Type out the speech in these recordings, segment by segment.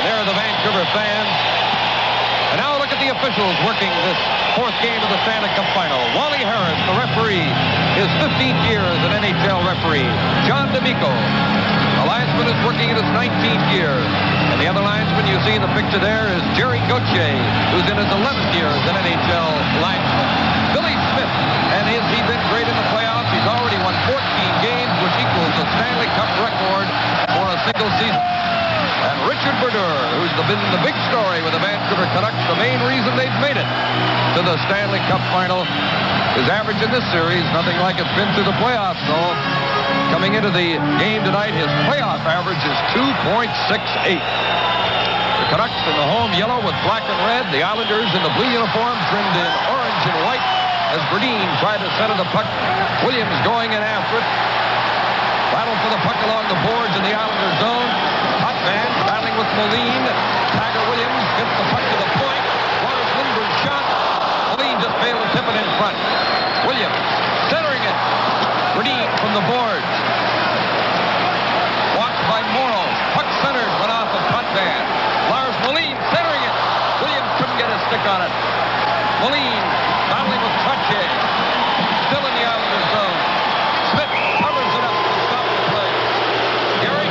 there are the Vancouver fans. And now look at the officials working this fourth game of the Stanley Cup Final. Wally Harris, the referee, his 15th year as an NHL referee. John D'Amico, the linesman, is working in his 19th year. And the other linesman you see in the picture there is Jerry Gauthier, who's in his 11th year as an NHL linesman. Billy Smith, and has he been great in the playoffs? He's already won 14 games, which equals the Stanley Cup record for a single season. And Richard Brodeur, who's been the big story with the Vancouver Canucks, the main reason they've made it to the Stanley Cup Final. His average in this series, nothing like it's been through the playoffs, though. Coming into the game tonight, his playoff average is 2.68. The Canucks in the home yellow with black and red. The Islanders in the blue uniform trimmed in orange and white as Berdine tried to center the puck. Williams going in after it. Battle for the puck along the boards in the Islanders zone. Potvin battling with Moline. Tiger Williams gets the puck to the point. Lars Lindbergh shot. Moline just failed to tip it in front. Williams centering it. Berdine from the boards. Walked by Morrow. Puck centered, went off of Potvin. Lars Moline centering it. Williams couldn't get his stick on it. Moline battling with Trottier. Still in the Islanders zone. Smith covers it up to stop the play. Gary?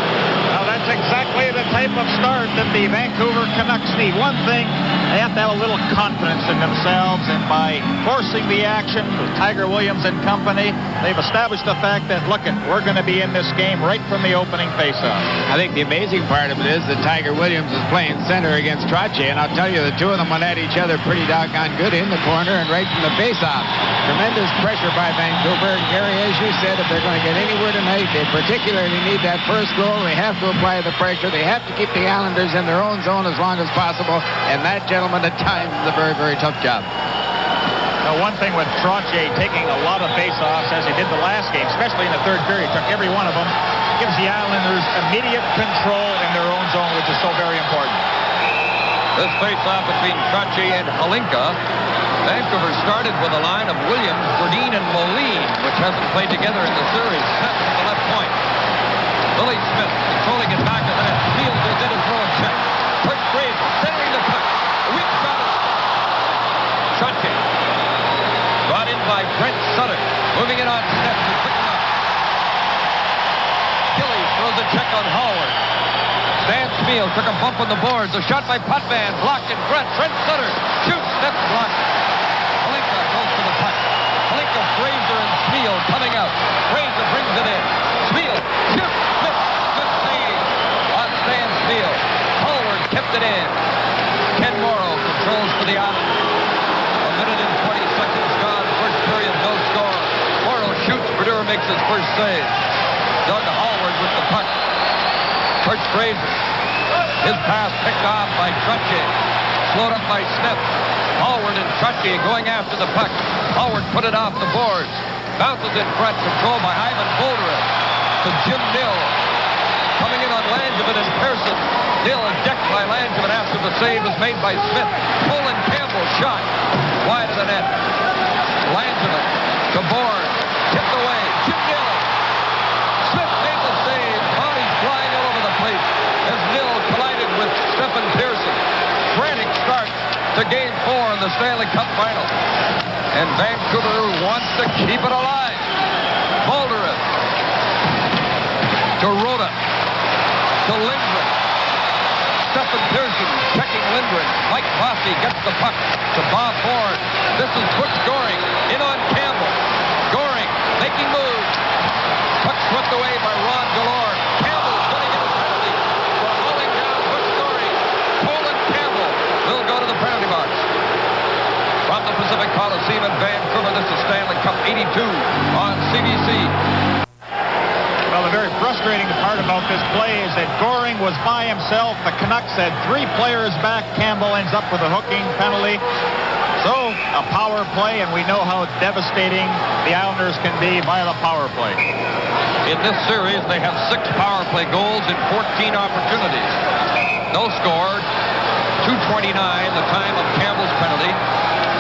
Well, that's exactly the type of start that the Vancouver Canucks need. One thing, they have to have a little confidence in themselves, and by forcing the action with Tiger Williams and company, they've established the fact that, look, we're going to be in this game right from the opening faceoff. I think the amazing part of it is that Tiger Williams is playing center against Trottier, and I'll tell you, the two of them went at each other pretty doggone good in the corner and right from the faceoff. Tremendous pressure by Vancouver. And Gary, as you said, if they're going to get anywhere tonight, they particularly need that first goal. They have to apply the pressure. They have to keep the Islanders in their own zone as long as possible, and that, gentlemen, at times is a very, very tough job. Now, one thing with Trottier taking a lot of face-offs, as he did the last game, especially in the third period, took every one of them, gives the Islanders immediate control in their own zone, which is so very important. This face-off between Trottier and Halinka. Vancouver started with a line of Williams, Berdine, and Moline, which hasn't played together in the series. Set from the left point. Billy Smith controlling it back of the net. Field goes in and throw a check. Kurt Graves centering the puck. A weak shot. Trottier. Brought in by Brent Sutter. Moving it on steps and picking up. Gillies throws a check on Howard. Stan Smith took a bump on the boards. A shot by Potvin. Blocked in front. Brent Sutter shoots. Steps blocked. Halinka goes to the puck. Halinka, Fraser, and Smith coming out. Fraser brings it in. Smith shoots. Smith. Good save on Stan Smith. Howard kept it in. Ken Morrow controls for the Islanders. A minute and 20 seconds gone. First period, no score. Morrow shoots. Brodeur makes his first save. Doug Howard with the puck. Kurt Fraser. His pass picked off by Trottier. Slowed up by Smith. Howard and Trottier going after the puck. Howard put it off the boards. Bounces in front. Controlled by Ivan Boldurin. To Jim Nill. Coming in on Langevin and Pearson. Nill is decked by Langevin after the save was made by Smith. Colin Campbell shot wide of the net. Langevin to Bourne. Tipped away. Jim Nill. Smith made the save. Bodies flying all over the place as Nill collided with Stephen Pearson. Frantic start to Game 4 in the Stanley Cup Final. And Vancouver wants to keep it alive. Boldurin to Rhoda to Lindgren. Stephen Pearson checking Lindgren. Mike Bossy gets the puck to Bob Bourne. This is Butch Goring in on Campbell. Goring making moves. Puck swept away by Ron Galore. Campbell's going to get a penalty for hauling down Butch Goring. Colin Campbell will go to the penalty box. From the Pacific Coliseum in Vancouver, this is Stanley Cup 82 on CBC. Well, the very frustrating part about this play is that Goring was by himself. The Canucks had three players back. Campbell ends up with a hooking penalty. So, a power play, and we know how devastating the Islanders can be via the power play. In this series, they have 6 power play goals in 14 opportunities. No score. 2:29, the time of Campbell's penalty.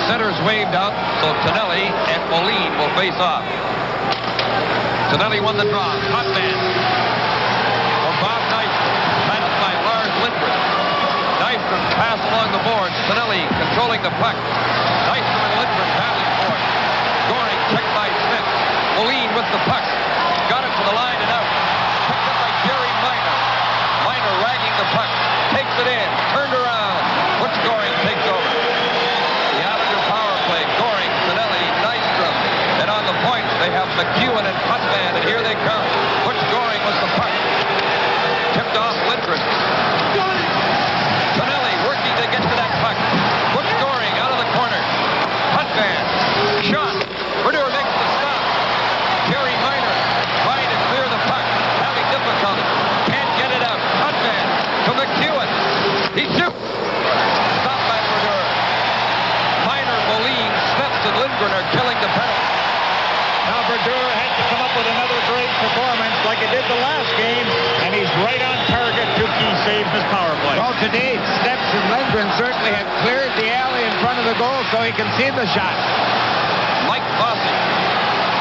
Center's waved out, so Tonelli and Moline will face off. Tonelli won the draw. Potvin for Bob Knight. Tied up by Lars Lindgren. killing the puck. Nystrom and Lindgren battling for it. Goring checked by Smith. Moline with the puck. Got it to the line and out. Picked up by Jerry Minor. Minor ragging the puck. Takes it in. Turned around. Butch Goring takes over. The Islander power play. Goring, Finelli, Nystrom. And on the point, they have McEwen and Putman, and here they come. Butch Goring was the puck. Tipped off Lindgren. Finelli working to get to that puck. Butch Goring out of the corner. Putman. Shot. Brodeur makes the stop. Jerry Minor trying to clear the puck. Having difficulty. Can't get it out. Putman to McEwen. He shoots. Stopped by Brodeur. Minor, Moline, Smith, and Lindgren are killing the penalty. Now Brodeur had to come up with another great performance like he did the last game, and he's right on target. 2 key saves in his power play. Well, today, Steps and Lindgren certainly have cleared the alley in front of the goal so he can see the shot. Mike Bossy,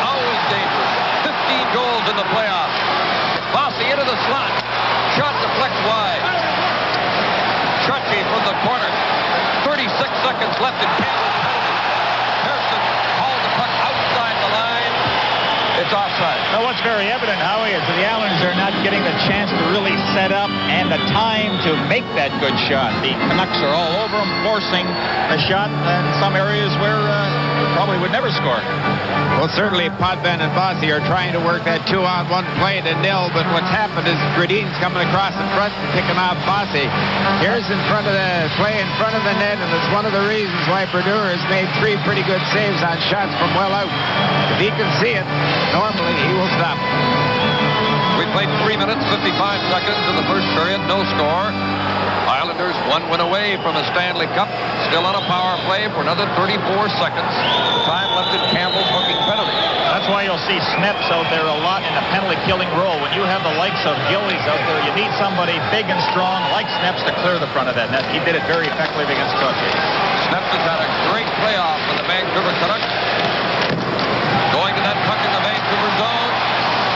always dangerous. 15 goals in the playoffs. Bossy into the slot. Shot deflects wide. Trottier from the corner. 36 seconds left in Campbell's penalty. Pearson hauled the puck outside the line. It's offside. Now, what's very evident, Howie, is that the Islanders are not getting the chance to really set up and the time to make that good shot. The Canucks are all over them, forcing a shot in some areas where probably would never score. Well, certainly Potvin and Bossy are trying to work that 2-on-1 play to nil, but what's happened is Gradin's coming across in front and picking off Bossy. Here's in front of the play in front of the net, and it's one of the reasons why Brodeur has made 3 pretty good saves on shots from well out. If he can see it, normally he will stop. We played 3 minutes, 55 seconds in the first period. No score. Islanders 1 win away from a Stanley Cup. Still on a power play for another 34 seconds. Time left in Campbell's hooking penalty. That's why you'll see Sneps out there a lot in the penalty-killing role. When you have the likes of Gillies out there, you need somebody big and strong like Sneps to clear the front of that net. He did it very effectively against Trottier. Sneps has had a great playoff for the Vancouver Canucks. Going to that puck in the Vancouver zone.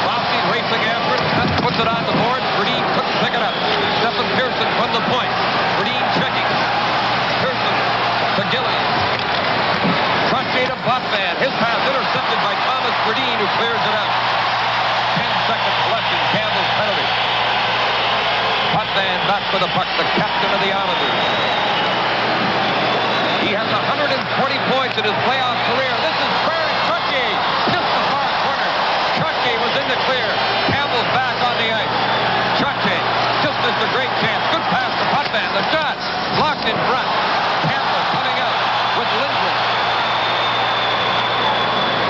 Bossy racing after it. Smith puts it on the board. Brodin couldn't pick it up. Stephen Pearson from the point. Brodin checking. Pearson to Gillies. Trottier to Potvin. His pass intercepted by Thomas Brodin, who clears it out. 10 seconds left in Campbell's penalty. Potvin back for the puck, the captain of the Islanders. He has 120 points in his playoff career. This is Barrett Trottier, just the far corner. Trottier was in the clear. Campbell's back on the ice. Trottier just missed a great chance. Good pass to Potvin. The shot blocked in front. Campbell coming out with Lindgren.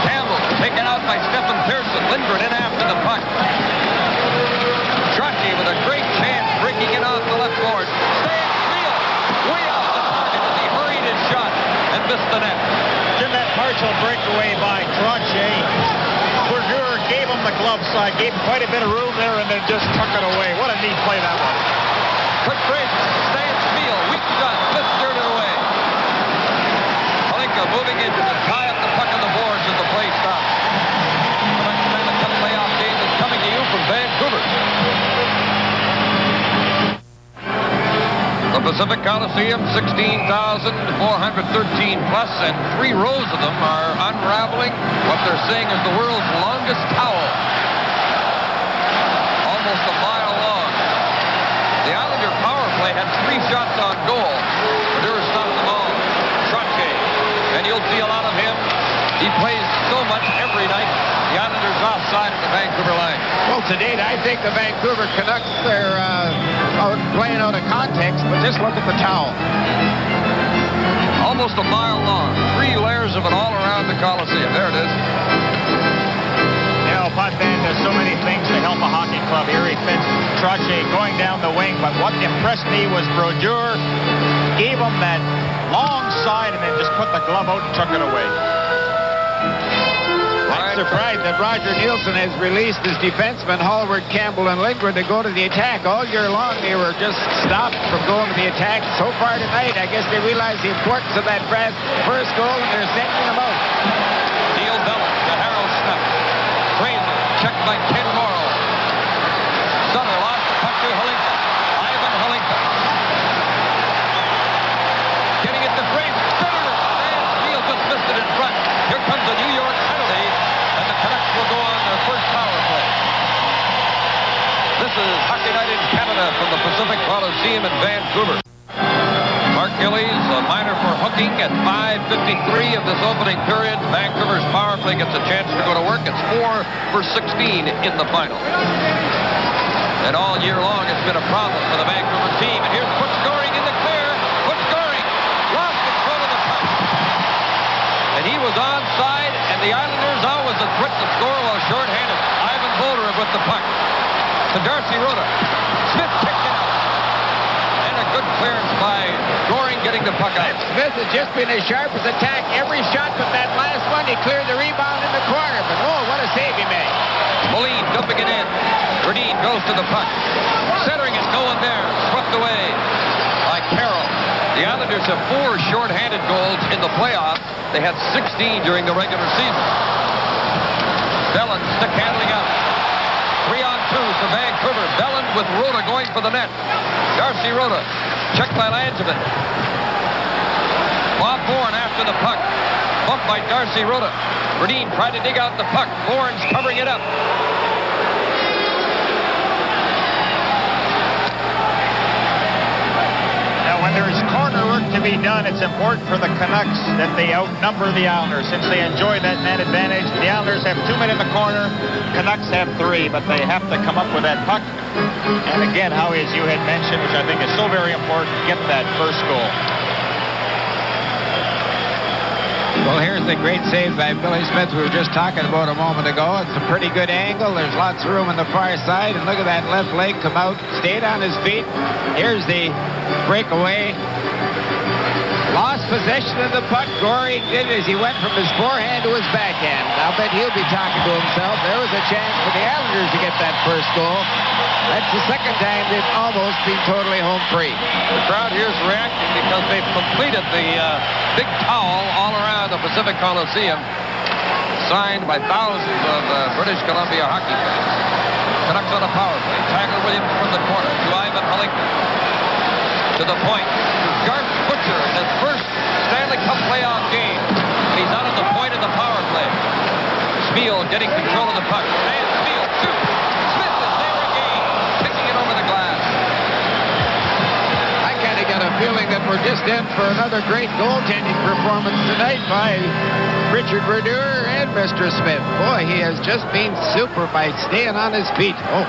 Campbell taken out by Stephen Pearson. Lindgren in after the puck. Trottier with a great chance breaking it off the left board. Stands real. Way off the target as he hurried his shot and missed the net. In that partial breakaway by Trottier, Brodeur gave him the glove side, gave him quite a bit of room there, and then just tuck it away. What a neat play that was. Quick break. Stands field. Weak shot. Smith steered it away. Palinka moving in to tie up the puck on the boards as the play stops. The next Stanley Cup playoff game is coming to you from Vancouver. The Pacific Coliseum, 16,413 plus, and 3 rows of them are unraveling what they're saying is the world's longest towel. Almost a mile long. The Islander power play had 3 shots on goal. Brodeur stopped them all. Trottier, and you'll see a lot of him. He plays so much every night. The Islanders offside at the Vancouver line. Well, to date, I think the Vancouver Canucks are playing out of context, but just look at the towel. Almost a mile long. 3 layers of it all around the Coliseum. There it is. You know, Potvin does so many things to help a hockey club. Here he fits Trottier going down the wing, but what impressed me was Brodeur gave him that long side and then just put the glove out and took it away. I'm surprised that Roger Nielsen has released his defensemen, Hallward, Campbell, and Lindgren to go to the attack. All year long, they were just stopped from going to the attack. So far tonight, I guess they realize the importance of that first goal, and they're sending them out. Neil Bellis to Harold Smith. Fraser, checked by Ken Morrow. Sutter lost the puck to Halinka. Ivan Halinka. Getting it to Fraser. is Hockey Night in Canada from the Pacific Coliseum in Vancouver. Mark Gillies, a minor for hooking at 5:53 of this opening period. Vancouver's power play gets a chance to go to work. It's 4 for 16 in the final. And all year long, it's been a problem for the Vancouver team. And here's Butch Goring in the clear. Butch Goring lost control of the puck. And he was onside, and the Islanders always a threat to score while shorthanded. Ivan Bolder with the puck. To Darcy Rota. Smith kicked it out. And a good clearance by Goring getting the puck out. Smith has just been as sharp as attack every shot, but that last one, he cleared the rebound in the corner. But oh, what a save he made. Moline dumping it in. Verdine goes to the puck. Centering it, no one there. Swept away by Carroll. The Islanders have 4 shorthanded goals in the playoffs. They had 16 during the regular season. Belland stick handling out. 3-on-2 for Vancouver. Belland with Rota going for the net. Darcy Rota. Checked by Langevin. Bob Bourne after the puck. Bumped by Darcy Rota. Verdine tried to dig out the puck. Bourne's covering it up. Now, when there's corner work to be done, it's important for the Canucks that they outnumber the Islanders. Since they enjoy that man advantage, the Islanders have 2 men in the corner. Canucks have 3, but they have to come up with that puck. And again, Howie, as you had mentioned, which I think is so very important, get that first goal. Well, here's the great save by Billy Smith we were just talking about a moment ago. It's a pretty good angle. There's lots of room on the far side. And look at that left leg come out, stayed on his feet. Here's the breakaway. Lost possession of the puck. Goring did as he went from his forehand to his backhand. I'll bet he'll be talking to himself. There was a chance for the Islanders to get that first goal. That's the second time they've almost been totally home free. The crowd here is reacting because they've completed the big towel all around the Pacific Coliseum, signed by thousands of British Columbia hockey fans. Canucks on a power play. Tiger Williams from the corner to Ivan Halinka. To the point. Garth Butcher in his first Stanley Cup playoff game. He's out at the point of the power play. Spiel getting control of the puck. And Spiel shoots. Smith is there again. Kicking it over the glass. I kind of got a feeling that we're just in for another great goaltending performance tonight by Richard Verdure and Mr. Smith. Boy, he has just been super by staying on his feet. Oh.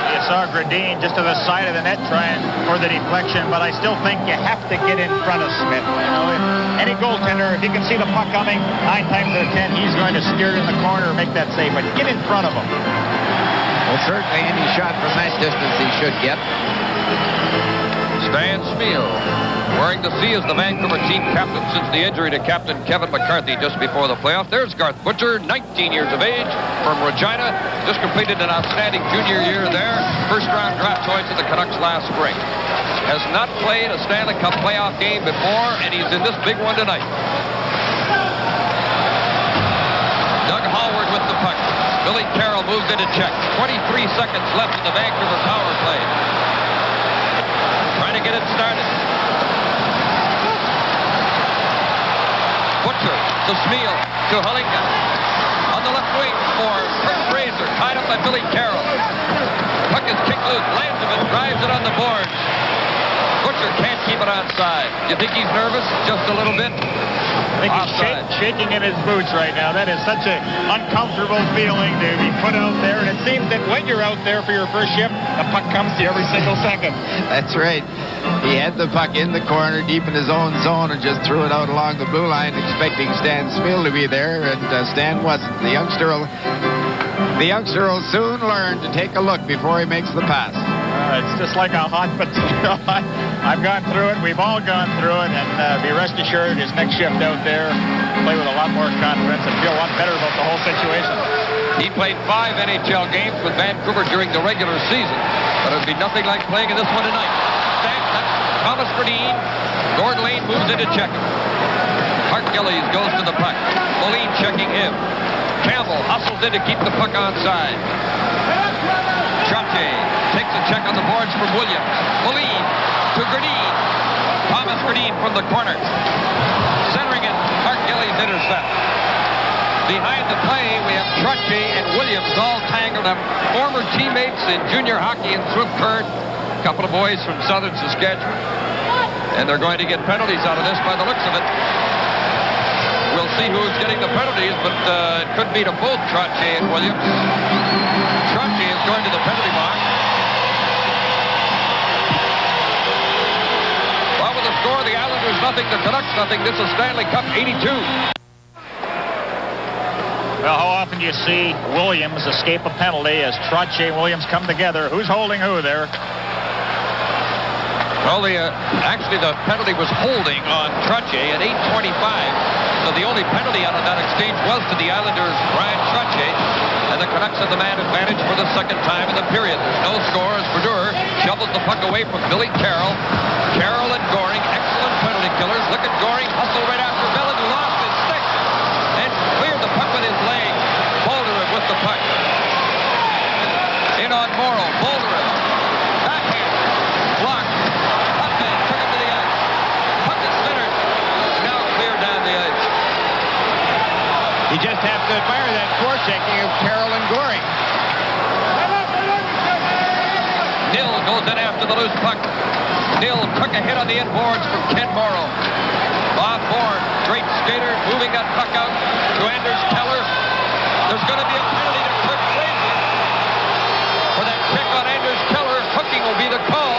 You saw Gradine just to the side of the net trying for the deflection, but I still think you have to get in front of Smith. You know, any goaltender, if you can see the puck coming, 9 times out of 10, he's going to steer it in the corner and make that save, but get in front of him. Well, certainly any shot from that distance he should get. Stan Spiel wearing the C as the Vancouver team captain since the injury to Captain Kevin McCarthy just before the playoff. There's Garth Butcher, 19 years of age, from Regina. Just completed an outstanding junior year there. First-round draft choice of the Canucks last spring. Has not played a Stanley Cup playoff game before, and he's in this big one tonight. Doug Howard with the puck. Billy Carroll moves into check. 23 seconds left in the Vancouver power play. Trying to get it started. Butcher to Spiel to Halinka. On the left wing for Kurt Fraser. Tied up by Billy Carroll. Puck is kicked loose. Langevin drives it on the boards. Butcher can't keep it onside. You think he's nervous? Just a little bit? I think he's shaking in his boots right now. That is such an uncomfortable feeling to be put out there. And it seems that when you're out there for your first shift, the puck comes to you every single second. That's right. He had the puck in the corner, deep in his own zone, and just threw it out along the blue line, expecting Stan Spiel to be there, and Stan wasn't. The youngster will soon learn to take a look before he makes the pass. It's just like a hot potato. I've gone through it. We've all gone through it, and be rest assured, his next shift out there, play with a lot more confidence and feel a lot better about the whole situation. He played 5 NHL games with Vancouver during the regular season, but it would be nothing like playing in this one tonight. Thomas Verdine. Gordon Lane moves into check. Mark Gillies goes to the puck. Moline checking him. Campbell hustles in to keep the puck onside. Chache takes a check on the boards from Williams. Moline to Gradine. Thomas Gradine from the corner. Centering it. Mark Gillies intercept. Behind the play, we have Trottier and Williams all tangled up. Former teammates in junior hockey in Swift Current. A couple of boys from southern Saskatchewan. And they're going to get penalties out of this by the looks of it. We'll see who's getting the penalties, but it could be to both Trottier and Williams. Trottier is going to the penalty box. Well, with the score, the Islanders nothing, the Canucks nothing. This is Stanley Cup 82. Well, how often do you see Williams escape a penalty as Trottier and Williams come together? Who's holding who there? Well, actually the penalty was holding on Trottier at 8:25. So the only penalty out of that exchange was to the Islanders' Brian Trottier. And the Canucks have the man advantage for the second time in the period. There's no score as Brodeur shovels the puck away from Billy Carroll. Carroll and Goring, excellent penalty killers. Look at Goring, hustle right after Bellin, who lost his stick and cleared the puck with his leg. Bolderin with the puck. In on Morrow. Bolderin. Backhand. Blocked. Putman took him to the ice. Puck is centered. Now cleared down the ice. You just have to admire that forechecking of Carroll and Goring. Nill goes in after the loose puck. Nill took a hit on the inboards from Ken Morrow. Bob Bourne, great skater, moving that puck out to Anders Keller. There's going to be a penalty to Kurt Fraser for that check on Anders Keller. Hooking will be the call,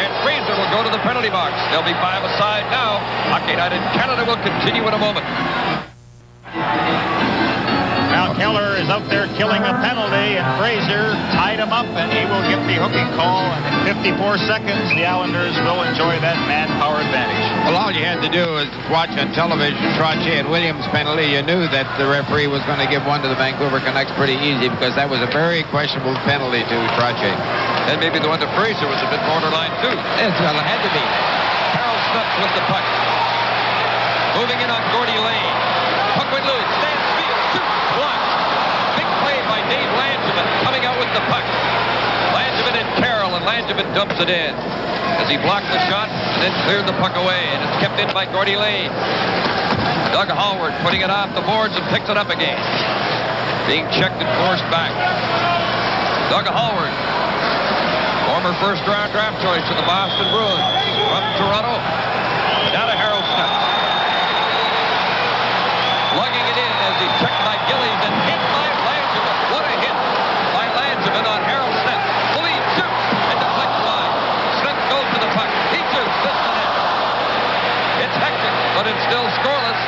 and Fraser will go to the penalty box. There'll be 5 aside now. Hockey Night in Canada will continue in a moment. Now Keller is out there killing a penalty, and Fraser tied him up, and he will get the hooking call. And in 54 seconds, the Islanders will enjoy that manpower advantage. Well, all you had to do was watch on television Trottier and Williams penalty. You knew that the referee was going to give one to the Vancouver Canucks pretty easy because that was a very questionable penalty to Trottier. And maybe the one to Fraser was a bit borderline, too. Well, it had to be. Harold Snups with the puck. Moving in on Gordy Lane. Puck went loose. Stands field. Shoots. Blocked. Big play by Dave Langevin coming out with the puck. Langevin and Carroll, and Langevin dumps it in as he blocked the shot and then cleared the puck away, and it's kept in by Gordy Lane. Doug Howard putting it off the boards and picks it up again. Being checked and forced back. Doug Howard, former first-round draft choice to the Boston Bruins from Toronto. Down to Harold Snups. Lugging it in as he's checked by Gillies and hit by Langevin. What a hit by Langevin on Harold Snups. Willie shoots and deflects wide. Snups goes to the puck. He shoots. This to net. It's hectic, but it's still scoreless.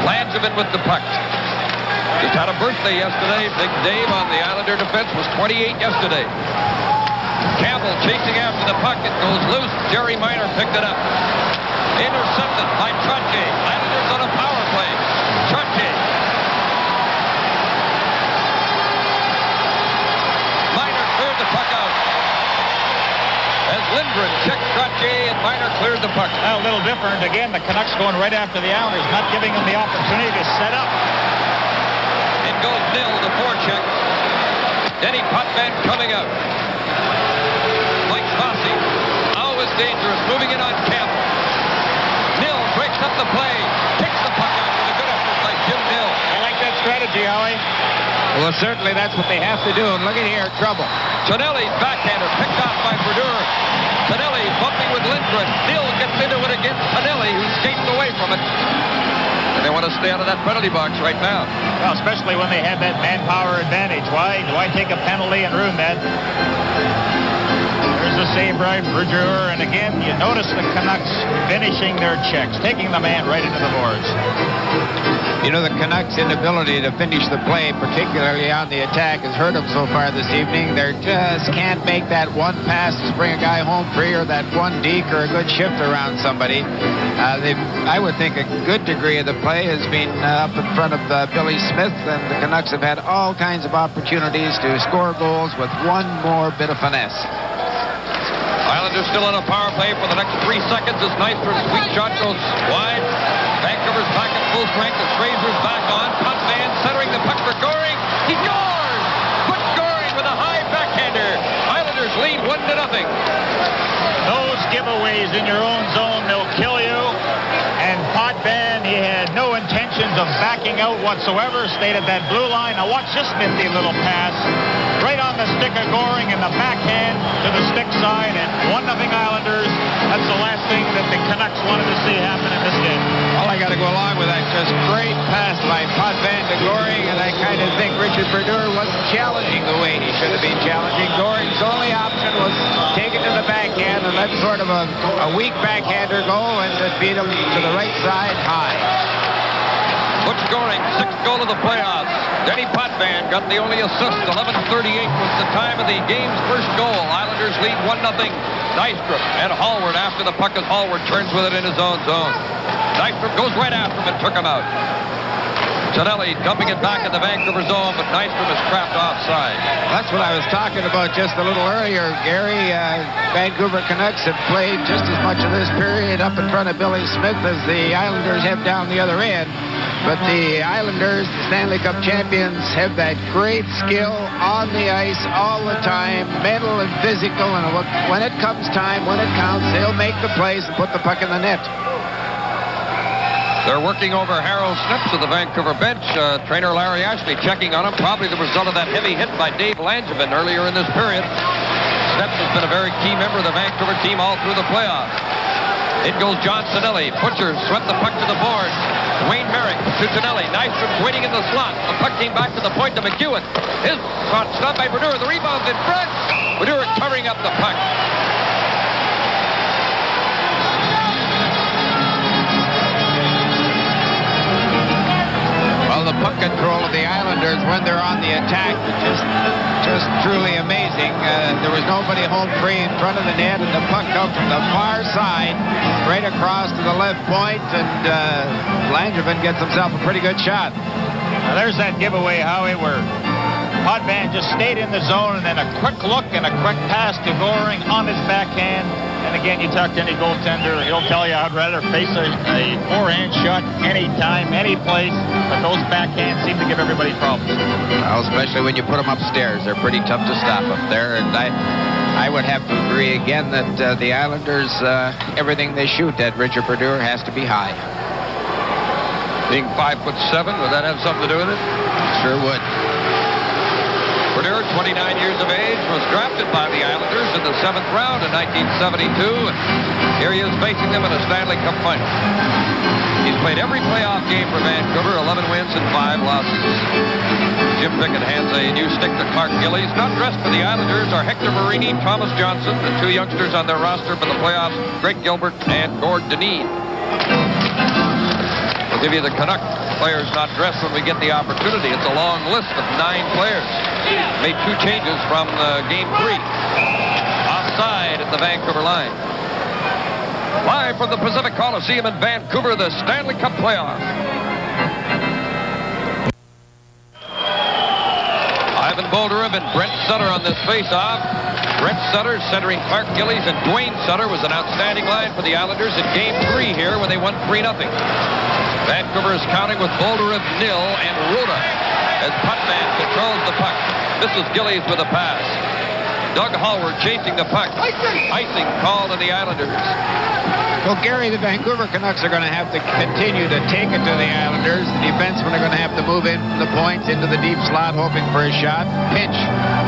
Langevin with the puck. Just had a birthday yesterday. Big Dave on the Islander defense was 28 yesterday. Campbell chasing after the puck. It goes loose. Jerry Minor picked it up. Intercepted by Trottier. Islanders on a power play. Trottier. Minor cleared the puck out. As Lindgren checked Trottier and Minor cleared the puck. Now, a little different. Again, the Canucks going right after the Islanders, not giving them the opportunity to set up. In goes Nill, the forecheck. Denny Potvin coming out. Mike Fossey, always dangerous, moving in on Campbell. Nill breaks up the play, kicks the puck out with a good effort by Jim Nill. I like that strategy, Howie. Well, certainly that's what they have to do. And look at here, trouble. Tonelli's backhander picked off by Brodeur. Tonelli bumping with Lindgren. Nill gets into it against Tonelli, who skates away from it. And they want to stay out of that penalty box right now. Well, especially when they have that manpower advantage. Why do I take a penalty and ruin that? There's the save by Brodeur. And again, you notice the Canucks finishing their checks, taking the man right into the boards. You know, the Canucks' inability to finish the play, particularly on the attack, has hurt them so far this evening. They just can't make that one pass to bring a guy home free, or that one deke, or a good shift around somebody. I would think a good degree of the play has been up in front of Billy Smith, and the Canucks have had all kinds of opportunities to score goals with one more bit of finesse. Islanders still on a power play for the next 3 seconds as Nystrom's sweet shot goes wide. Vancouver's back at full strength as Fraser's back on. Potvin centering the puck for Goring. He scores! Put Goring with a high backhander. Islanders lead 1-0. Those giveaways in your own zone, they'll kill you. And Potvin, he had no out whatsoever. Stayed at that blue line. Now watch this nifty little pass. Right on the stick of Goring and the backhand to the stick side, and 1-0 Islanders. That's the last thing that the Canucks wanted to see happen in this game. Well, I got to go along with that. Just great pass by Potvin to Goring, and I kind of think Richard Brodeur wasn't challenging the way he should have been challenging. Goring's only option was take it to the backhand and let sort of a weak backhander go and beat him to the right side high. Butch Goring, 6th goal of the playoffs. Denny Potvin got the only assist. 11:38 was the time of the game's first goal. Islanders lead 1-0. Nystrom and Hallward after the puck as Hallward turns with it in his own zone. Nystrom goes right after him and took him out. Tonelli dumping it back in the Vancouver zone, but Nystrom is trapped offside. That's what I was talking about just a little earlier, Gary. Vancouver Canucks have played just as much of this period up in front of Billy Smith as the Islanders have down the other end. But the Islanders, the Stanley Cup champions, have that great skill on the ice all the time, mental and physical, and when it comes time, when it counts, they'll make the plays and put the puck in the net. They're working over Harold Snips of the Vancouver bench. Trainer Larry Ashley checking on him, probably the result of that heavy hit by Dave Langevin earlier in this period. Snips has been a very key member of the Vancouver team all through the playoffs. In goes John Tonelli. Butcher swept the puck to the boards. Wayne Merrick to Tonelli. Nystrom's waiting in the slot. The puck came back to the point to McEwen. His shot stopped by Brodeur. The rebound in front. Brodeur covering up the puck. Well, the puck control of the Islanders when they're on the attack just truly amazing. There was nobody home free in front of the net, and the puck comes from the far side right across to the left point, and Langevin gets himself a pretty good shot. Now there's that giveaway, Howie, where Potvin just stayed in the zone, and then a quick look and a quick pass to Goring on his backhand. And again, you talk to any goaltender, he'll tell you I'd rather face a forehand shot anytime, any place, but those backhands seem to give everybody problems. Well, especially when you put them upstairs. They're pretty tough to stop up there, and I would have to agree again that the Islanders, everything they shoot at Richard Brodeur has to be high. Being 5'7", would that have something to do with it? Sure would. Brodeur, 29 years of age, was drafted by the Islanders in the 7th round in 1972. And here he is facing them in a Stanley Cup final. He's played every playoff game for Vancouver, 11 wins and 5 losses. Jim Pickett hands a new stick to Clark Gillies. Not dressed for the Islanders are Hector Marini, Thomas Johnson, the 2 youngsters on their roster for the playoffs, Greg Gilbert and Gord Dineen. We'll give you the Canuck players not dressed when we get the opportunity. It's a long list of 9 players. Made 2 changes from Game 3. Offside at the Vancouver line. Live from the Pacific Coliseum in Vancouver, the Stanley Cup playoffs. Ivan Boldurev and Brent Sutter on this face-off. Brent Sutter centering Clark Gillies, and Dwayne Sutter was an outstanding line for the Islanders in Game 3 here when they won 3-0. Vancouver is counting with Boldurev nil and Rhoda as Potvin controls the puck. This is Gillies with a pass. Doug Hallward chasing the puck. Icing called on the Islanders. Well, Gary, the Vancouver Canucks are going to have to continue to take it to the Islanders. The defensemen are going to have to move in from the points into the deep slot, hoping for a shot. Pinch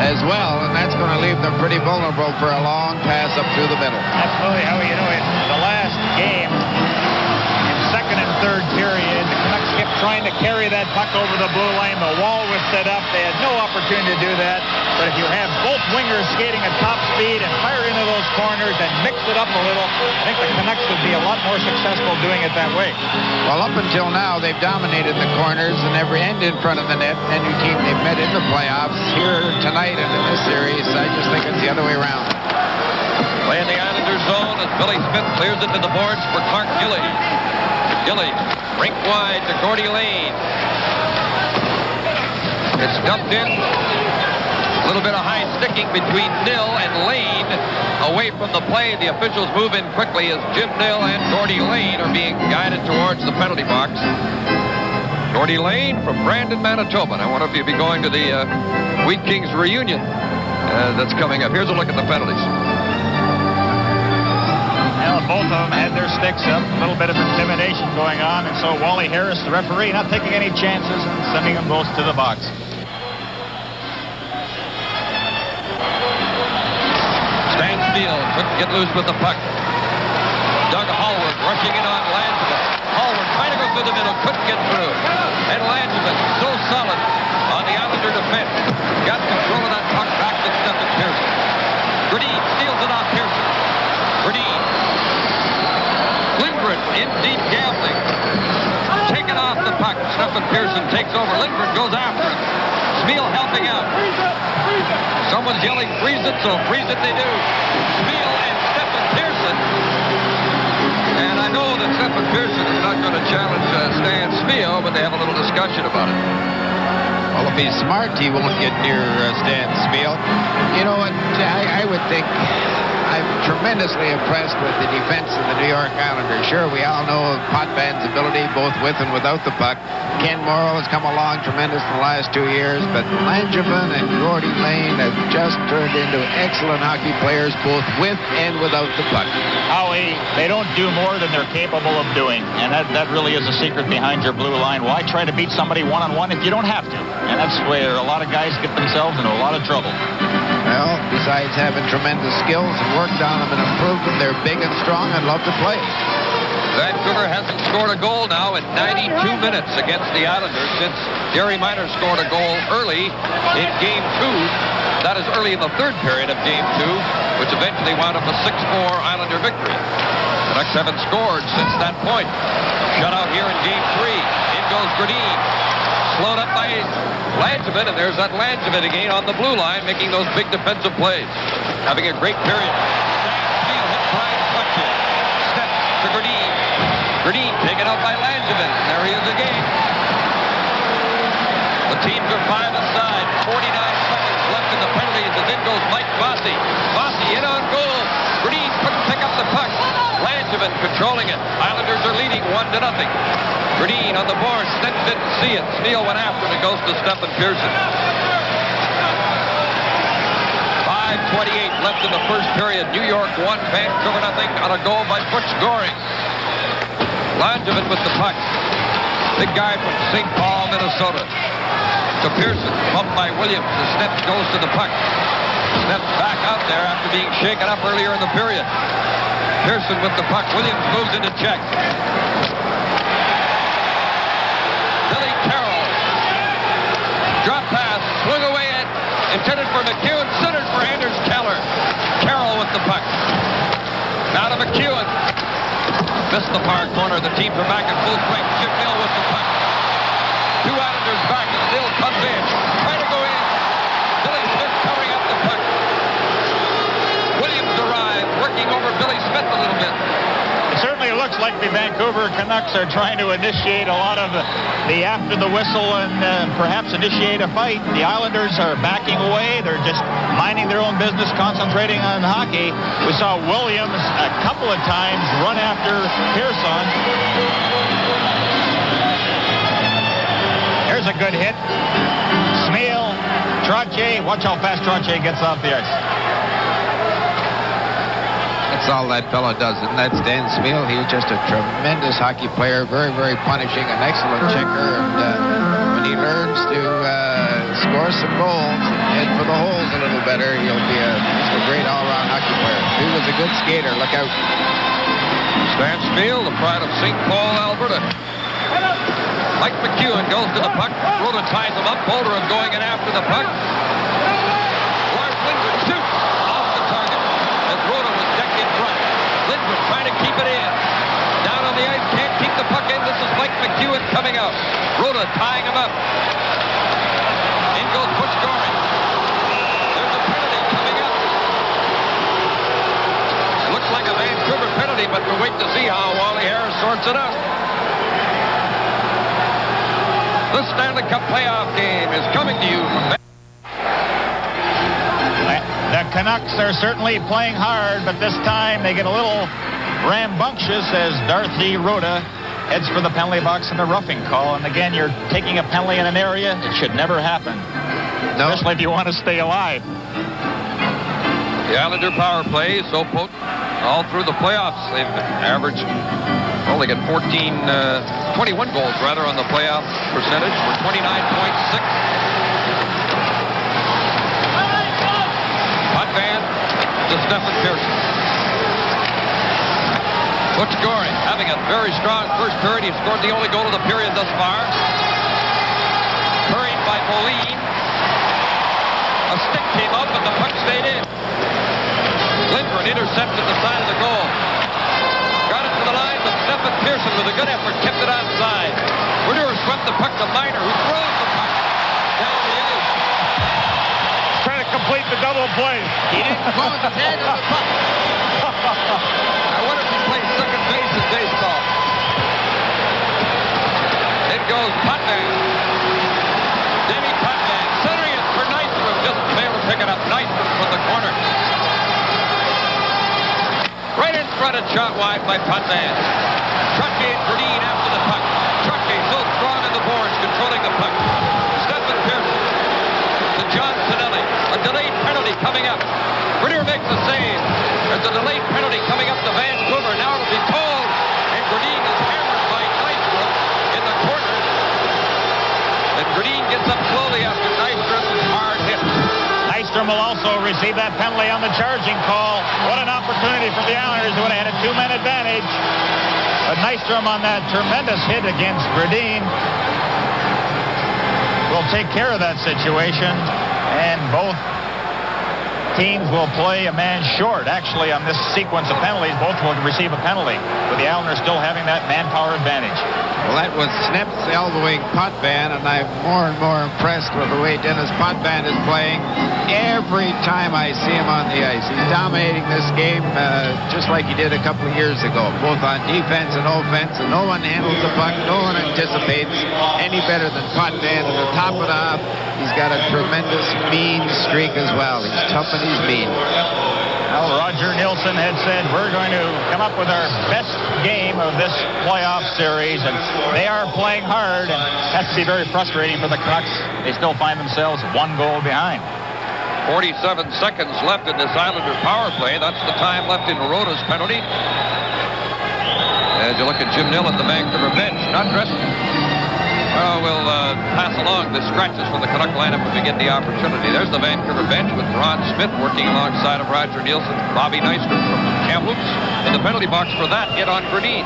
as well, and that's going to leave them pretty vulnerable for a long pass up through the middle. Absolutely, Howie. You know, in the last game, in second and third period, the Canucks kept trying to carry that puck over the blue line. The wall was set up. They had no opportunity to do that. But if you have both wingers skating at top speed and fire into those corners and mix it up a little, I think the Canucks would be a lot more successful doing it that way. Well, up until now, they've dominated the corners and every end in front of the net. Any team they've met in the playoffs here tonight and in this series, I just think it's the other way around. Playing the Islanders zone as Billy Smith clears it to the boards for Clark Gillies. Gillies, rink wide to Gordy Lane. It's dumped in. A little bit of high sticking between Nill and Lane. Away from the play, the officials move in quickly as Jim Nill and Gordy Lane are being guided towards the penalty box. Gordy Lane from Brandon, Manitoba. And I wonder if you'll be going to the Wheat Kings reunion that's coming up. Here's a look at the penalties. Well, both of them had their mix-up, a little bit of intimidation going on, and so Wally Harris, the referee, not taking any chances and sending them both to the box. Stansfield couldn't get loose with the puck. Doug Hallward rushing in on Langevin. Hallward trying to go through the middle, couldn't get through. And Langevin, so solid on the Islander defense, got control of that puck back to Stephen Pearson. Gradin steals it off Pearson. Gradin. Lindgren in deep gambling. Taken off the puck. Stephen Pearson takes over. Lindgren goes after him. Smeel helping out. Someone's yelling, freeze it, so freeze it they do. Smeel and Stephen Pearson. And I know that Stephen Pearson is not going to challenge Stan Smeel, but they have a little discussion about it. Well, if he's smart, he won't get near Stan Smeel. You know what? I would think I'm tremendously impressed with the defense of the New York Islanders. Sure, we all know of Potvin's ability, both with and without the puck. Ken Morrow has come along tremendous in the last 2 years, but Langevin and Gordy Lane have just turned into excellent hockey players, both with and without the puck. Howie, they don't do more than they're capable of doing, and that really is a secret behind your blue line. Why try to beat somebody one-on-one if you don't have to? And that's where a lot of guys get themselves into a lot of trouble. Well, besides having tremendous skills and worked on them and improved them, they're big and strong and love to play. Vancouver hasn't scored a goal now in 92 minutes against the Islanders since Gary Miner scored a goal early in Game 2. That is early in the third period of Game 2, which eventually wound up a 6-4 Islander victory. The Ducks haven't scored since that point. Shutout here in Game 3. In goes Gradin. Slowed up by Langevin, and there's that Langevin again on the blue line, making those big defensive plays. Having a great period. Steele hit Brian Fletcher. Step to Gradin. Gradin taken out by Langevin. There he is again. The teams are 5 aside. 49 seconds left in the penalties, and in goes Mike Bossy. Bossy in on goal. Gradin couldn't pick up the puck. Langevin controlling it. Islanders are leading 1-0. Gradin on the board. Stenton didn't see it. Steele went after it. It goes to Stephen Pearson. 5:28 left in the first period. New York 1, Vancouver 0 on a goal by Butch Goring. Langevin with the puck. Big guy from St. Paul, Minnesota. To Pearson, bumped by Williams. The Steps goes to the puck. Steps back out there after being shaken up earlier in the period. Pearson with the puck. Williams moves into check. Billy Carroll. Drop pass. Swung away it. Intended for McEwen. Centered for Anders Keller. Carroll with the puck. Now to McEwen. Missed the far corner. The teams are back in full swing. Chip Hill with the puck. 2 Islanders back, and Hill comes in. Trying to go in. Billy Smith covering up the puck. Williams arrived, working over Billy Smith a little bit. It certainly looks like the Vancouver Canucks are trying to initiate a lot of the after the whistle and perhaps initiate a fight. The Islanders are backing away. They're just minding their own business, concentrating on hockey. We saw Williams a couple of times run after Pearson. Here's a good hit. Smeel, Trottier. Watch how fast Trottier gets off the ice. That's all that fellow does, and that's Stan Smeel. He's just a tremendous hockey player, very, very punishing, an excellent checker, and when he learns to score some goals and head for the holes a little better, he'll be just a great all-around hockey player. He was a good skater. Look out. Stan Smeel, the pride of St. Paul, Alberta. Mike McEwen goes to the puck. Rhoda ties him up. Boulder going in after the puck. Lars Lindgren shoots off the target as Rhoda was decked in front. Lindgren trying to keep it in. Down on the ice, can't keep the puck in. This is Mike McEwen coming out. Rhoda tying him up. In goes Butch Goring. There's a penalty coming up. It looks like a Vancouver penalty, but we'll wait to see how Wally Harris sorts it out. The Stanley Cup playoff game is coming to you from The Canucks are certainly playing hard, but this time they get a little rambunctious as Darcy Rhoda heads for the penalty box in the roughing call. And again, you're taking a penalty in an area. It should never happen, especially if you want to stay alive. The Islander power play is so potent all through the playoffs. They've averaged, well, they get 21 goals rather on the playoff percentage. We're 29.6. Potvin to Stefan Pearson. Butch Goring having a very strong first period. He scored the only goal of the period thus far. Hurried by Moline. A stick came up, but the puck stayed in. Lindgren intercepted the side of the goal. Got it to the line, but Stefan Pearson, with a good effort, kept it outside. Whittier swept the puck to Miner, who throws the puck down the ice. Trying to complete the double play. He didn't close the tag on the puck. I wonder if he plays second base in baseball. It goes Potvin. Denny Potvin centering it for Nystrom. Just failed to pick it up. Nystrom from the corner. Right in front and shot wide by Potvin. Trottier and Gradin after the puck. Trottier so strong in the boards, controlling the puck. Stefan Pearson to John Tonelli. A delayed penalty coming up. Whittier makes the save. There's a delayed penalty coming up to Vancouver. Now it'll be called, and Gradin is hammered by Nystrom in the corner. And Gradin gets up slowly after Nystrom's hard hit. Nystrom will also receive that penalty on the charging call. What an opportunity for the Islanders who would have had a 2-man advantage. But Nystrom on that tremendous hit against Gradin will take care of that situation, and both teams will play a man short. Actually, on this sequence of penalties, both will receive a penalty, with the Islanders still having that manpower advantage. Well, that was Snep's elbowing Potvin, and I'm more and more impressed with the way Dennis Potvin is playing. Every time I see him on the ice, he's dominating this game just like he did a couple of years ago, both on defense and offense, and no one handles the puck, no one anticipates any better than Potvin. And to top it off, he's got a tremendous mean streak as well. He's tough and he's mean. Well, Roger Nielsen had said, we're going to come up with our best game of this playoff series, and they are playing hard, and has to be very frustrating for the Canucks. They still find themselves 1 goal behind. 47 seconds left in this Islander power play. That's the time left in Rota's penalty. As you look at Jim Nill at the Vancouver bench, not dressing. Well, we'll pass along the scratches from the Canuck lineup if we get the opportunity. There's the Vancouver bench with Ron Smith working alongside of Roger Nielsen. Bobby Nystrom from Kamloops in the penalty box for that hit on Gradin.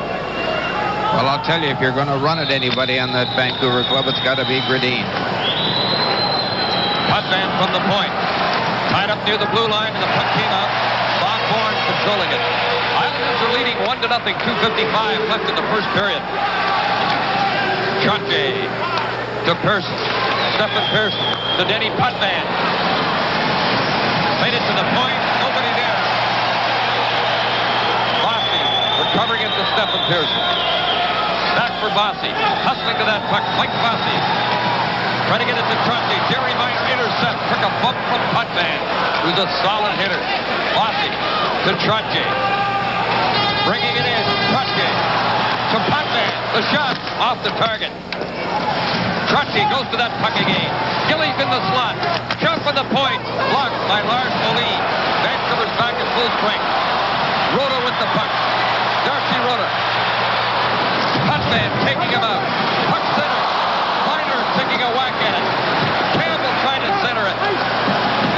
Well, I'll tell you, if you're going to run at anybody on that Vancouver club, it's got to be Gradin. Potvin from the point. Tied up near the blue line, and the puck came out. Bob Bourne controlling it. Islanders are leading 1-0, 2:55 left in the first period. Trottier to Pearson. Stefan Pearson to Denny Potvin. Made it to the point. Nobody there. Bossy recovering it to Stefan Pearson. Back for Bossy. Hustling to that puck. Mike Bossy. Trying to get it to Trottier. Jerry Miner intercept. Took a bump from Potvin, who's a solid hitter. Bossy to Trottier. Bringing it in. Trottier to Potvin. The shot off the target. Trottier goes to that puck again. Gillies in the slot. Shot from the point. Blocked by Lars Moline. Vancouver's back at full strength. Rota with the puck. Darcy Rota. Potvin taking him out. Puck center. Miner taking a whack at it. Campbell trying to center it.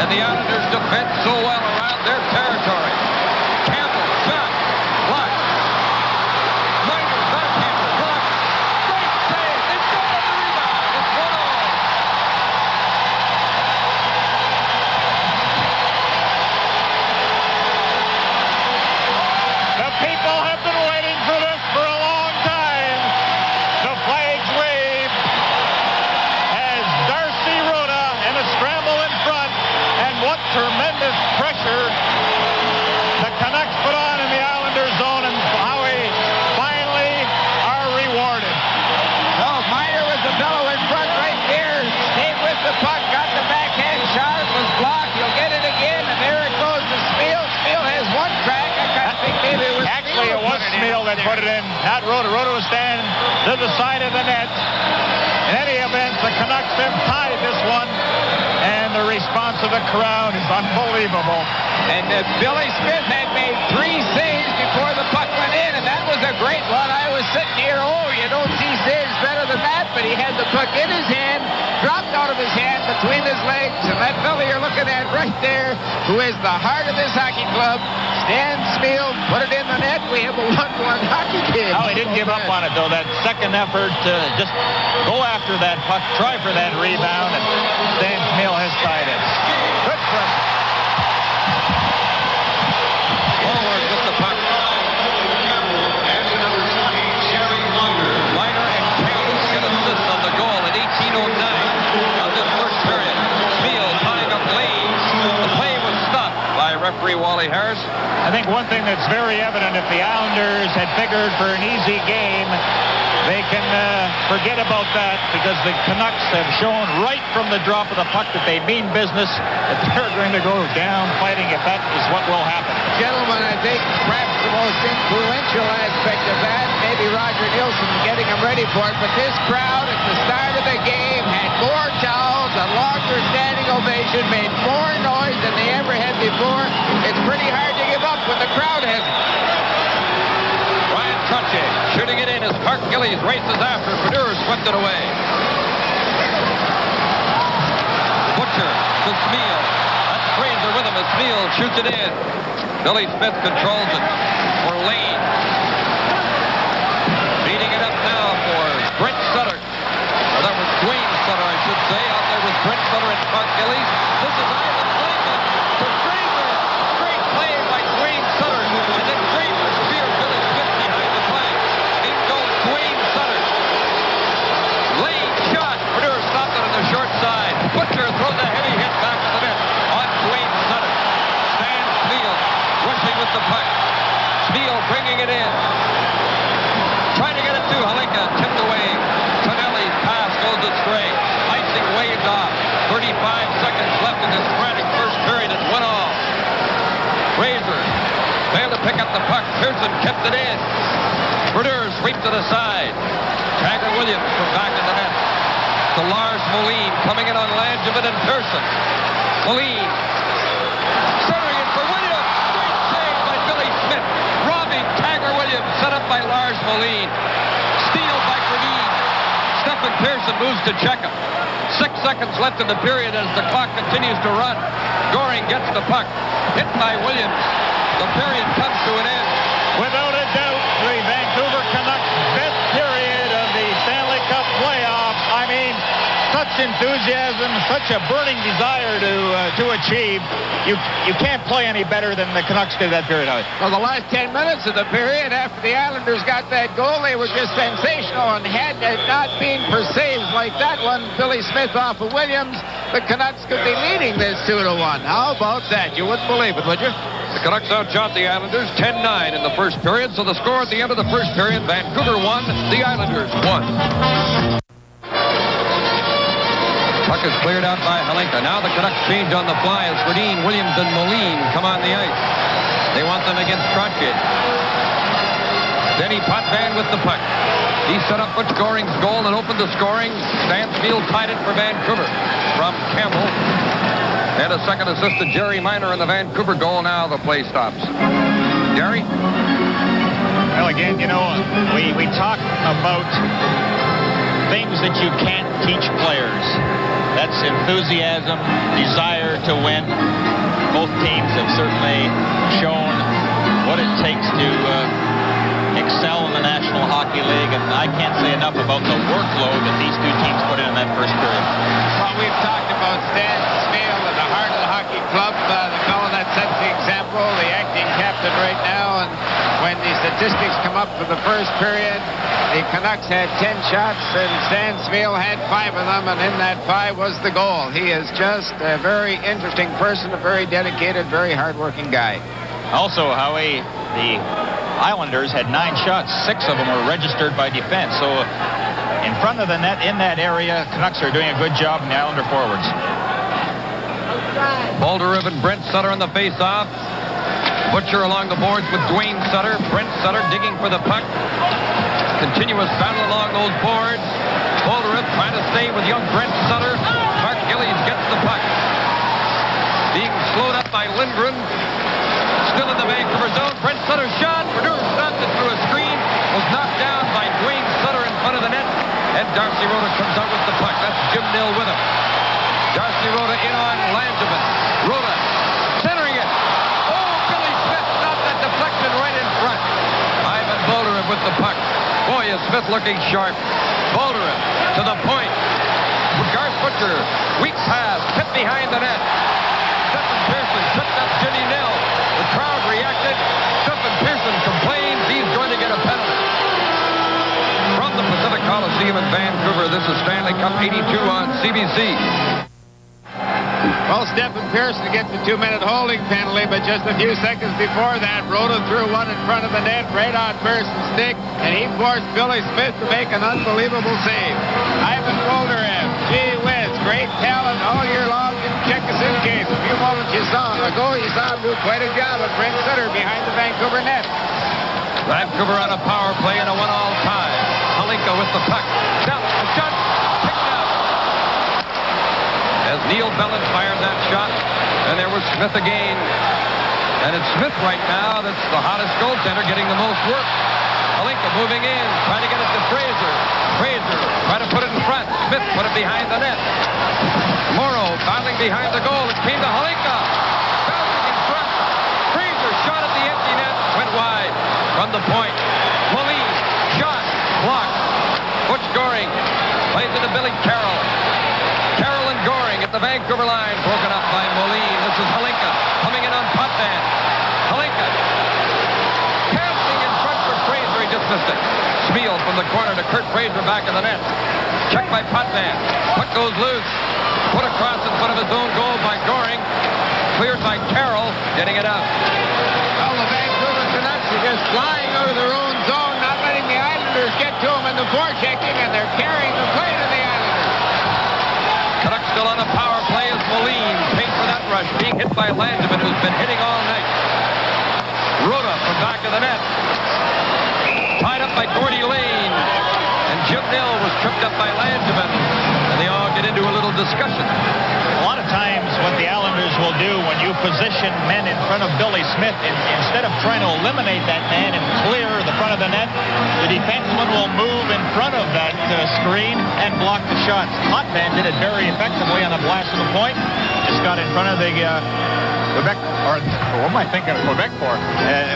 And the Islanders defend so well around their territory. Campbell shot. Blocked. Miner backhander. Blocked. Great save. It's got the rebound. It's 1-0. The people have been waiting for this for a long time. The flags wave as Darcy Rota in a scramble in front, and what tremendous pressure the Canucks put on in the Islanders zone, and how we finally are rewarded. No, Miner was the fellow in front right there. Stayed with the puck, got the backhand shot. It was blocked. He'll get it again, and there it goes to Spiel. Spiel has one crack. I kind of think maybe it was Actually, it was Spiel that put it in, not Rota. Rota was standing to the side of the net. In any event, the Canucks have tied this one, and the response of the crowd is unbelievable. And Billy Smith had made 3 saves before the puck went in, and that was a great one. I was sitting here, you don't see saves better than that, but he had the puck in his hand, dropped out of his hand between his legs, and that fellow you're looking at right there, who is the heart of this hockey club, Stan Smeel, put it in the net. We have a 1-1 hockey game. Oh, he didn't give up on it, though. That second effort to just go after that puck, try for that rebound, and Stan Smeel has tied it. Good for him. Forward with the puck. Liner and Campbell get assists on the goal at 18:09 of this first period. Smeel tying up Lane. The play was stopped by referee Wally Harris. I think one thing that's very evident, if the Islanders had figured for an easy game, they can forget about that, because the Canucks have shown right from the drop of the puck that they mean business, that they're going to go down fighting if that is what will happen. Gentlemen, I think perhaps the most influential aspect of that, maybe Roger Nielsen getting them ready for it, but this crowd at the start of the game had more towels, a longer standing ovation, made more noise than they ever had before. It's pretty hard to give up when the crowd has it. Ryan Trottier shooting it in as Clark Gillies races after. Brodeur swept it away. Butcher to Smeel. That's Fraser with him as Smeel shoots it in. Billy Smith controls it for Lane. Beating it up now for Brent Sutter. Well, that was Dwayne Sutter, I should say. Out there with Brent Sutter and Clark Gillies. This is Ivan Lincoln to Fraser. Great play by Dwayne Sutter. And then Fraser speared Billy Smith behind the play. In goes Dwayne Sutter. Lane shot. Brodeur stopped it on the short side. Butcher throws a heavy hit back to the net on Dwayne Sutter. Stan Smeel rushing with the puck. Smeel bringing it in. Trying to get it to Halinka. Tipped away. Tonelli's pass goes astray. Icing waved off. 35 seconds left in this frantic first period. It's 1-1. Fraser failed to pick up the puck. Pearson kept it in. Brodeur sweeps it aside. Tiger Williams from back in the net. To Lars Moline coming in on Langevin and Pearson. Moline centering it for Williams. Great save by Billy Smith. Robbing Tiger Williams, set up by Lars Moline. Steal by Grenade. Stephen Pearson moves to check him. 6 seconds left in the period as the clock continues to run. Goring gets the puck. Hit by Williams. The period comes to an end. Without a doubt, the Vancouver Canucks' best period of the Stanley Cup playoffs. I mean, such enthusiasm, such a burning desire to achieve. You can't play any better than the Canucks did that period. Well, the last 10 minutes of the period after the Islanders got that goal, they were just sensational, and had it not been for saves like that one, Billy Smith off of Williams, the Canucks could be leading this 2-1. How about that? You wouldn't believe it, would you? The Canucks outshot the Islanders 10-9 in the first period. So the score at the end of the first period, Vancouver 1, the Islanders 1. Puck is cleared out by Halinka. Now the Canucks change on the fly as Verdine, Williams, and Moline come on the ice. They want them against Trottier. Denny Potvin with the puck. He set up Butch Goring's goal and opened the scoring. Stansfield tied it for Vancouver from Campbell. And a second assist to Jerry Minor in the Vancouver goal. Now the play stops. Jerry? Well, again, you know, we talk about things that you can't teach players. That's enthusiasm, desire to win. Both teams have certainly shown what it takes to excel in the National Hockey League, and I can't say enough about the workload that these two teams put in that first period. Well, we've talked about Stan Smeel at the heart of the hockey club, the fellow that sets the example, the acting captain right now, and when the statistics come up for the first period, the Canucks had 10 shots, and Stan Smeel had 5 of them, and in that 5 was the goal. He is just a very interesting person, a very dedicated, very hardworking guy. Also, Howie, the Islanders had 9 shots. 6 of them were registered by defense. So in front of the net in that area, Canucks are doing a good job in the Islander forwards. Bolderev and Brent Sutter on the face-off. Butcher along the boards with Dwayne Sutter. Brent Sutter digging for the puck. Continuous battle along those boards. Bolderev trying to stay with young Brent Sutter. Mark Gillies gets the puck. by Lindgren. Still in the Vancouver zone. Brent Sutter shot. Brodeur stopped it through a screen. Was knocked down by Dwayne Sutter in front of the net. And Darcy Rhoda comes out with the puck. That's Jim Nill with him. Darcy Rhoda in on Langevin. Rhoda centering it. Oh, Billy Smith stopped that deflection right in front. Ivan Bolderin with the puck. Boy, is Smith looking sharp. Bolderin to the point. Garth Butcher. Weak pass. Hit behind the net. Stephen Pearson tripped up Jimmy Nill. The crowd reacted. Stephen Pearson complains he's going to get a penalty. From the Pacific Coliseum in Vancouver, this is Stanley Cup 82 on CBC. Well, Stephen Pearson gets a 2-minute holding penalty, but just a few seconds before that, Rhoda threw one in front of the net right on Pearson's stick, and he forced Billy Smith to make an unbelievable save. Ivan Bolderin, gee whiz, great talent all year long. Didn't check his in case. A few moments you saw him do quite a job of Brent Sutter behind the Vancouver net. Vancouver on a power play in a 1-all tie. Halinka with the puck. Down, a shot, picked up. As Neil Bellin fired that shot, and there was Smith again. And it's Smith right now that's the hottest goaltender, getting the most work. Halinka moving in, trying to get it to Fraser. Fraser trying to put it in front. Smith put it behind the net. Morrow battling behind the goal. It came to Halinka. Bouncing in front. Fraser shot at the empty net. Went wide from the point. Moline shot. Blocked. Butch Goring plays it to Billy Carroll. Carroll and Goring at the Vancouver line. Broken up by Moline. This is Halinka coming in on Potvin. Halinka passing in front for Fraser. He just missed it. Smeal from the corner to Kurt Fraser back in the net. Checked by Potvin. Puck goes loose. Put across in front of his own goal by Goring. Cleared by Carroll. Getting it out. Well, the Vancouver Canucks are just flying out of their own zone, not letting the Islanders get to them in the forechecking, and they're carrying the play to the Islanders. Canucks still on a power play as Moline paid for that rush. Being hit by Langevin, who's been hitting all night. Rhoda from back of the net. Tied up by Gordy Lane. And Jim Nill was tripped up by Langevin. And they all get into a little discussion. A lot of times what the Islanders will do when you position men in front of Billy Smith, instead of trying to eliminate that man and clear the front of the net, the defenseman will move in front of that screen and block the shots. Potvin did it very effectively on the blast of the point. Just got in front of the Quebec, or what am I thinking of Quebec for?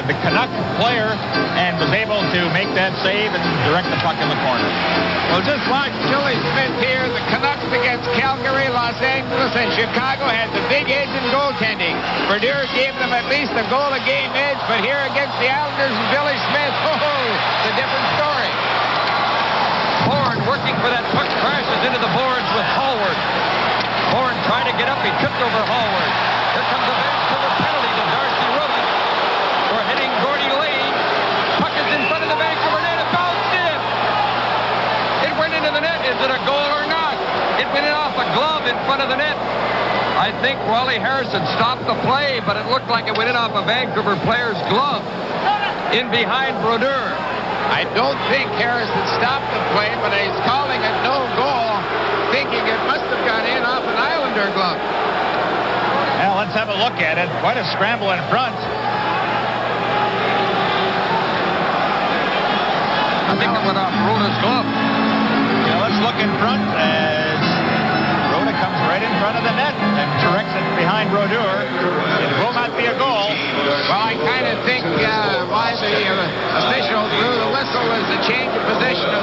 The Canuck player, and was able to make that save and direct the puck in the corner. Well, just watch Billy Smith here. The Canucks against Calgary, Los Angeles, and Chicago had the big edge in goaltending. Brodeur gave them at least a goal-a-game edge, but here against the Islanders and Billy Smith, it's a different story. Bourne working for that puck, crashes into the boards with Hallward. Bourne trying to get up, he tripped over Hallward. Here comes a Vancouver penalty to Darcy Rhoda for hitting Gordy Lane. Puck is in front of the Vancouver net. It bounced in. It went into the net. Is it a goal or not? It went in off a glove in front of the net. I think Wally Harrison stopped the play, but it looked like it went in off a Vancouver player's glove in behind Brodeur. I don't think Harrison stopped the play, but he's calling it no goal, thinking it must have gone in off an Islander glove. Well, let's have a look at it. Quite a scramble in front. I think it went off Rhoda's glove. Yeah, let's look in front as Rhoda comes right in front of the net and directs it behind Brodeur. It will not be a goal. Well, I kind of think why the official blew the whistle is the change of position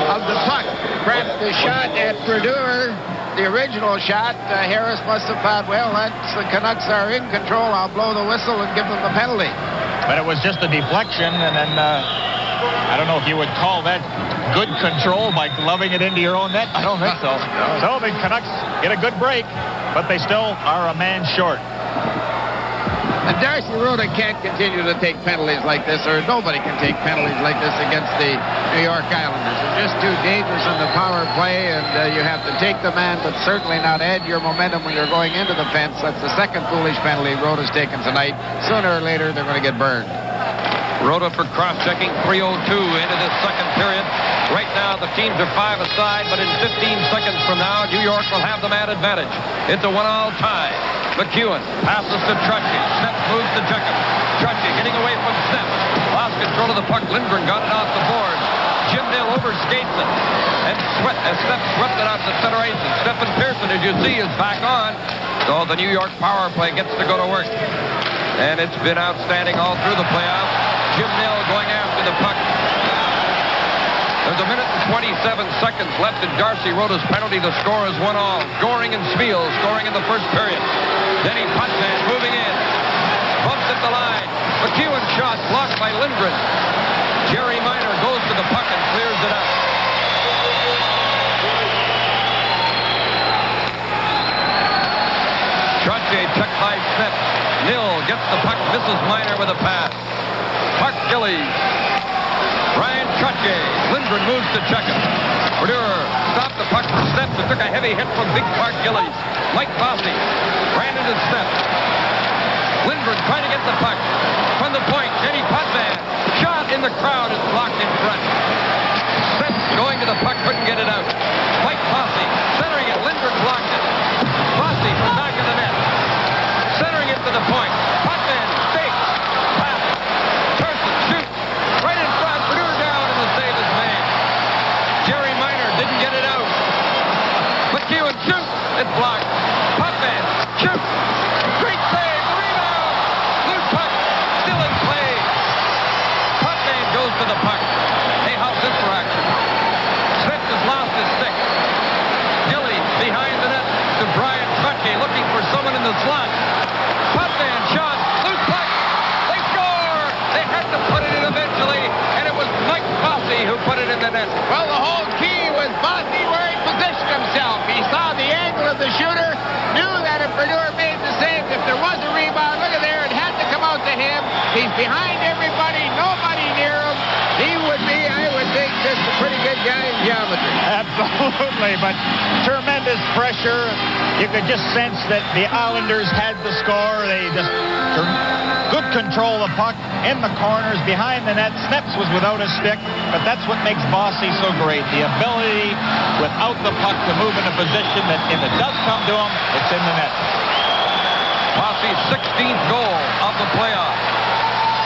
of the puck. Perhaps the shot at Brodeur, the original shot, Harris must have thought, well, the Canucks are in control. I'll blow the whistle and give them the penalty. But it was just a deflection, and then I don't know if you would call that good control by gloving it into your own net. I don't think so. So the Canucks get a good break, but they still are a man short. And Darcy Rhoda can't continue to take penalties like this, or nobody can take penalties like this against the New York Islanders. They're just too dangerous in the power play, and you have to take the man, but certainly not add your momentum when you're going into the fence. That's the second foolish penalty Rhoda's taken tonight. Sooner or later, they're going to get burned. Rhoda for cross-checking, 3:02 into this second period. Right now, the teams are 5 aside, but in 15 seconds from now, New York will have the man advantage. It's a 1-all tie. McEwen passes to Trottier. Snep moves to Jacob. Trottier getting away from Snep. Lost control of the puck. Lindgren got it off the board. Jim Nill overskates it. And Snep swept it out to center ice. And Stephen Pearson, as you see, is back on. So the New York power play gets to go to work. And it's been outstanding all through the playoffs. Jim Nill going after the puck. There's a minute and 27 seconds left, and Darcy wrote his penalty. The score is 1-1. Goring and Smeal scoring in the first period. Denny Potvin moving in. Bumps at the line. McEwen shot blocked by Lindgren. Jerry Miner goes to the puck and clears it out. Trottier checked by Snep. Nill gets the puck, misses Miner with a pass. Mark Gillies. Ryan Trottier. Lindgren moves to check it. Brodeur stopped the puck for Snep and took a heavy hit from Big Mark Gillies. Mike Bossy ran into Snep. Lindgren trying to get the puck. From the point, Denny Potvin. Shot in the crowd is blocked in front. Snep going to the puck, couldn't get it out. Mike Bossy centering it. Lindgren blocked it. Bossy from back of the net. Centering it to the point. Potvin stakes. Pass. Pearson shoots. Right in front. Brodeur down and the save is made. Jerry Miner didn't get it out. McEwen shoots. It's blocked. Potvin shoots. Great save. The rebound. Loose puck. Still in play. Potvin goes to the puck. Hey, how's this for action? Smith has lost his stick. Gillies behind the net to Brian Trottier looking for someone in the slot. Potvin shot. Loose puck. They score. They had to put it in eventually, and it was Mike Bossy who put it in the net. Well, the whole key was Bossy where he positioned himself. He saw the angle of the shooter, knew that if Brodeur made the save, if there was a rebound, look at there, it had to come out to him. He's behind everybody, nobody near him. He would be, I would think, just a pretty good guy in geometry. Absolutely, but tremendous pressure. You could just sense that the Islanders had the score. They just good control of the puck in the corners, behind the net. Sneps was without a stick, but that's what makes Bossy so great. The ability without the puck to move in a position that if it does come to him, it's in the net. Bossy's 16th goal of the playoff.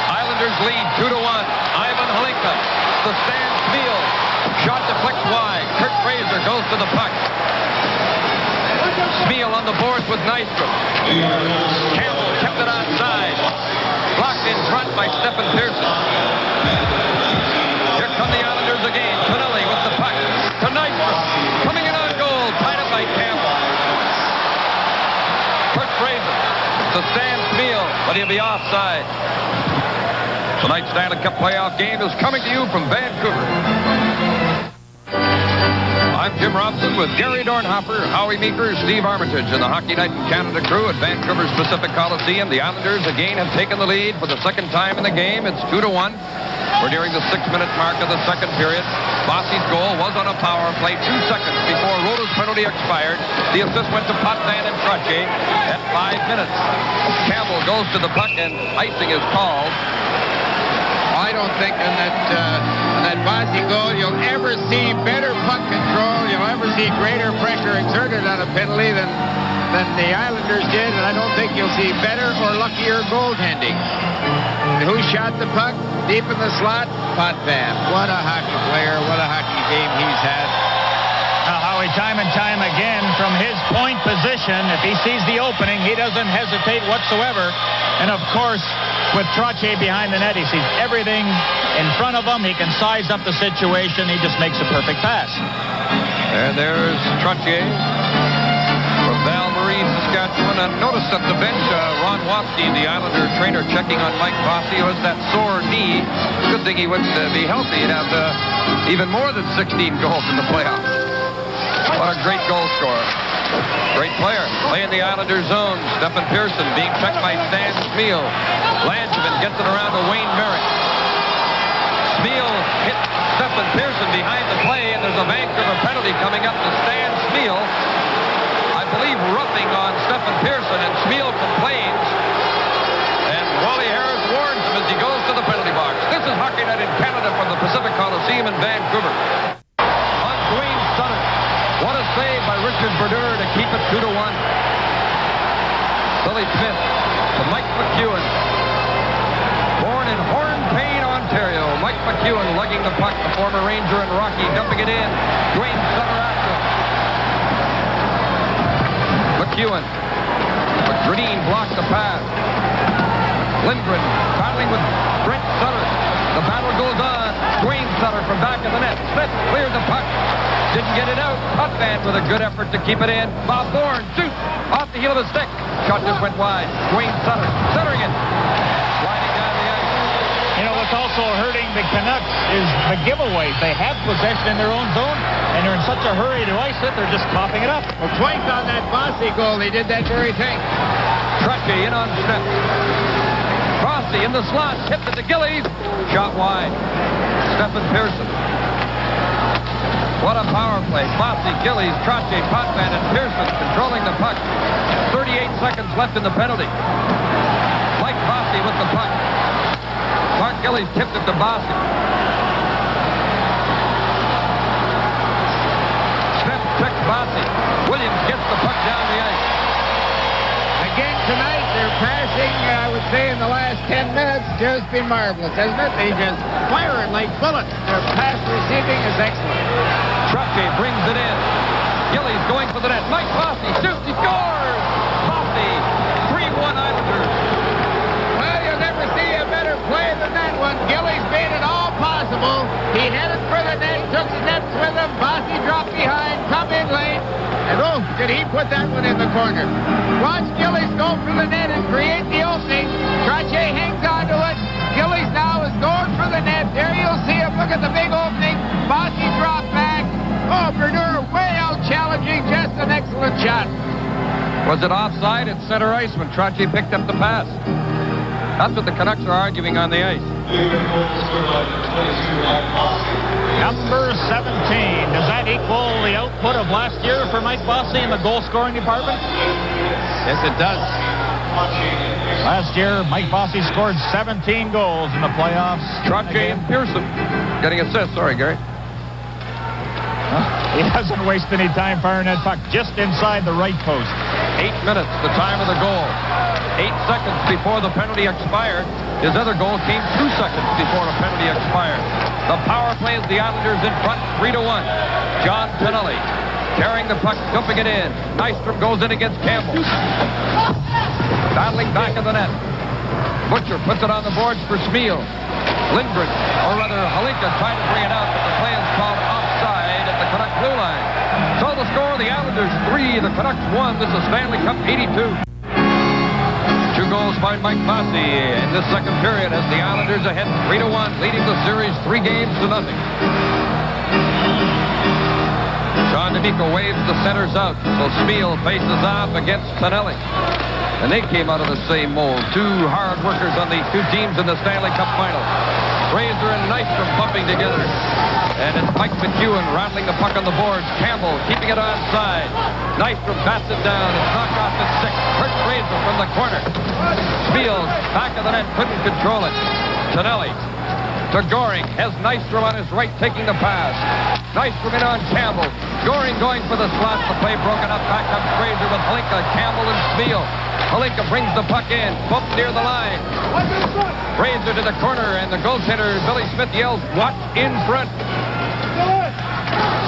Islanders lead 2-1. Ivan Halinka to Stan Smeal. Shot deflects wide. Kurt Fraser goes to the puck. Smeal on the boards with Nystrom. Campbell kept it outside. Blocked in front by Stephen Pearson. Here come the Islanders again. Tonelli with the puck to Nystrom. Coming in on goal. Tied up by Campbell. Kurt Fraser to Stan Smeal, but he'll be offside. Tonight's Stanley Cup playoff game is coming to you from Vancouver. I'm Jim Robson with Gary Dornhopper, Howie Meeker, Steve Armitage, and the Hockey Night in Canada crew at Vancouver's Pacific Coliseum. The Islanders again have taken the lead for the second time in the game. It's 2-1. We're nearing the 6-minute mark of the second period. Bossy's goal was on a power play 2 seconds before Rota's penalty expired. The assist went to Potvin and Trottier at 5 minutes. Campbell goes to the puck and icing is called. I don't think in that Bossy goal you'll ever see better puck control. You'll ever see greater pressure exerted on a penalty than the Islanders did, and I don't think you'll see better or luckier goaltending. Who shot the puck deep in the slot? Potvin. What a hockey player. What a hockey game he's had. Now, Howie, time and time again, from his point position, if he sees the opening, he doesn't hesitate whatsoever. And, of course, with Trottier behind the net, he sees everything in front of him. He can size up the situation. He just makes a perfect pass. And there's Trottier from Val Marie, Saskatchewan. And notice at the bench, Ron Watsky, the Islander trainer, checking on Mike Bossy, who has that sore knee. Good thing he wouldn't be healthy. He'd have even more than 16 goals in the playoffs. What a great goal scorer. Great player. Playing the Islanders zone. Stephen Pearson being checked by Stan Smeal. Langevin gets it around to Wayne Merrick. Smeal hit Stephen Pearson behind the play, and there's a Vancouver penalty coming up to Stan Smeal. I believe roughing on Stephen Pearson, and Smeal complains. And Wally Harris warns him as he goes to the penalty box. This is Hockey Night in Canada from the Pacific Coliseum in Vancouver. On Dwayne Sutter. What a save by Richard Brodeur to keep it 2-1. Billy Smith to Mike McEwen. Born in Horn Payne, Ontario, Mike McEwen lugging the puck. The former Ranger and Rocky dumping it in. Dwayne Sutter after him. McEwen. Green blocked the pass. Lindgren battling with Brent Sutter. The battle goes on. Dwayne Sutter from back of the net. Smith cleared the puck. Didn't get it out. Potvin with a good effort to keep it in. Bob Bourne shoots off the heel of his stick. Shot just went wide. Dwayne Sutter centering it. Sliding down the ice. You know, what's also hurting the Canucks is the giveaways. They have possession in their own zone, and they're in such a hurry to ice it, they're just coughing it up. Well, twice on that Bossy goal, they did that very thing. Trottier in on Smith. Frosty in the slot. Tipped it to Gillies. Shot wide. Stephen Pearson. What a power play. Bossy, Gillies, Trottier, Potvin, and Pearson controlling the puck. 38 seconds left in the penalty. Mike Bossy with the puck. Mark Gillies tipped it to Bossy. Smith checks Bossy. Williams gets the puck down the ice. Again tonight, their passing, I would say, in the last 10 minutes, just been marvelous, hasn't it? They just fire it like bullets. Their pass receiving is excellent. Trottier brings it in. Gillies going for the net. Mike Bossy shoots. He scores! Bossy, 3-1 Islanders. Well, you'll never see a better play than that one. Gillies made it all possible. He headed for the net, took the nets with him. Bossy dropped behind, come in late. And oh, did he put that one in the corner. Watch Gillies go for the net and create the opening. Trottier hangs on to it. Gillies now is going for the net. There you'll see him. Look at the big opening. Bossy dropped back. Oh, Bernard way out challenging. Just an excellent shot. Was it offside at center ice when Trottier picked up the pass? That's what the Canucks are arguing on the ice. Number 17. Does that equal the output of last year for Mike Bossy in the goal-scoring department? Yes, it does. Last year, Mike Bossy scored 17 goals in the playoffs. Trottier and Pearson getting assists. Sorry, Gary. He doesn't waste any time firing that puck just inside the right post. 8 minutes, the time of the goal. 8 seconds before the penalty expired. His other goal came 2 seconds before the penalty expired. The power play is the Islanders in front, 3-1. John Tonelli carrying the puck, dumping it in. Nystrom goes in against Campbell. Battling back of the net. Butcher puts it on the boards for Smeal. Lindgren, or rather Halinka, trying to bring it out, but the play is called offside at the Canucks blue line. So the score, the Islanders 3, the Canucks 1. This is Stanley Cup 82. 2 goals by Mike Bossy in this second period as the Islanders ahead 3-1, leading the series 3 games to nothing. Sean D'Amico waves the centers out, so Smeal faces off against Tonelli. And they came out of the same mold. 2 hard workers on the 2 teams in the Stanley Cup final. Fraser and Nystrom bumping together. And it's Mike McEwen rattling the puck on the boards. Campbell keeping it onside. Nystrom bats it down. It's knocked off his stick. Kurt Fraser from the corner. Smeal back of the net, couldn't control it. Tonelli to Goring. Has Nystrom on his right taking the pass. Nystrom in on Campbell. Goring going for the slot. The play broken up. Back comes Fraser with Halinka, Campbell, and Smeal. Halinka brings the puck in. Bumped near the line. Fraser to the corner, and the goaltender, Billy Smith, yells, "Watch in front."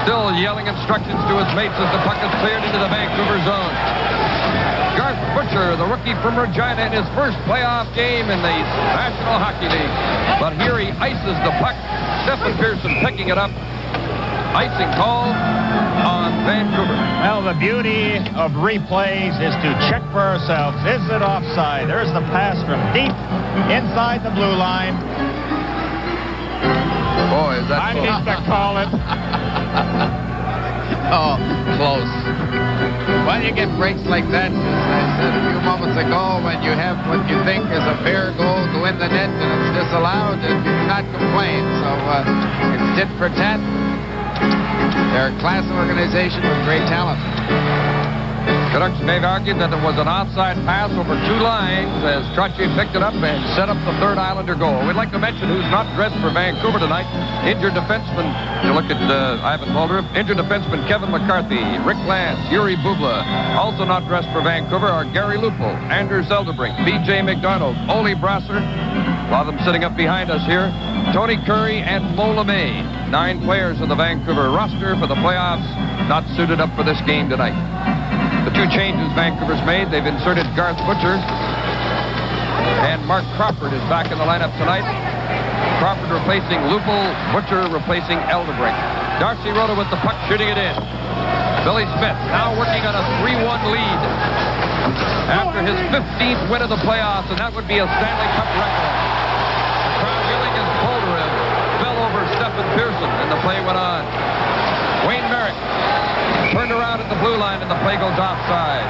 Still yelling instructions to his mates as the puck is cleared into the Vancouver zone. Garth Butcher, the rookie from Regina, in his first playoff game in the National Hockey League. But here he ices the puck. Stephen Pearson picking it up. Icing call on Vancouver. Well, the beauty of replays is to check for ourselves. Is it offside? There's the pass from deep inside the blue line. Boy, is that I close. need to call it. Oh, close. Well, you get breaks like that, as I said a few moments ago, when you have what you think is a fair goal go in the net and it's disallowed, and you do not complain. So it's tit for tat. They're a class organization with great talent. Canucks may have argued that it was an offside pass over two lines as Trottier picked it up and set up the third Islander goal. We'd like to mention who's not dressed for Vancouver tonight. Injured defenseman, you look at Ivan Mulder, injured defenseman Kevin McCarthy, Rick Lance, Yuri Bubla. Also not dressed for Vancouver are Gary Lupul, Andrew Zelderbrink, B.J. McDonald, Ole Brasser, a lot of them sitting up behind us here, Tony Curry, and Mo LeMay. 9 players in the Vancouver roster for the playoffs, not suited up for this game tonight. The 2 changes Vancouver's made, they've inserted Garth Butcher, and Mark Crawford is back in the lineup tonight. Crawford replacing Lupul, Butcher replacing Elderbrink. Darcy Rota with the puck, shooting it in. Billy Smith now working on a 3-1 lead after his 15th win of the playoffs, and that would be a Stanley Cup record. The crowd yelling as Bolderin fell over Stephen Pearson, and the play went on. Wayne Merrick turned around at the blue line, and the play goes offside.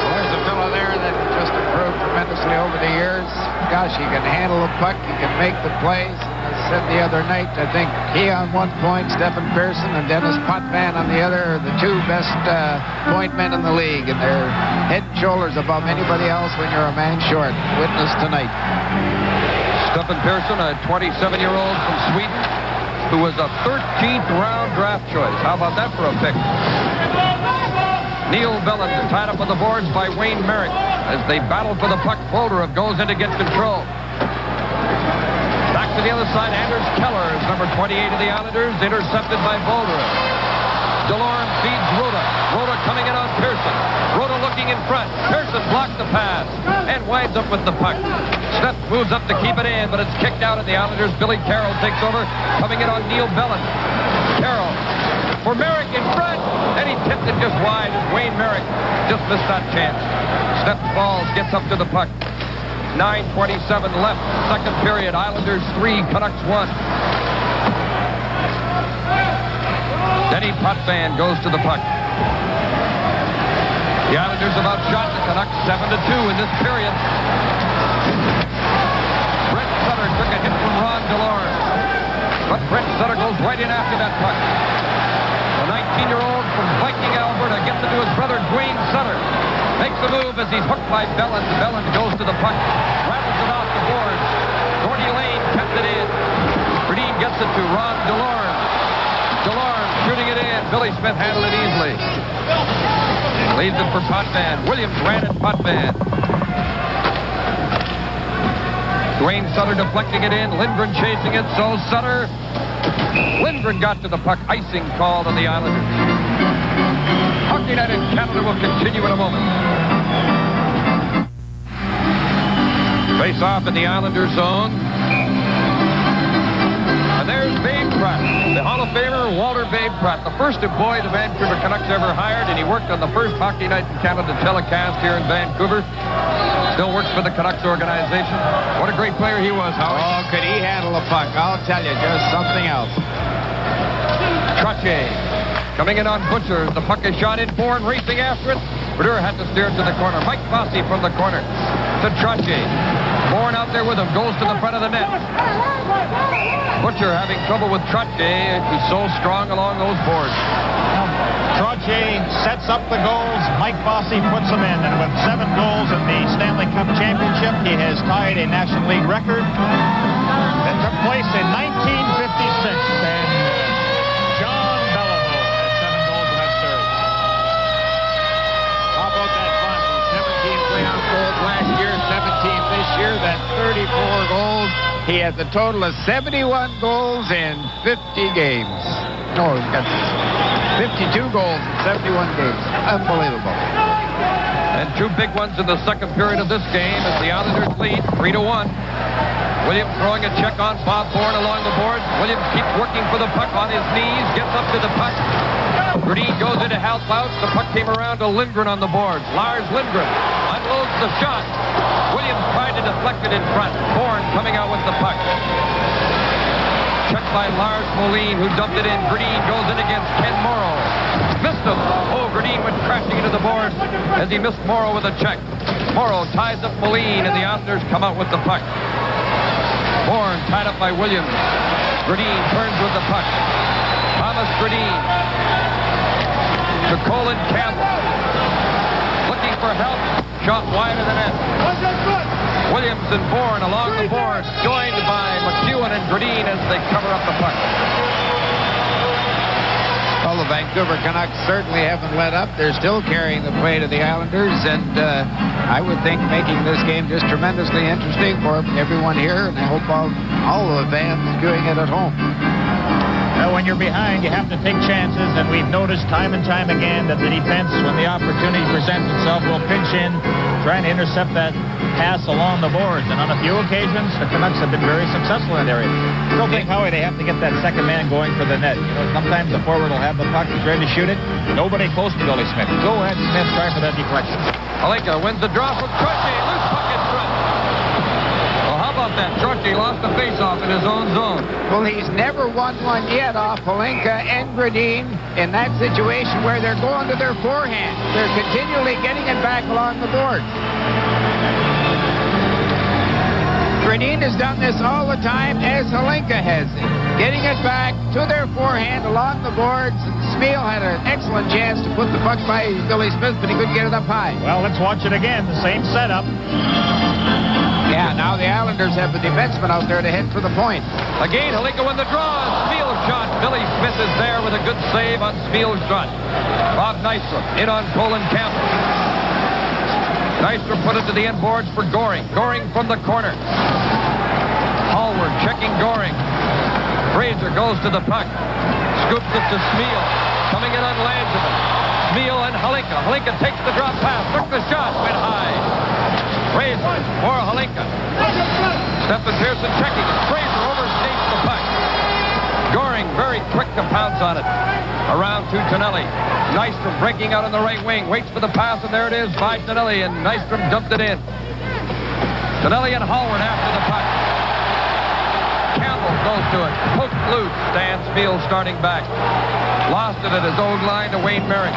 Well, there's a fellow there that just improved tremendously over the years. Gosh, he can handle the puck, he can make the plays. As I said the other night, I think he on one point, Stephen Pearson and Dennis Potvin on the other are the 2 best point men in the league, and they're head and shoulders above anybody else when you're a man short. Witness tonight. Stephen Pearson, a 27-year-old from Sweden, who was a 13th round draft choice. How about that for a pick? Neil Belland tied up on the boards by Wayne Merrick as they battle for the puck. Bolderin goes in to get control. Back to the other side, Anders Keller is number 28 of the Islanders, intercepted by Bolderin. DeLorme feeds Rota. Rota coming in on Pearson. Rota looking in front. Pearson blocked the pass and winds up with the puck. Smith moves up to keep it in, but it's kicked out of the Islanders. Billy Carroll takes over, coming in on Neil Belland. Carroll for Merrick in front, and he tipped it just wide as Wayne Merrick just missed that chance. Smith falls, gets up to the puck. 9:27 left, second period. Islanders 3, Canucks 1. Denny Potvin goes to the puck. The Islanders have outshot the Canucks 7-2 in this period. Brent Sutter took a hit from Ron DeLorme, but Brent Sutter goes right in after that puck. The 19-year-old from Viking, Alberta gets it to his brother Dwayne Sutter. Makes a move as he's hooked by Belland. Belland goes to the puck, rattles it off the boards. Gordy Lane kept it in. Berdine gets it to Ron DeLorme. DeLorme shooting it in. Billy Smith handled it easily. Leaves it for Potvin. Williams ran at Potvin. Dwayne Sutter deflecting it in. Lindgren chasing it. So Sutter. Lindgren got to the puck. Icing called on the Islanders. Hockey Night in Canada will continue in a moment. Face off in the Islanders zone. And there's Babe Pratt, the Hall of Famer Walter Babe Pratt, the first employee the Vancouver Canucks ever hired, and he worked on the first Hockey Night in Canada telecast here in Vancouver. Still works for the Canucks organization. What a great player he was, Howard. Oh, could he handle the puck? I'll tell you, just something else. Trottier coming in on Butcher. The puck is shot in for and racing after it. Brodeur had to steer it to the corner. Mike Fossey from the corner to Trottier. Bourne out there with him. Goes to the front of the net. Butcher having trouble with Trottier. He's so strong along those boards. Trottier sets up the goals. Mike Fossey puts them in. And with 7 goals in the Stanley Cup Championship, he has tied a National League record that took place in 1956. And John Bellamo had 7 goals in that series. How about that fun? 17 playoff goals last year, 17 this year. That's 34 goals. He has a total of 71 goals in 50 games. No, he's got 52 goals in 71 games. Unbelievable. And 2 big ones in the second period of this game as the Islanders lead 3-1. Williams throwing a check on Bob Bourne along the boards. Williams keeps working for the puck on his knees, gets up to the puck. Berdine goes in to help out. The puck came around to Lindgren on the boards. Lars Lindgren unloads the shot. Williams tried to deflect it in front. Bourne coming out with the puck. Checked by Lars Moline, who dumped it in. Berdine goes in against Ken Morrow. Missed him. Oh, Berdine went crashing into the boards as he missed Morrow with a check. Morrow ties up Moline, and the Islanders come out with the puck. Bourne tied up by Williams. Berdine turns with the puck. Thomas Berdine to Colin Campbell. Looking for help. Shot wide of the net. Williams and Bourne along the boards, joined by McEwen and Gradine as they cover up the puck. Well, the Vancouver Canucks certainly haven't let up. They're still carrying the play to the Islanders, and I would think making this game just tremendously interesting for everyone here, and I hope all of the fans doing it at home. Well, when you're behind, you have to take chances, and we've noticed time and time again that the defense, when the opportunity presents itself, will pinch in, trying to intercept that pass along the boards. And on a few occasions, the Canucks have been very successful in that area. Still think, Howie, they have to get that second man going for the net. You know, sometimes the forward will have the puck, he's ready to shoot it. Nobody close to Billy Smith. Go ahead, Smith, try for that deflection. Halinka wins the draw from Trottier. Loose puck in front. Well, how about that? Trottier lost the faceoff in his own zone. Well, he's never won one yet off Halinka and Gradine in that situation where they're going to their forehand. They're continually getting it back along the board. Gradine has done this all the time, as Halinka has it. Getting it back to their forehand along the boards. Smeel had an excellent chance to put the puck by Billy Smith, but he couldn't get it up high. Well, let's watch it again. The same setup. Yeah, now the Islanders have the defenseman out there to head for the point. Again, Halinka won the draw. Smeal's shot. Billy Smith is there with a good save on Smeal's shot. Bob Nystrom in on Colin Campbell. Nystrom put it to the end boards for Goring. Goring from the corner. Hallward checking Goring. Fraser goes to the puck. Scoops it to Smeel. Coming in on Langevin. Smeel and Halinka. Halinka takes the drop pass. Took the shot. Went high. Fraser for Halinka. Stephen Pearson checking it. Fraser overstates the puck. Goring very quick to pounce on it. Around to Tonelli. Nystrom breaking out on the right wing. Waits for the pass, and there it is by Tonelli, and Nystrom dumped it in. Tonelli and Hallward after the puck. Campbell goes to it. Poked loose. Stan Spiel starting back. Lost it at his own line to Wayne Merrick.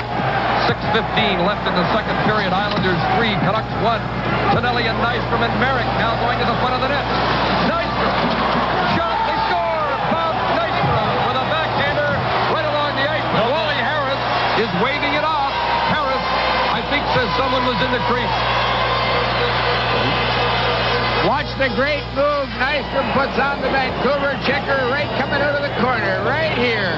6:15 left in the second period. Islanders 3, Canucks 1. Tonelli and Nystrom and Merrick now going to the front of the net. Nystrom. Shot. They score. Bob Nystrom with a backhander right along the ice. But Wally Harris is waving it off. Harris, I think, says someone was in the crease. Watch the great move Nystrom puts on the Vancouver checker right coming out of the corner, right here.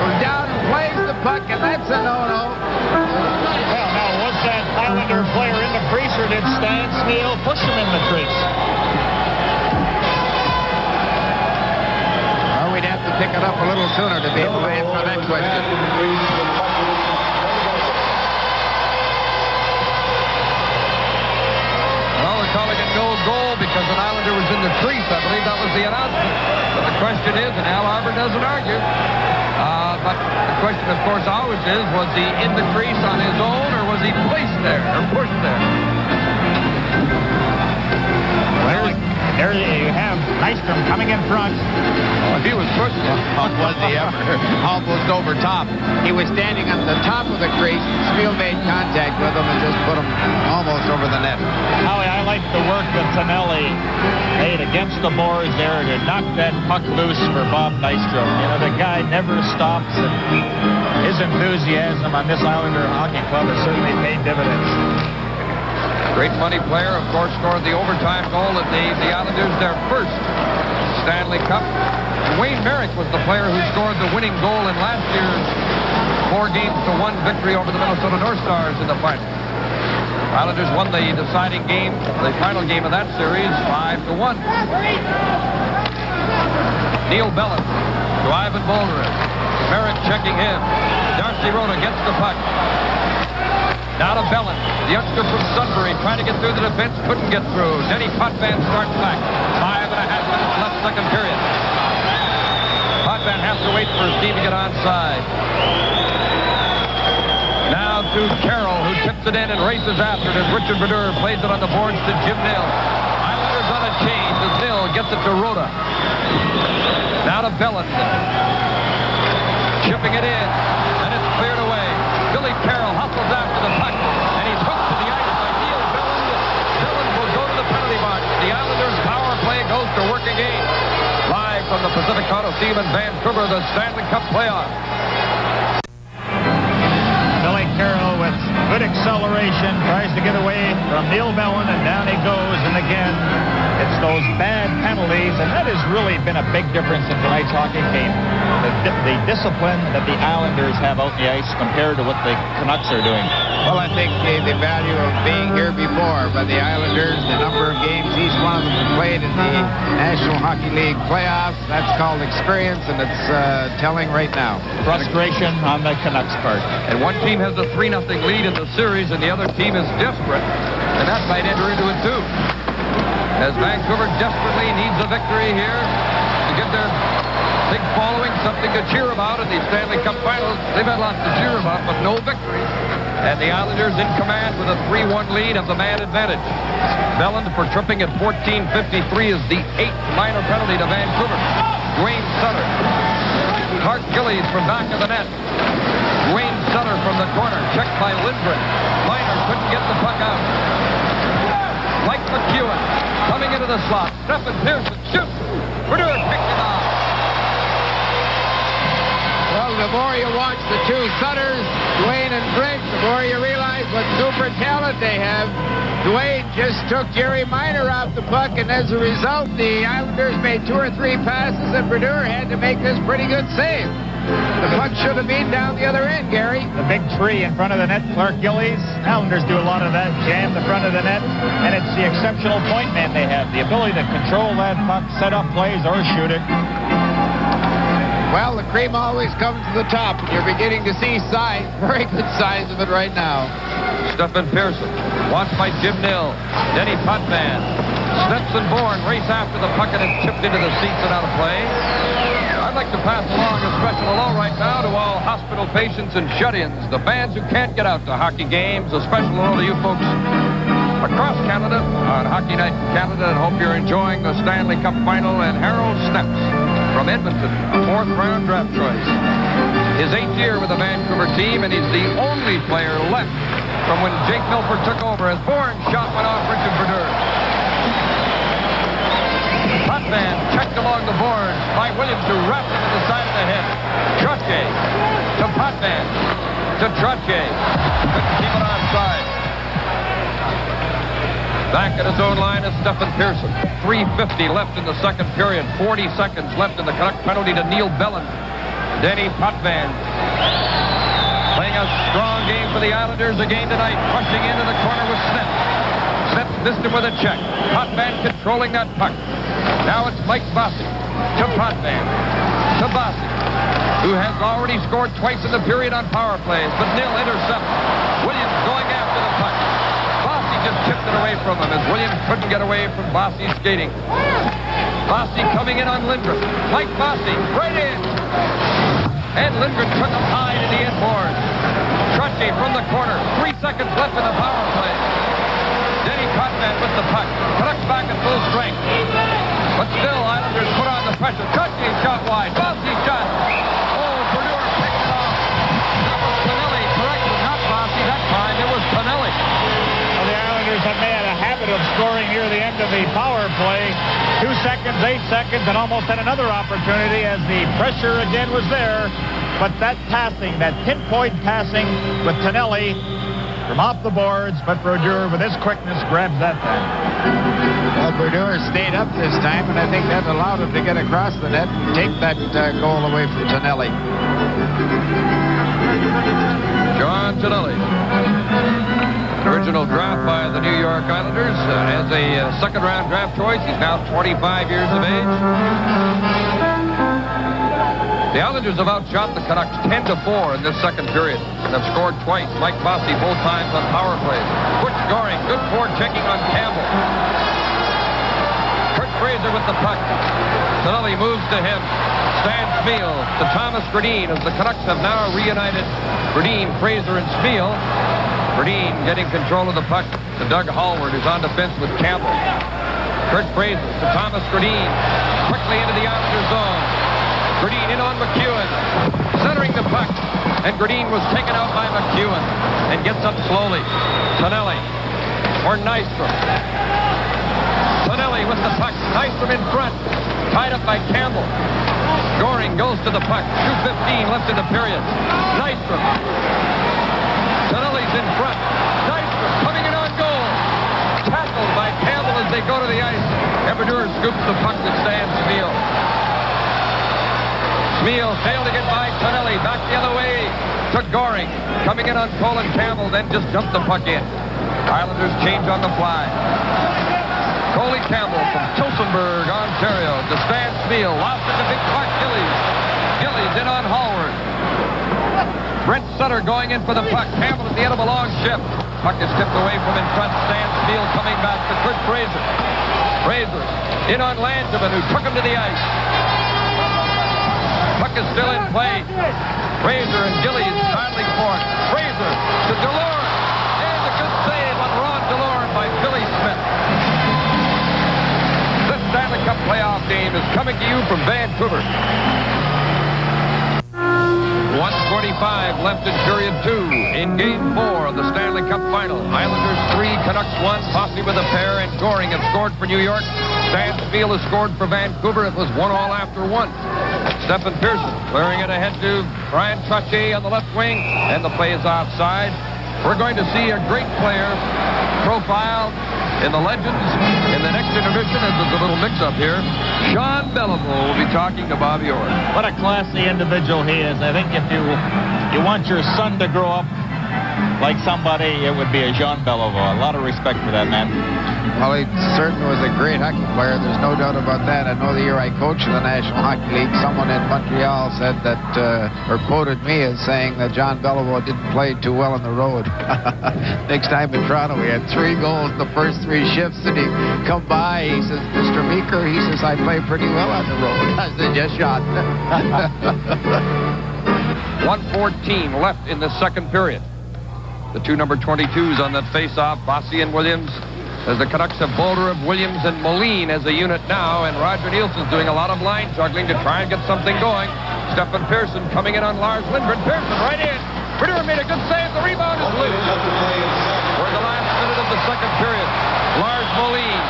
Goes down and plays the puck, and that's a no-no. Well, now, was that Islander player in the crease, or did Stan Spiel push him in the crease? Well, we'd have to pick it up a little sooner to be able to answer that question. Well, they're calling it no goal because an Islander was in the crease. I believe that was the announcement. But the question is, and Al Arbor doesn't argue, but the question, of course, always is, was he in the crease on his own, or was he placed there, or pushed there? Well, there you have Nystrom coming in front. Oh, he was pushed. Was he ever? Almost over top. He was standing on the top of the crease. Spiel made contact with him and just put him almost over the net. Howie, I like the work that Tonelli made against the boards there to knock that puck loose for Bob Nystrom. You know, the guy never stops, and his enthusiasm on this Islander hockey club has certainly paid dividends. Great money player, of course, scored the overtime goal that gave the Islanders their first Stanley Cup. Wayne Merrick was the player who scored the winning goal in last year's 4-1 victory over the Minnesota North Stars in the final. Islanders won the deciding game, the final game of that series, 5-1. Neil Bellin to Ivan Bolderin. Merrick checking him. Darcy Rota gets the puck. Now to Bellin, the youngster from Sudbury, trying to get through the defense, couldn't get through. Denny Potvin starts back. 5.5 minutes left, second period. Potvin has to wait for his team to get onside. Now to Carroll, who tips it in and races after it as Richard Brodeur plays it on the boards to Jim Nill. Islanders on a change as Nill gets it to Rota. Now to Bellin. Chipping it in, and it's cleared away. Billy Carroll hustles after the puck, and he's hooked to the ice by Neil Bellin. Bellin will go to the penalty box. The Islanders' power play goes to work again. Live from the Pacific Coliseum in Vancouver, the Stanley Cup playoff. Carroll with good acceleration, tries to get away from Neil Bellin, and down he goes. And again, it's those bad penalties, and that has really been a big difference in tonight's hockey game. The discipline that the Islanders have out in the ice compared to what the Canucks are doing. Well, I think the value of being here before by the Islanders, the number of games each one of them have played in the National Hockey League playoffs, that's called experience, and it's telling right now. Frustration on the Canucks part. And one team has a 3-0 lead in the series, and the other team is desperate, and that might enter into it too. As Vancouver desperately needs a victory here to give their big following something to cheer about in the Stanley Cup Finals. They've had lots to cheer about, but no victories. And the Islanders in command with a 3-1 lead of the man advantage. Belland for tripping at 14:53 is the 8th minor penalty to Vancouver. Dwayne Sutter. Clark Gillies from back of the net. Dwayne Sutter from the corner. Checked by Lindgren. Minor couldn't get the puck out. Mike McEwen coming into the slot. Stephen Pearson shoots. Brodeur picked it off. Well, the more you watch the two Sutters, Dwayne and Greg, the more you realize what super talent they have. Dwayne just took Jerry Minor off the puck, and as a result, the Islanders made 2 or 3 passes, and Brodeur had to make this pretty good save. The puck should have been down the other end, Gary. The big tree in front of the net, Clark Gillies. Islanders do a lot of that, jam the front of the net, and it's the exceptional point man they have, the ability to control that puck, set up plays, or shoot it. Well, the cream always comes to the top. You're beginning to see signs, very good signs of it right now. Stephen Pearson, watched by Jim Nill. Denny Potvin. Snips and Bourne race after the puck, and it's chipped into the seats and out of play. I'd like to pass along a special hello right now to all hospital patients and shut-ins, the fans who can't get out to hockey games. A special hello to you folks across Canada on Hockey Night in Canada, and hope you're enjoying the Stanley Cup Final. And Harold Sneps from Edmonton, 4th-round draft choice. His 8th year with the Vancouver team, and he's the only player left from when Jake Milford took over as Bourne's shot went off Richard Brodeur. Potvin checked along the boards by Williams, who wrapped him in the side of the head. Trottier to Potvin to Trottier. Couldn't keep it onside. Back at his own line is Stephen Pearson. 3:50 left in the second period. 40 seconds left in the Canuck penalty to Neil Bellin. Denny Potvin playing a strong game for the Islanders again tonight. Rushing into the corner with Snips. Snips missed him with a check. Potvin controlling that puck. Now it's Mike Bossy to Potvin to Bossy, who has already scored twice in the period on power plays, but Nill intercepts. Williams going after the puck. Bossy just chipped it away from him as Williams couldn't get away from Bossy's skating. Bossy coming in on Lindgren. Mike Bossy right in. And Lindgren took him high to the inboard. Trottier from the corner. 3 seconds left in the power play. Denny Potvin with the puck. Canucks back at full strength. But still, Islanders put on the pressure. Trottier shot wide. Bossy shot. Oh, Brodeur picked it off. That was Pinelli. Correction, not Bossy that time. It was Pinelli. Well, the Islanders have made a habit of scoring near the end of the power play. 2 seconds, 8 seconds, and almost had another opportunity as the pressure again was there. But that passing, that pinpoint passing with Pinelli from off the boards, but Brodeur with his quickness grabs that time. Well, Brodeur stayed up this time, and I think that allowed him to get across the net and take that goal away from Tonelli. John Tonelli. Original draft by the New York Islanders as a second-round draft choice. He's now 25 years of age. The Islanders have outshot the Canucks 10-4 in this second period and have scored twice. Mike Bossy both times on power plays. Butch Goring, good forechecking on Campbell. Kurt Fraser with the puck. Tonelli moves to him. Stan Spiel to Thomas Gradin as the Canucks have now reunited Gradin, Fraser, and Spiel. Gradin getting control of the puck to Doug Hallward, who's on defense with Campbell. Kurt Fraser to Thomas Gradin. Quickly into the Islander zone. Gradin in on McEwen. Centering the puck. And Gradin was taken out by McEwen. And gets up slowly. Tonelli or Nystrom. Tonelli with the puck. Nystrom in front. Tied up by Campbell. Goring goes to the puck. 2:15 left in the period. Nystrom. front. Nystrom coming in on goal. Tackled by Campbell as they go to the ice. Brodeur scoops the puck to Stan Smeel. Smeel failed to get by Tonelli. Back the other way to Goring. Coming in on Colin Campbell, then just dumped the puck in. Islanders change on the fly. Coley Campbell from Tillsonburg, Ontario, to Stan Smeel. Lost it to Big Clark Gillies. Gillies in on Hallward. Brent Sutter going in for the puck. Campbell at the end of a long shift. Puck is tipped away from in front. Stan Smeel coming back to Kurt Fraser. Fraser in on Langevin, who took him to the ice. Puck is still in play. Fraser and Gillies battling for it. Fraser to DeLorme. And a good save on Ron DeLorme by Billy Smith. This Stanley Cup playoff game is coming to you from Vancouver. 1:45 left in period 2 in game 4 of the Stanley Cup final. Islanders 3, Canucks 1. Bossy with a pair, and Goring has scored for New York. Stan Smeel has scored for Vancouver. It was 1-1 after 1. Stephen Pearson clearing it ahead to Brian Trottier on the left wing, and the play is offside. We're going to see a great player profiled in the Legends in the next intermission, as there's a little mix-up here. Jean Beliveau will be talking to Bobby Orr. What a classy individual he is. I think if you want your son to grow up like somebody, it would be a Jean Beliveau. A lot of respect for that man. Well, he certainly was a great hockey player. There's no doubt about that. I know the year I coached in the National Hockey League, someone in Montreal said that, or quoted me as saying that Jean Beliveau didn't play too well on the road. Next time in Toronto, we had 3 goals the first 3 shifts, and he come by, he says, Mr. Meeker, he says, I play pretty well on the road. I said, just shot. 1:14 left in the second period. The 2 number 22s on that face-off, Bossy and Williams, as the Canucks have Bolder, Williams, and Moline as a unit now, and Roger Nielsen's doing a lot of line juggling to try and get something going. Stephen Pearson coming in on Lars Lindgren. Pearson right in. Brodeur made a good save. The rebound is loose. We're in the last minute of the second period. Lars Moline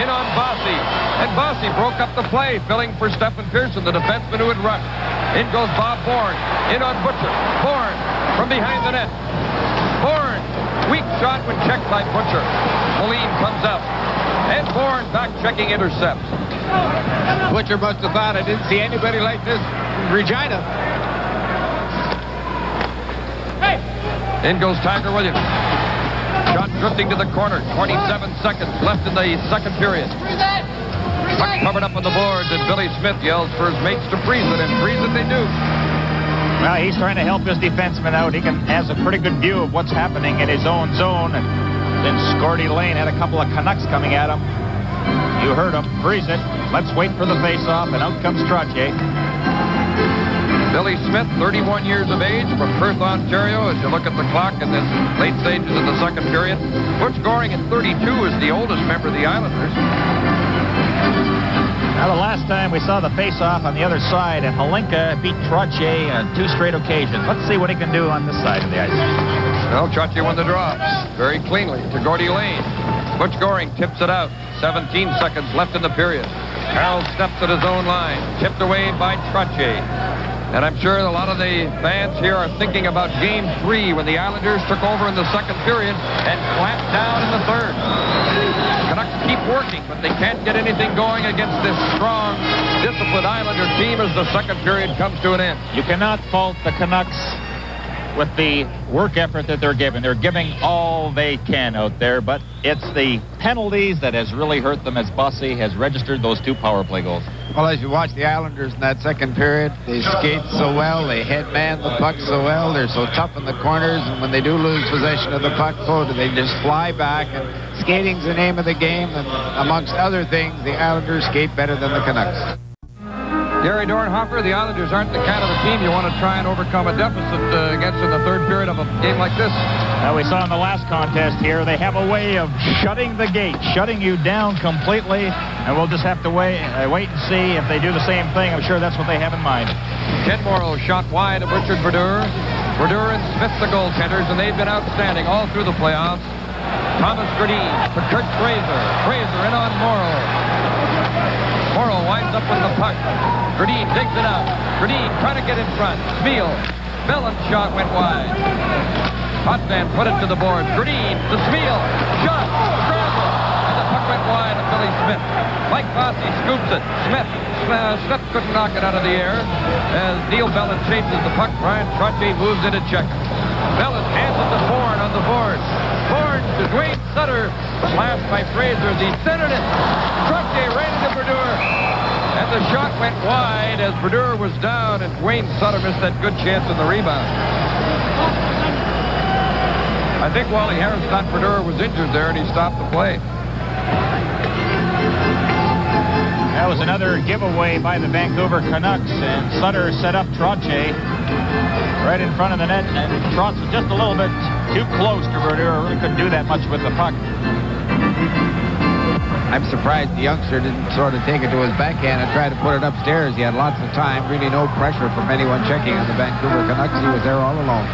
in on Bossy, and Bossy broke up the play, filling for Stephen Pearson, the defenseman who had rushed. In goes Bob Bourne. In on Butcher. Bourne from behind the net. Bourne. Weak shot when checked by Butcher. Moline comes up. And Bourne back checking intercepts. Butcher must have thought I didn't see anybody like this in Regina. In goes Tiger Williams. Shot drifting to the corner. 27 seconds left in the second period. Puck covered up on the boards, and Billy Smith yells for his mates to freeze it, and freeze it they do. Well, he's trying to help his defenseman out. He has a pretty good view of what's happening in his own zone. And then Scorty Lane had a couple of Canucks coming at him. You heard him. Freeze it. Let's wait for the face-off, and out comes Trottier. Billy Smith, 31 years of age, from Perth, Ontario. As you look at the clock in this late stages of the second period, Butch Goring at 32 is the oldest member of the Islanders. Now, the last time we saw the face-off on the other side, and Holinka beat Trottier on 2 straight occasions. Let's see what he can do on this side of the ice. Well, Trottier won the draw very cleanly to Gordy Lane. Butch Goring tips it out. 17 seconds left in the period. Carroll steps at his own line. Tipped away by Trottier. And I'm sure a lot of the fans here are thinking about Game 3 when the Islanders took over in the second period and clamped down in the third. Canucks keep working, but they can't get anything going against this strong, disciplined Islander team as the second period comes to an end. You cannot fault the Canucks with the work effort that they're giving. They're giving all they can out there, but it's the penalties that has really hurt them as Bossy has registered those 2 power play goals. Well, as you watch the Islanders in that second period, they skate so well, they headman the puck so well, they're so tough in the corners, and when they do lose possession of the puck, they just fly back, and skating's the name of the game, and amongst other things, the Islanders skate better than the Canucks. Gary Dornhofer, the Islanders aren't the kind of a team you want to try and overcome a deficit against in the third period of a game like this. Well, we saw in the last contest here, they have a way of shutting the gate, shutting you down completely, and we'll just have to wait and see if they do the same thing. I'm sure that's what they have in mind. Ken Morrow shot wide of Richard Brodeur. Brodeur and Smith the goaltenders, and they've been outstanding all through the playoffs. Thomas Gradine to Kurt Fraser. Fraser in on Morrow. Morrow winds up with the puck. Gradine digs it out. Gradine trying to get in front. Smeel. Mellon's shot went wide. Potvin put it to the board. Green to Smeel. Shot. Scramble. And the puck went wide of Billy Smith. Mike Fossey scoops it. Smith couldn't knock it out of the air. As Neil Bellin chases the puck, Brian Trottier moves in to check. Bellin hands it to Bourne on the board. Bourne to Dwayne Sutter. Slashed by Fraser. He centered it. Trottier ran into Brodeur. And the shot went wide as Brodeur was down, and Dwayne Sutter missed that good chance in the rebound. I think Wally Harris thought Brodeur was injured there, and he stopped the play. That was another giveaway by the Vancouver Canucks, and Sutter set up Trottier right in front of the net, and Trotz was just a little bit too close to Brodeur. Really couldn't do that much with the puck. I'm surprised the youngster didn't sort of take it to his backhand and try to put it upstairs. He had lots of time, really no pressure from anyone checking on the Vancouver Canucks. He was there all alone.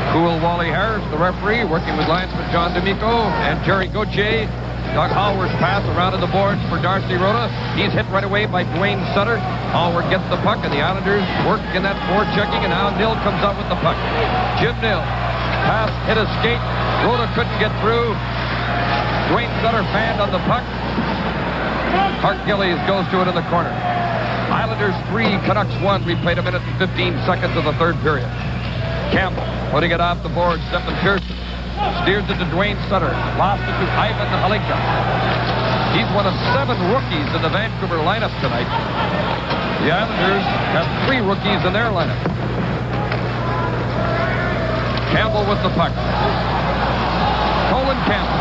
Cool Wally Harris, the referee, working with linesman John D'Amico and Jerry Gauthier. Doug Hallward's pass around to the boards for Darcy Rhoda. He's hit right away by Dwayne Sutter. Hallward gets the puck, and the Islanders work in that forechecking, and now Nill comes out with the puck. Jim Nill. Pass hit a skate. Rhoda couldn't get through. Dwayne Sutter fanned on the puck. Clark Gillies goes to it in the corner. Islanders 3, Canucks 1. We played a minute and 15 seconds of the third period. Campbell putting it off the board. Stephen Pearson steers it to Dwayne Sutter. Lost it to Ivan Halinka. He's one of 7 rookies in the Vancouver lineup tonight. The Islanders have 3 rookies in their lineup. Campbell with the puck. Colin Campbell.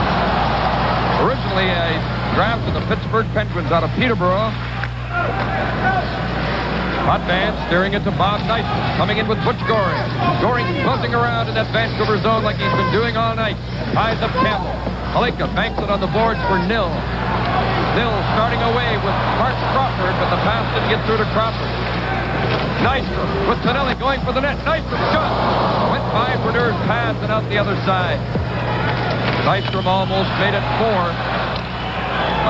Originally a draft of the Pittsburgh Penguins out of Peterborough. Potvin steering it to Bob Nyström, coming in with Butch Goring. Goring buzzing around in that Vancouver zone like he's been doing all night. Ties up Campbell. Halinka banks it on the boards for Nill. Nill starting away with Mark Crawford, but the pass didn't get through to Crawford. Nyström with Tonelli going for the net. Nyström shot. Went by Brodeur's pass and out the other side. Nyström almost made it 4.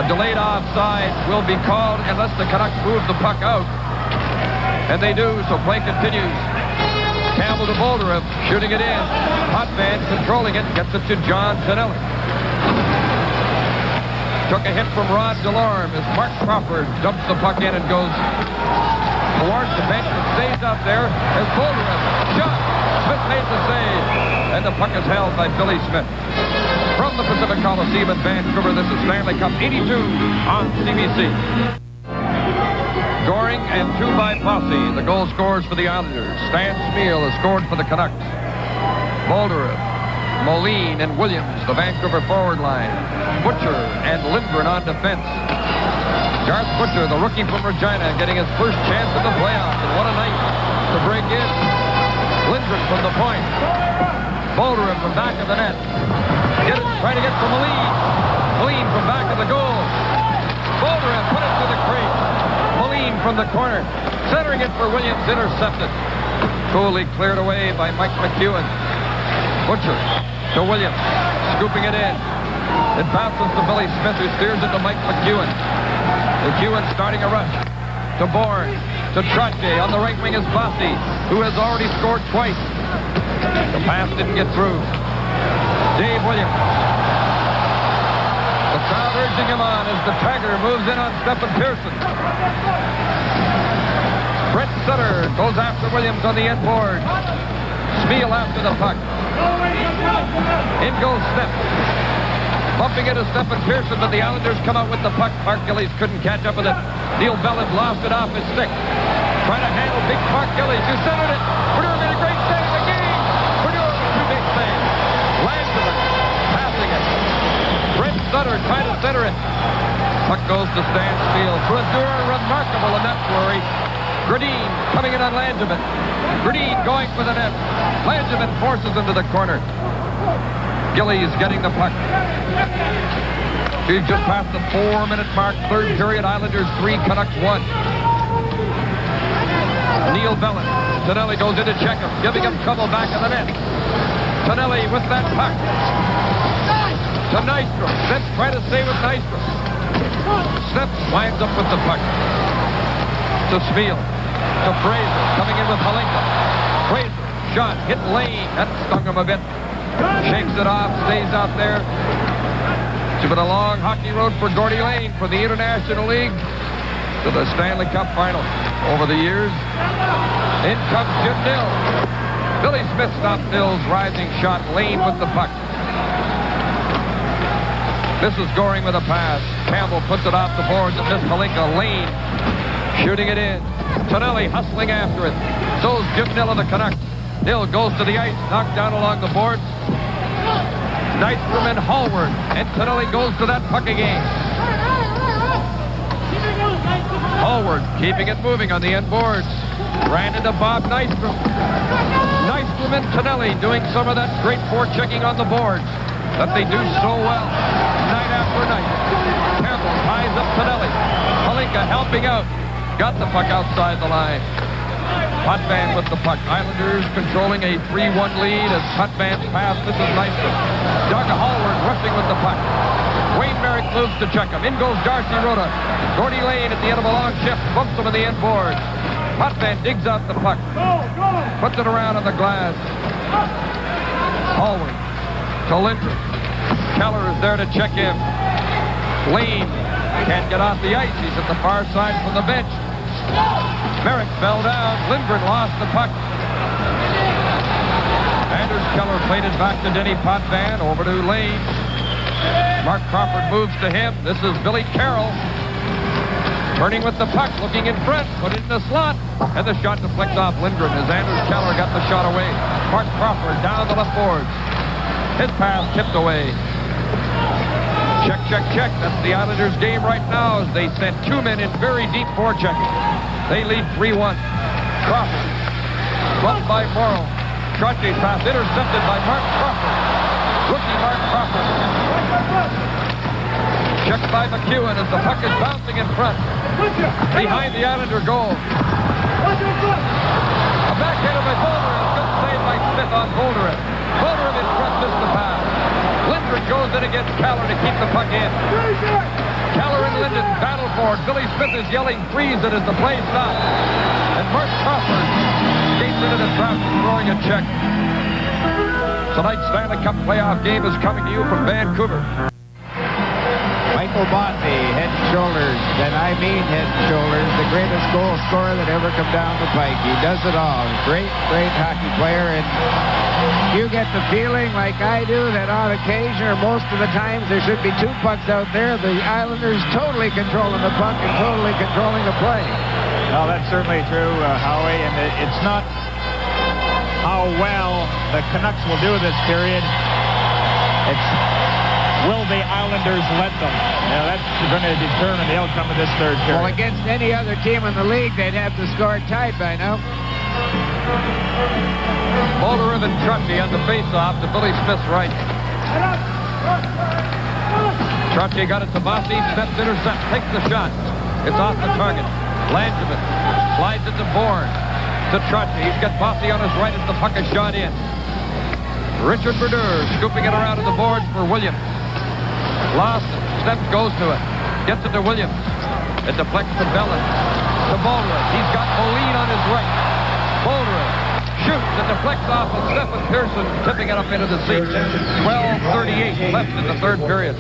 A delayed offside will be called unless the Canucks move the puck out. And they do, so play continues. Campbell to Bolderev, shooting it in. Potvin controlling it, gets it to John Tonelli. Took a hit from Rod Delorme as Mark Crawford dumps the puck in and goes towards the bench and stays out there as Bolderev shot. Smith made the save, and the puck is held by Billy Smith. From the Pacific Coliseum in Vancouver, this is Stanley Cup 82 on CBC. Goring and 2 by Fossey. The goal scores for the Islanders. Stan Smeel has scored for the Canucks. Bolderev, Moline, and Williams, the Vancouver forward line. Butcher and Lindgren on defense. Garth Butcher, the rookie from Regina, getting his first chance in the playoffs. And what a night to break in. Lindgren from the point. Bolderev from back of the net. Trying to get for Moline. Moline from back of the goal. Bolderev put it to the crease. Moline from the corner. Centering it for Williams, intercepted. Coolly cleared away by Mike McEwen. Butcher to Williams. Scooping it in. It bounces to Billy Smith, who steers it to Mike McEwen. McEwen starting a rush. To Bourne. To Trottier. On the right wing is Fossey, who has already scored twice. The pass didn't get through. Dave Williams. The crowd urging him on as the Tiger moves in on Stephen Pearson. Brett Sutter goes after Williams on the end board. Smeel after the puck. In goes Smith. Bumping into Stephen Pearson, but the Islanders come out with the puck. Mark Gillies couldn't catch up with it. Neil Bellin lost it off his stick. Trying to handle big Mark Gillies, who centered it. Brodeur made a great save again. Brodeur with 2 big saves. Landon passing it. Brent Sutter trying to center it. Puck goes to Stan Smeel. Brodeur remarkable in that flurry. Gradine coming in on Langevin. Gradine going for the net. Langevin forces into the corner. Gillies getting the puck. He's just past the 4-minute mark. Third period. Islanders 3, Canucks 1. Neil Bellin. Tonelli goes in to check him, giving him trouble back in the net. Tonelli with that puck. To Nyström. Smith trying to stay with Nyström. Smith winds up with the puck. To Smeel. To Fraser. Coming in with Halinka. Fraser shot. Hit Lane. That stung him a bit. Shakes it off. Stays out there. It's been a long hockey road for Gordy Lane for the International League to the Stanley Cup final over the years. In comes Jim Nill. Billy Smith stopped Nill's rising shot. Lane with the puck. Misses Goring with a pass. Campbell puts it off the boards and Miss Palinka. Lane shooting it in. Tonelli hustling after it. So's Jim Nill of the Canucks. Nill goes to the ice. Knocked down along the boards. Nystrom and Hallward. And Tonelli goes to that puck again. Hallward keeping it moving on the end boards. Ran into Bob Nystrom. Nystrom and Tonelli doing some of that great forechecking on the boards that they do so well night after night. Campbell ties up Tonelli. Palinka helping out. Got the puck outside the line. Potvin with the puck. Islanders controlling a 3-1 lead as Potvin's pass misses Nystrom. Doug Hallward rushing with the puck. Wayne Merrick moves to check him. In goes Darcy Rhoda. Gordy Lane at the end of a long shift bumps him in the end board. Potvin digs out the puck. Puts it around on the glass. Hallward to Lindgren. Keller is there to check him. Lane can't get off the ice. He's at the far side from the bench. Merrick fell down. Lindgren lost the puck. Anders Keller played it back to Denny Potvin. Over to Lane. Mark Crawford moves to him. This is Billy Carroll. Turning with the puck, looking in front, put it in the slot, and the shot deflects off Lindgren as Anders Keller got the shot away. Mark Crawford down the left boards. His pass tipped away. Check, check, check. That's the Islanders' game right now as they sent two men in very deep forechecking. They lead 3-1. Crawford, bumped by Morrow. Trotti's pass intercepted by Mark Crawford. Rookie Mark Crawford. Checked by McEwen as the puck is bouncing in front. Behind the Islander goal. A backhander by Bolderev. Good save by Smith on Bolderev. Bolderev in front missed the pass. Lindgren goes in against Keller to keep the puck in. Keller and Linden battle for it. Billy Smith is yelling freeze it as the play stops. And Mark Crawford skates into the trap throwing a check. Tonight's Stanley Cup playoff game is coming to you from Vancouver. Michael Bondi, head and shoulders, and I mean head and shoulders, the greatest goal scorer that ever come down the pike. He does it all. Great, great hockey player, and you get the feeling, like I do, that on occasion, or most of the times, there should be two pucks out there. The Islanders totally controlling the puck and totally controlling the play. Well, that's certainly true, Howie, and it's not how well the Canucks will do this period. It's will the Islanders let them? Now, that's going to determine the outcome of this third period. Well, against any other team in the league, they'd have to score tied by now. Bolderev and Trotty on the face-off to Billy Smith's right. Trotty got it to Bossy. Smith intercepts, takes the shot. It's off the target. Langevin slides it to Bourne. To Trotty. He's got Bossy on his right as the puck is shot in. Richard Brodeur scooping it around to the boards for Williams. Lawson steps, goes to it. Gets it to Williams. It deflects to Bellin. To Bolderev. He's got Moline on his right. Bolderev shoots and deflects off of Stephen Pearson, tipping it up into the seats. 12:38 left in the third period.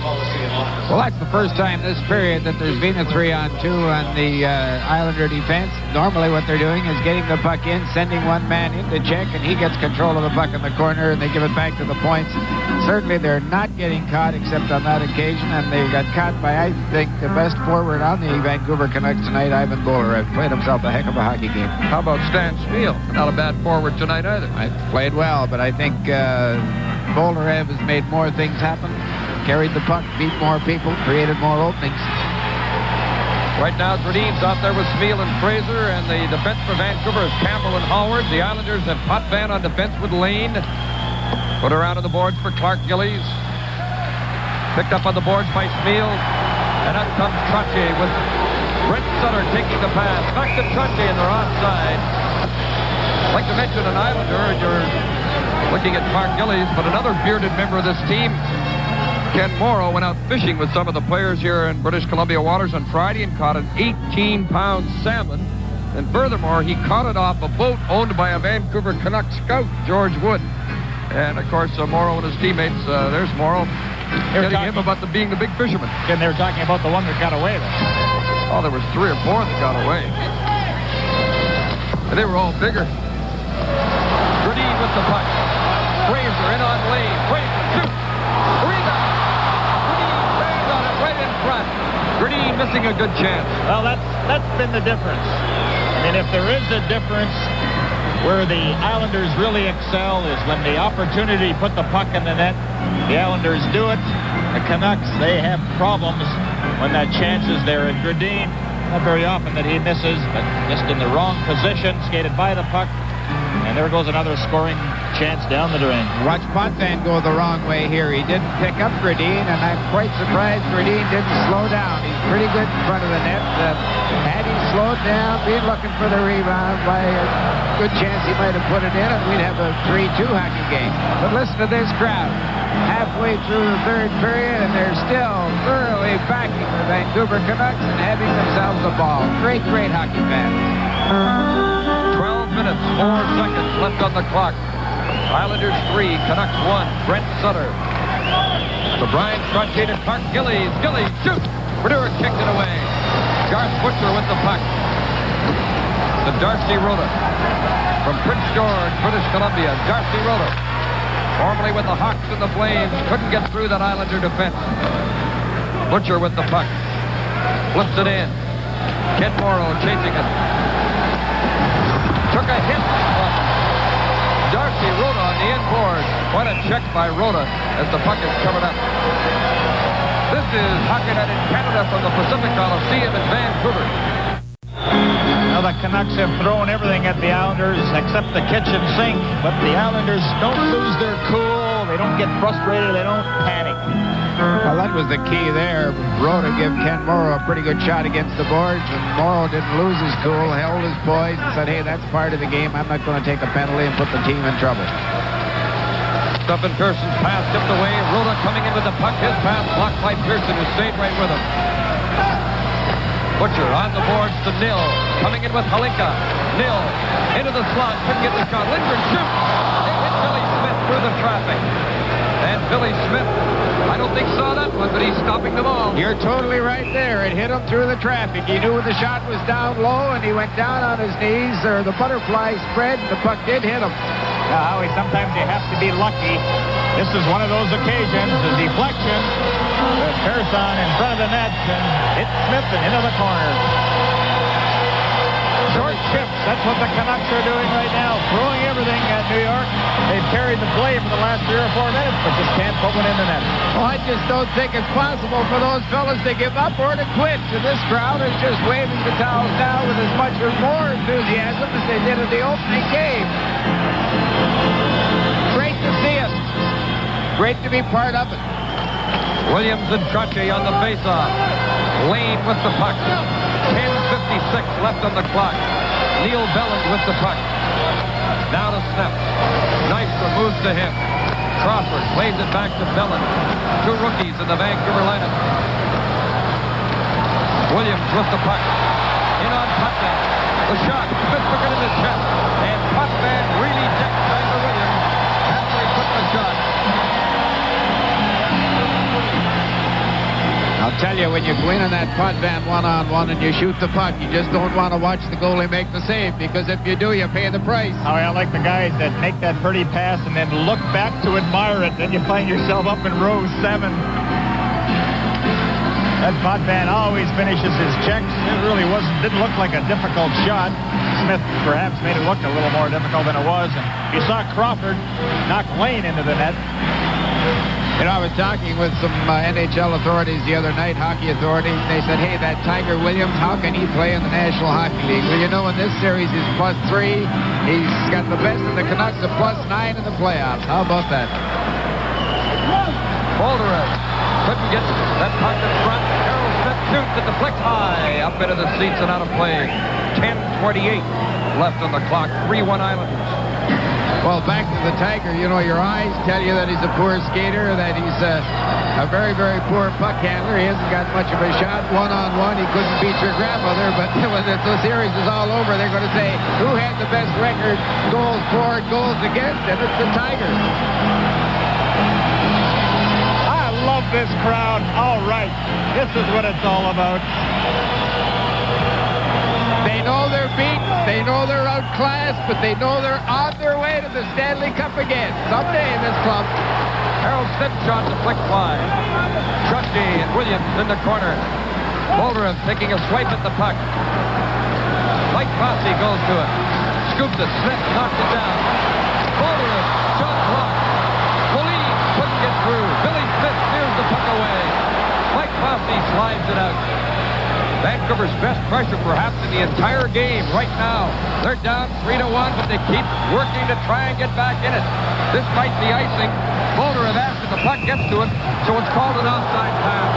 Well, that's the first time this period that there's been a 3-on-2 on the Islander defense. Normally what they're doing is getting the puck in, sending one man in to check, and he gets control of the puck in the corner, and they give it back to the points. Certainly they're not getting caught except on that occasion, and they got caught by, I think, the best forward on the Vancouver Canucks tonight, Ivan Bolderev. Played himself a heck of a hockey game. How about Stan Spiel? Not a bad forward tonight either. I played well, but I think Bolderev has made more things happen, carried the puck, beat more people, created more openings. Right now, Gradin's out there with Spiel and Fraser, and the defense for Vancouver is Campbell and Hallward. The Islanders have Potvin on defense with Lane. Put around on the boards for Clark Gillies. Picked up on the boards by Spiel. And out comes Trottier with Brent Sutter taking the pass. Back to Trottier, and they're offside. I'd like to mention an Islander, and you're looking at Clark Gillies, but another bearded member of this team, Ken Morrow, went out fishing with some of the players here in British Columbia waters on Friday and caught an 18-pound salmon And furthermore, he caught it off a boat owned by a Vancouver Canucks scout, George Wood. And, of course, Morrow and his teammates, there's Morrow, telling him about being the big fisherman. And they were talking about the one that got away, though. Oh, there was 3 or 4 that got away. And they were all bigger. Gradin with the puck. Fraser in on Lane. Fraser shoots. Rebound. Gradin stands on it right in front. Gradin missing a good chance. Well, that's been the difference. I mean, if there is a difference where the Islanders really excel is when the opportunity to put the puck in the net, the Islanders do it. The Canucks, they have problems when that chance is there. And Gradin, not very often that he misses, but just in the wrong position, skated by the puck. And there goes another scoring chance down the drain. Watch Potvin go the wrong way here. He didn't pick up Gradin, and I'm quite surprised Gradin didn't slow down. He's pretty good in front of the net. Had he slowed down, been looking for the rebound, by a good chance he might have put it in, and we'd have a 3-2 hockey game. But listen to this crowd. Halfway through the third period, and they're still thoroughly backing the Vancouver Canucks and having themselves a ball. Great, great hockey fans. 12 minutes, 4 seconds left on the clock. Islanders 3, Canucks 1. Brent Sutter. The Brian Trottier to Clark Gillies. Gillies shoots. Brodeur kicked it away. Garth Butcher with the puck. To Darcy Rota. From Prince George, British Columbia. Darcy Rota. Formerly with the Hawks and the Flames. Couldn't get through that Islander defense. Butcher with the puck. Flips it in. Ken Morrow chasing it. Took a hit from Darcy Rota on the inboard. What a check by Rota as the puck is covered up. This is Hockey Night in Canada from the Pacific Coliseum in Vancouver. Now the Canucks have thrown everything at the Islanders except the kitchen sink, but the Islanders don't lose their cool. They don't get frustrated. They don't panic. Well, that was the key there. Rota gave Ken Morrow a pretty good shot against the boards, and Morrow didn't lose his cool, held his poise, and said, hey, that's part of the game. I'm not going to take a penalty and put the team in trouble. Stephen Pearson's pass tipped away. Rota coming in with the puck. His pass blocked by Pearson, who stayed right with him. Butcher on the boards to Nil. Coming in with Halinka. Nil into the slot. Couldn't get the shot. Lindgren shoots. They hit Billy Smith through the traffic. And Billy Smith, I don't think saw that one, but he's stopping the ball. You're totally right there. It hit him through the traffic. He knew the shot was down low, and he went down on his knees, or the butterfly spread, and the puck did hit him. Now, Howie, sometimes you have to be lucky. This is one of those occasions. The deflection with Pearson in front of the net and hit Smith and into the corner. Short chips. That's what the Canucks are doing right now. Throwing everything at New York. They've carried the play for the last 3 or 4 minutes, but just can't put one in the net. Well, I just don't think it's possible for those fellas to give up or to quit. So this crowd is just waving the towels now with as much or more enthusiasm as they did in the opening game. Great to see it. Great to be part of it. Williams and Trottier on the faceoff. Lane with the puck. 10:56 left on the clock. Neil Belland with the puck. Now to Snap. Nystrom moves to him. Crawford plays it back to Belland. 2 rookies in the Vancouver lineup. Williams with the puck. In on Potvin. The shot. Smith took it in the chest. And Potvin really decked Tiger Williams after he put the shot. I'll tell you, when you go in on that Potvin one-on-one and you shoot the puck, you just don't want to watch the goalie make the save, because if you do, you pay the price. Howie, I like the guys that make that pretty pass and then look back to admire it. Then you find yourself up in row 7. That Potvin always finishes his checks. It really didn't look like a difficult shot. Smith perhaps made it look a little more difficult than it was. And you saw Crawford knock Lane into the net. You know, I was talking with some NHL authorities the other night, hockey authorities, and they said, hey, that Tiger Williams, how can he play in the National Hockey League? Well, you know, in this series, he's +3. He's got the best of the Canucks, a +9 in the playoffs. How about that? Bolderus couldn't get that puck in front. Harold Smith shoots at the flick high. Up into the seats and out of play. 10:28 left on the clock. 3-1 Islanders. Well, back to the Tiger, you know, your eyes tell you that he's a poor skater, that he's a very, very poor puck handler. He hasn't got much of a shot. One-on-one, he couldn't beat your grandmother, but when the series is all over, they're going to say, who had the best record, goals for, goals against, and it's the Tiger. I love this crowd. All right, this is what it's all about. They know they're beaten, they know they're outclassed, but they know they're on their way to the Stanley Cup again. Someday in this club. Harold Smith shot the flick fly. Trusty and Williams in the corner. Bolderin taking a swipe at the puck. Mike Fossey goes to it. Scoops it. Smith knocks it down. Bolderin, shot blocked. Moline couldn't get through. Billy Smith steers the puck away. Mike Fossey slides it out. Vancouver's best pressure perhaps in the entire game right now. They're down 3-1, but they keep working to try and get back in it. This might be icing. Bolderin after the puck gets to it, so it's called an offside pass.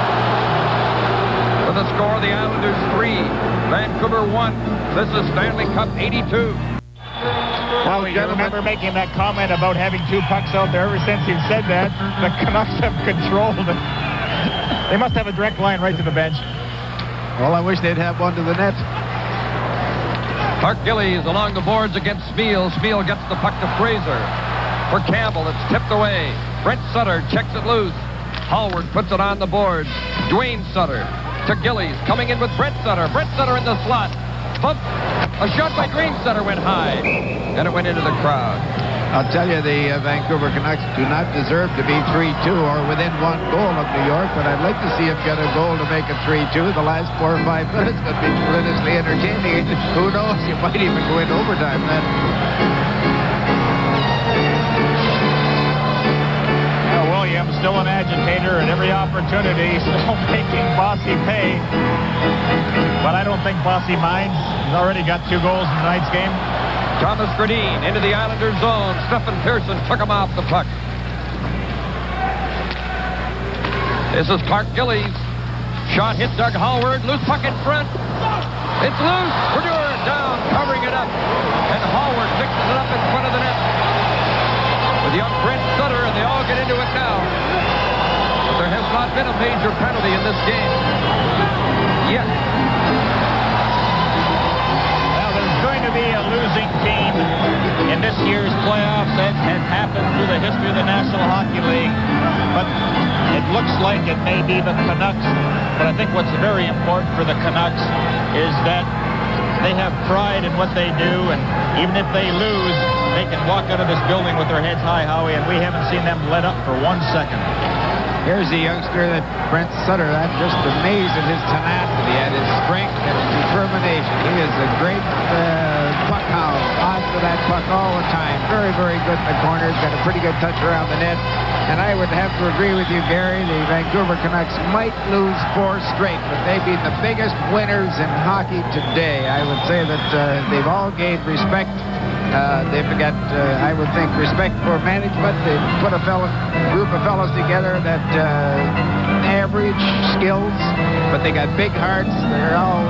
For the score, the Islanders 3, Vancouver 1. This is Stanley Cup 82. Well, you remember making that comment about having two pucks out there. Ever since you've said that, the Canucks have controlled it. They must have a direct line right to the bench. Well, I wish they'd have one to the net. Clark Gillies along the boards against Smeal. Smeal gets the puck to Fraser. For Campbell, it's tipped away. Brent Sutter checks it loose. Hallward puts it on the boards. Dwayne Sutter to Gillies, coming in with Brent Sutter. Brent Sutter in the slot. Bump. A shot by Green Sutter went high, and it went into the crowd. I'll tell you, the Vancouver Canucks do not deserve to be 3-2 or within one goal of New York, but I'd like to see him get a goal to make it 3-2. The last 4 or 5 minutes could be tremendously entertaining. Who knows? You might even go into overtime then. Williams, still an agitator at every opportunity, still making Bossy pay. But I don't think Bossy minds. He's already got 2 goals in tonight's game. Thomas Gradine into the Islanders zone. Stephen Pearson took him off the puck. This is Clark Gillies. Shot hit Doug Hallward. Loose puck in front. It's loose. Brodeur down, covering it up. And Hallward fixes it up in front of the net. With young Brent Sutter, and they all get into it now. But there has not been a major penalty in this game yet. Going to be a losing team in this year's playoffs. That has happened through the history of the National Hockey League. But it looks like it may be the Canucks. But I think what's very important for the Canucks is that they have pride in what they do. And even if they lose, they can walk out of this building with their heads high, Howie. And we haven't seen them let up for 1 second. Here's a youngster, that Brent Sutter. I'm just amazed at his tenacity, at his strength, and his determination. He is a great puck hound. On to that puck all the time. Very, very good in the corners. Got a pretty good touch around the net. And I would have to agree with you, Gary. The Vancouver Canucks might lose 4 straight, but they've been the biggest winners in hockey today. I would say that they've all gained respect. They've got, I would think, respect for management. They put a group of fellows together that average skills, but they got big hearts. They're all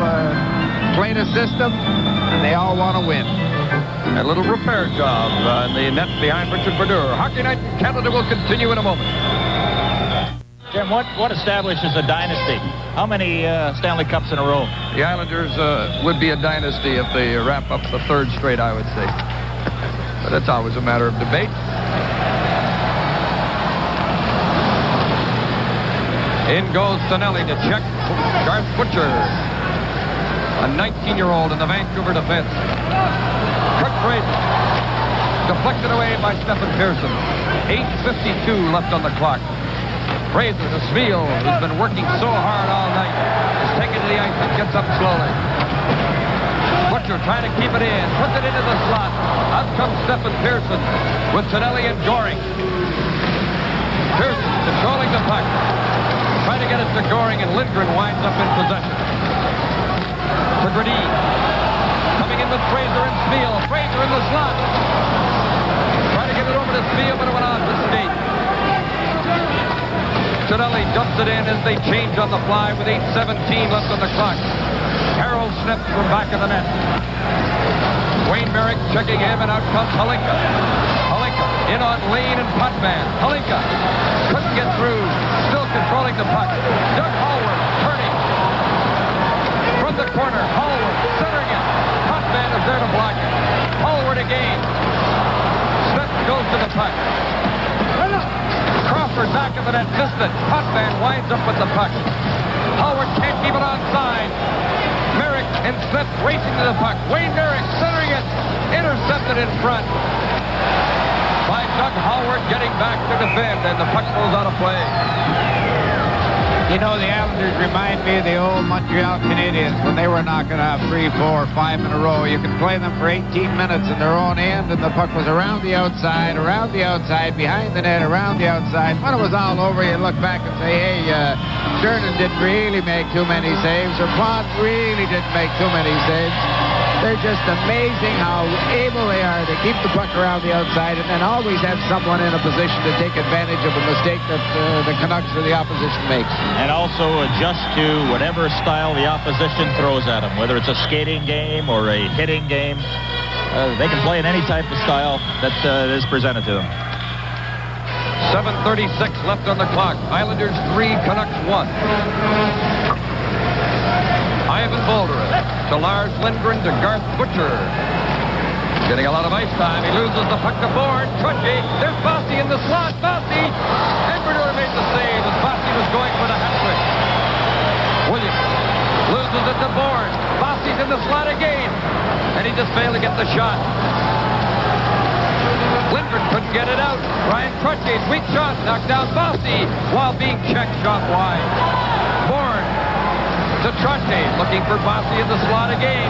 playing a system, and they all want to win. A little repair job in the net behind Richard Brodeur. Hockey Night in Canada will continue in a moment. Jim, what establishes a dynasty? How many Stanley Cups in a row? The Islanders would be a dynasty if they wrap up the 3rd straight, I would say. But that's always a matter of debate. In goes Tonelli to check Garth Butcher, a 19-year-old in the Vancouver defense. Kirk Fraser, deflected away by Stephen Pearson. 8:52 left on the clock. Fraser, the Smeal, who's been working so hard all night, is taken to the ice and gets up slowly. Butcher trying to keep it in, puts it into the slot. Out comes Stephen Pearson with Tonelli and Goring. Pearson controlling the puck, trying to get it to Goring, and Lindgren winds up in possession. To Gradine, coming in with Fraser and Smeal. Fraser in the slot, trying to get it over to Smeal, but it went off the skate. Tonelli dumps it in as they change on the fly with 8:17 left on the clock. Harold Smith from back of the net. Wayne Merrick checking him, and out comes Halinka. Halinka in on Lane and Potvin. Halinka couldn't get through. Still controlling the puck. Doug Hallward turning from the corner. Hallward centering it. Potvin is there to block it. Hallward again. Smith goes to the puck. Crawford back of the net, missed it. Potvin winds up with the puck. Hallward can't keep it onside. Merrick and Smith racing to the puck. Wayne Merrick centering it. Intercepted in front by Doug Hallward, getting back to defend, and the puck goes out of play. You know, the Islanders remind me of the old Montreal Canadiens when they were knocking off 3, 4, 5 in a row. You could play them for 18 minutes in their own end, and the puck was around the outside, behind the net, around the outside. When it was all over, you look back and say, hey, Sternen didn't really make too many saves, or Pond really didn't make too many saves. They're just amazing how able they are to keep the puck around the outside and then always have someone in a position to take advantage of a mistake that the Canucks or the opposition makes. And also adjust to whatever style the opposition throws at them, whether it's a skating game or a hitting game. They can play in any type of style that is presented to them. 7:36 left on the clock. Islanders 3, Canucks 1. Ivan Boldurin to Lars Lindgren to Garth Butcher. Getting a lot of ice time. He loses the puck to Bourne. Trutchy. There's Bossy in the slot. Bossy. And Bernard made the save as Bossy was going for the hat trick. Williams loses it to Bourne. Bossy's in the slot again. And he just failed to get the shot. Lindgren couldn't get it out. Ryan Trutchy's weak shot knocked down Bossy while being checked shot wide. Bourne to Trottier, looking for Bossy in the slot again.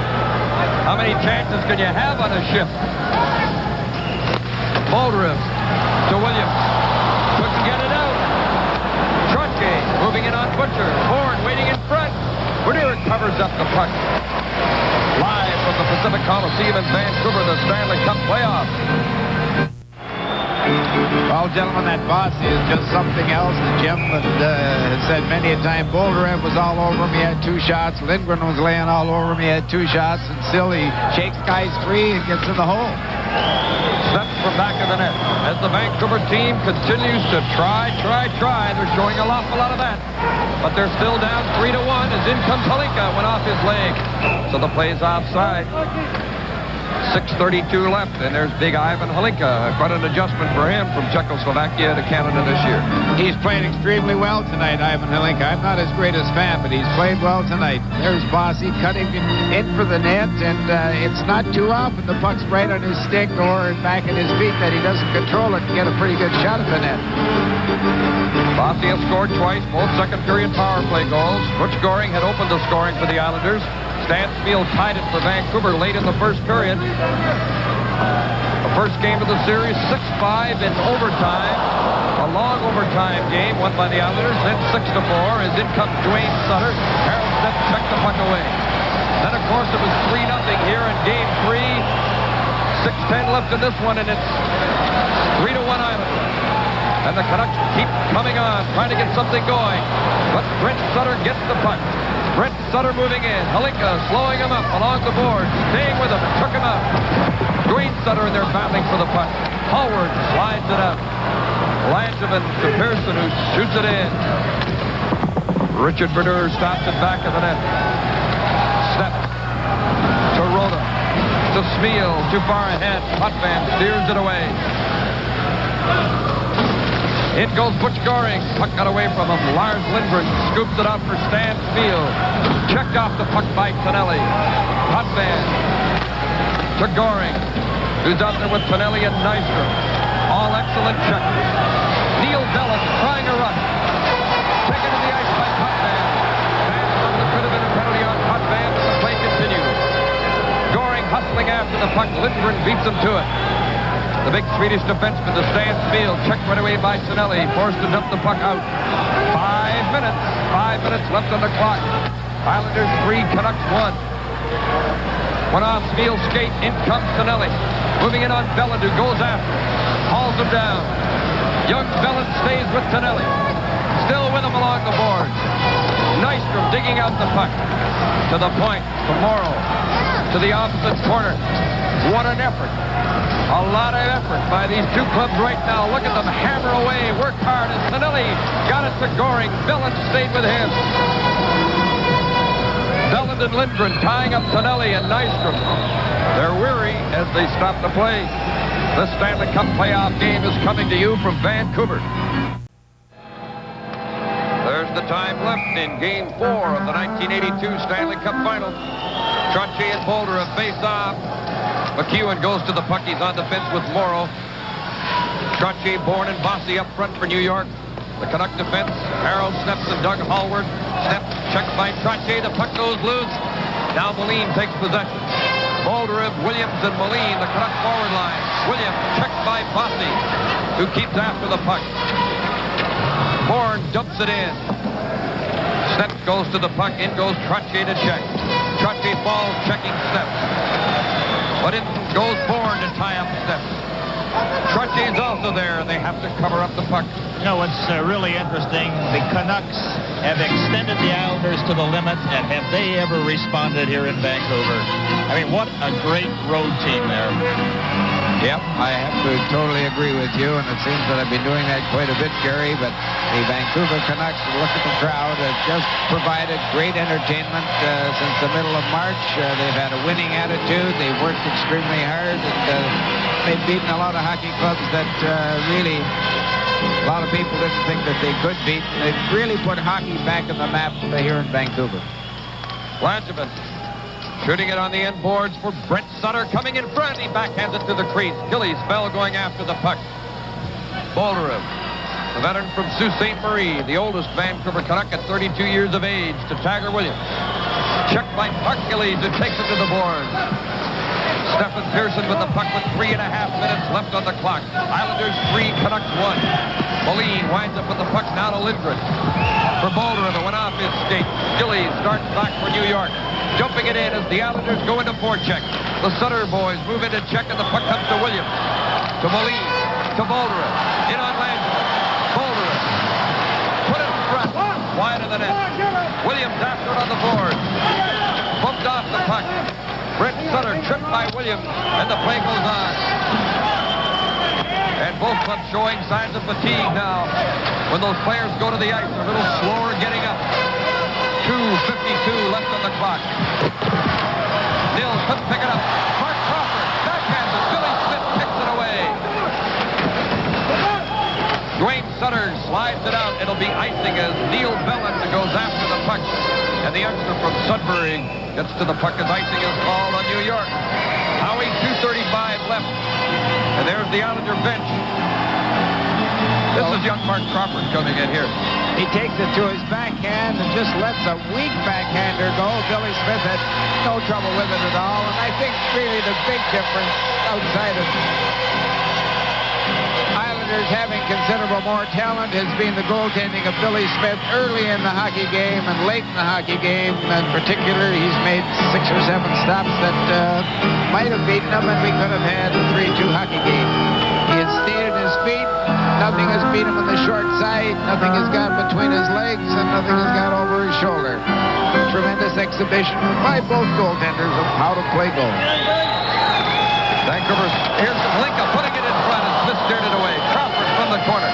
How many chances can you have on a shift? Boldurin to Williams. Couldn't get it out. Trottier moving in on Butcher. Bourne waiting in front. Bernier covers up the puck. Live from the Pacific Coliseum in Vancouver, the Stanley Cup playoffs. Well, gentlemen, that Bossy is just something else. Jim has said many a time, Boldurin was all over him. He had 2 shots. Lindgren was laying all over him. He had 2 shots. And still he shakes guys free and gets in the hole. Steps from back of the net. As the Vancouver team continues to try. They're showing an awful lot of that. But they're still down 3-1 as in comes Halinka, went off his leg. So the play's offside. 6:32 left, and there's big Ivan Halinka. Quite an adjustment for him from Czechoslovakia to Canada this year. He's played extremely well tonight, Ivan Halinka. I'm not his greatest fan, but he's played well tonight. There's Bossy cutting in for the net, and it's not too often the puck's right on his stick or back at his feet that he doesn't control it and get a pretty good shot at the net. Bossy has scored twice, both second period power play goals. Butch Goring had opened the scoring for the Islanders. Stansfield tied it for Vancouver late in the first period. The first game of the series, 6-5 in overtime. A long overtime game won by the Islanders. Then 6-4 as in comes Dwayne Sutter. Harold Smith checked the puck away. Then, of course, it was 3-0 here in Game 3. 6:10 left in this one, and it's 3-1 Islanders. And the Canucks keep coming on, trying to get something going. But Brent Sutter gets the puck. Brent Sutter moving in. Halinka slowing him up along the board. Staying with him. Took him out. Dwayne Sutter and they're battling for the puck. Hallward slides it out. Langevin to Pearson, who shoots it in. Richard Bernier stops it back of the net. Step to Rhoda. To Smeal. Too far ahead. Potvin steers it away. In goes Butch Goring. Puck got away from him. Lars Lindgren scoops it out for Stansfield. Checked off the puck by Tonelli. Potvin to Goring, who's out there with Tonelli and Nystrom. All excellent checkers. Neil Dellin trying to rush. Taken to the ice by Potvin. There could have been a penalty on Potvin, but the play continues. Goring hustling after the puck. Lindgren beats him to it. The big Swedish defenseman to Stansfield, checked right away by Tonelli, forced to dump the puck out. 5 minutes. 5 minutes left on the clock. Islanders 3, Canucks 1. Went off Smeal's skate, in comes Tonelli. Moving in on Belland, who goes after him. Hauls him down. Young Belland stays with Tonelli. Still with him along the boards. Nystrom digging out the puck. To the point for Morrow. to the opposite corner. What an effort. A lot of effort by these two clubs right now. Look at them hammer away, work hard, and Tonelli got it to Goring. Bellin stayed with him. Bellin and Lindgren tying up Tonelli and Nystrom. They're weary as they stop the play. The Stanley Cup playoff game is coming to you from Vancouver. There's the time left in Game 4 of the 1982 Stanley Cup Final. Trottier and Boulder have faced off. McEwen goes to the puck. He's on defense with Morrow. Trottier, Bourne, and Bossy up front for New York. The Canuck defense, Harold Sneps and Doug Hallward. Sneps checked by Trottier. The puck goes loose. Now Moline takes possession. Boulder, Williams, and Moline, the Canuck forward line. Williams checked by Bossy, who keeps after the puck. Bourne dumps it in. Sneps goes to the puck. In goes Trottier to check. Trottier falls, checking Sneps. But in goes Bourne to tie up Sneps. Trottier's also there. They have to cover up the puck. You know, what's really interesting, the Canucks have extended the Islanders to the limit, and have they ever responded here in Vancouver? I mean, what a great road team there. Yep, I have to totally agree with you, and it seems that I've been doing that quite a bit, Gary, but the Vancouver Canucks, look at the crowd, have just provided great entertainment since the middle of March. They've had a winning attitude. They've worked extremely hard, and they've beaten a lot of hockey clubs that really a lot of people didn't think that they could beat. They've really put hockey back on the map here in Vancouver. Langevin shooting it on the end boards for Brent Sutter, coming in front. He backhands it to the crease. Gillies fell going after the puck. Bolderev, the veteran from Sault Ste. Marie, the oldest Vancouver Canuck at 32 years of age, to Tiger Williams. Checked by Puck Gillies, who takes it to the boards. Stephen Pearson with the puck with 3.5 minutes left on the clock. Islanders 3, Canucks 1. Moline winds up with the puck now to Lindgren. For Bolderev, it went off his skate. Gillies starts back for New York. Jumping it in as the Islanders go into forecheck. The Sutter boys move into check, and the puck comes to Williams. To Moline. To Bolderev. In on Langevin. Bolderev. Put it in front. Wide of the net. Williams after it on the board. Bumped off the puck. Brent Sutter tripped by Williams, and the play goes on. And both clubs showing signs of fatigue now. When those players go to the ice, they're a little slower getting up. 2:52 left on the clock. Nils couldn't pick it up. Mark Crawford backhands it. Billy Smith kicks it away. Dwayne Sutter slides it out. It'll be icing as Neil Bellin goes after the puck. And the youngster from Sudbury gets to the puck as icing is called on New York. Howie, 2:35 left. And there's the Islander bench. This is young Mark Crawford coming in here. He takes it to his backhand and just lets a weak backhander go. Billy Smith had no trouble with it at all. And I think really the big difference outside of Islanders having considerable more talent has been the goaltending of Billy Smith early in the hockey game and late in the hockey game. In particular, he's made 6 or 7 stops that might have beaten him, and we could have had a 3-2 hockey game. He had stayed at his feet. Nothing has beat him on the short side. Nothing has got between his legs, and nothing has got over his shoulder. Tremendous exhibition by both goaltenders of how to play goal. Vancouver, here's Linka putting it in front, and Smith steered it away. Crawford from the corner.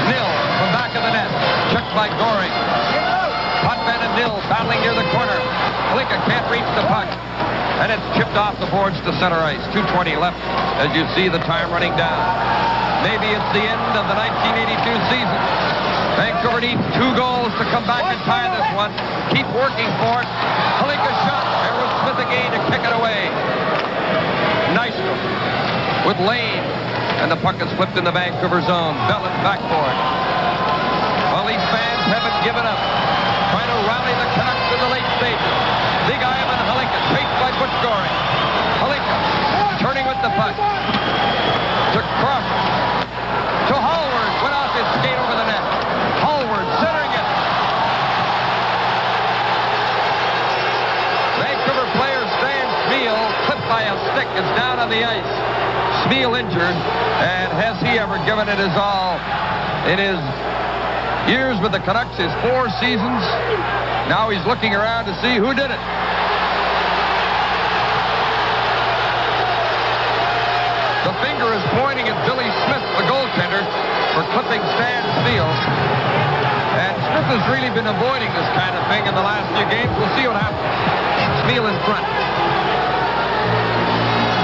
Nil from back of the net. Checked by Goring. Potvin and Nil battling near the corner. Linka can't reach the puck. And it's chipped off the boards to center ice. 2:20 left as you see the time running down. Maybe it's the end of the 1982 season. Vancouver needs 2 goals to come back and tie this one. Keep working for it. Halinka shot. There was Smith again to kick it away. Nystrom with Lane. And the puck is flipped in the Vancouver zone. Bellin back for it. Well, these fans haven't given up. Trying to rally the Canucks in the late stages. Big Ivan Halinka chased by Butch Goring. Halinka turning with the puck. To Crawford. To Hallward. Went off his skate over the net. Hallward centering it. Vancouver player Stan Smeel, clipped by a stick, is down on the ice. Smeel injured, and has he ever given it his all in his years with the Canucks, his 4 seasons. Now he's looking around to see who did it. finger is pointing at Billy Smith, the goaltender, for clipping Stan Smeel. And Smith has really been avoiding this kind of thing in the last few games. We'll see what happens. Smeel in front.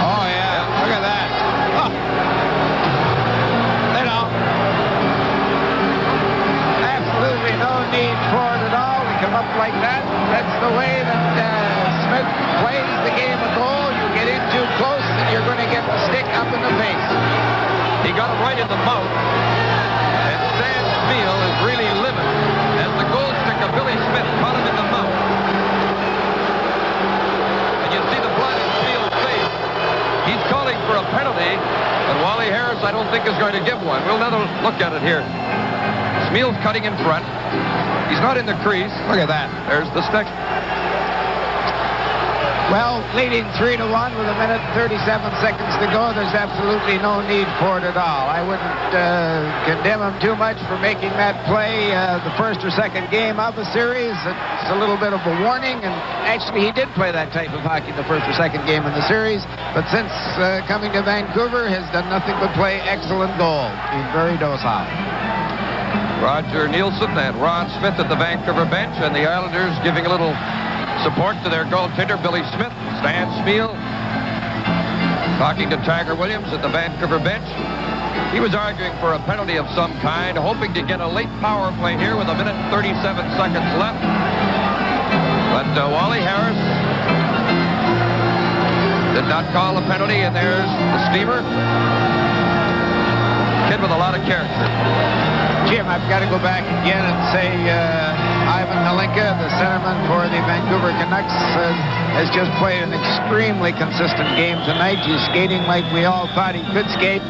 Oh, yeah. Look at that. Oh. You know, absolutely no need for it at all. We come up like that. That's the way that Smith plays the game of goal. You get in too close, and you're going to get the stick up in the face. He got him right in the mouth. And Stan Smeel is really livid as the goal stick of Billy Smith caught him in the mouth. And you see the blood in Smeel's face. He's calling for a penalty, but Wally Harris, I don't think, is going to give one. We'll another look at it here. Smeel's cutting in front. He's not in the crease. Look at that. There's the stick. Well, leading 3-1 with 1 minute and 37 seconds to go, there's absolutely no need for it at all. I wouldn't condemn him too much for making that play the first or second game of the series. It's a little bit of a warning, and actually he did play that type of hockey the first or second game in the series, but since coming to Vancouver has done nothing but play excellent goal. He's very docile. Roger Nielsen and Ron Smith at the Vancouver bench, and the Islanders giving a little support to their goaltender, Billy Smith. Stan Smeel talking to Tiger Williams at the Vancouver bench. He was arguing for a penalty of some kind, hoping to get a late power play here with 1 minute and 37 seconds left. But Wally Harris did not call a penalty, and there's the steamer. Kid with a lot of character. Jim, I've got to go back again and say Ivan Halinka, the centerman for the Vancouver Canucks, has just played an extremely consistent game tonight. He's skating like we all thought he could skate.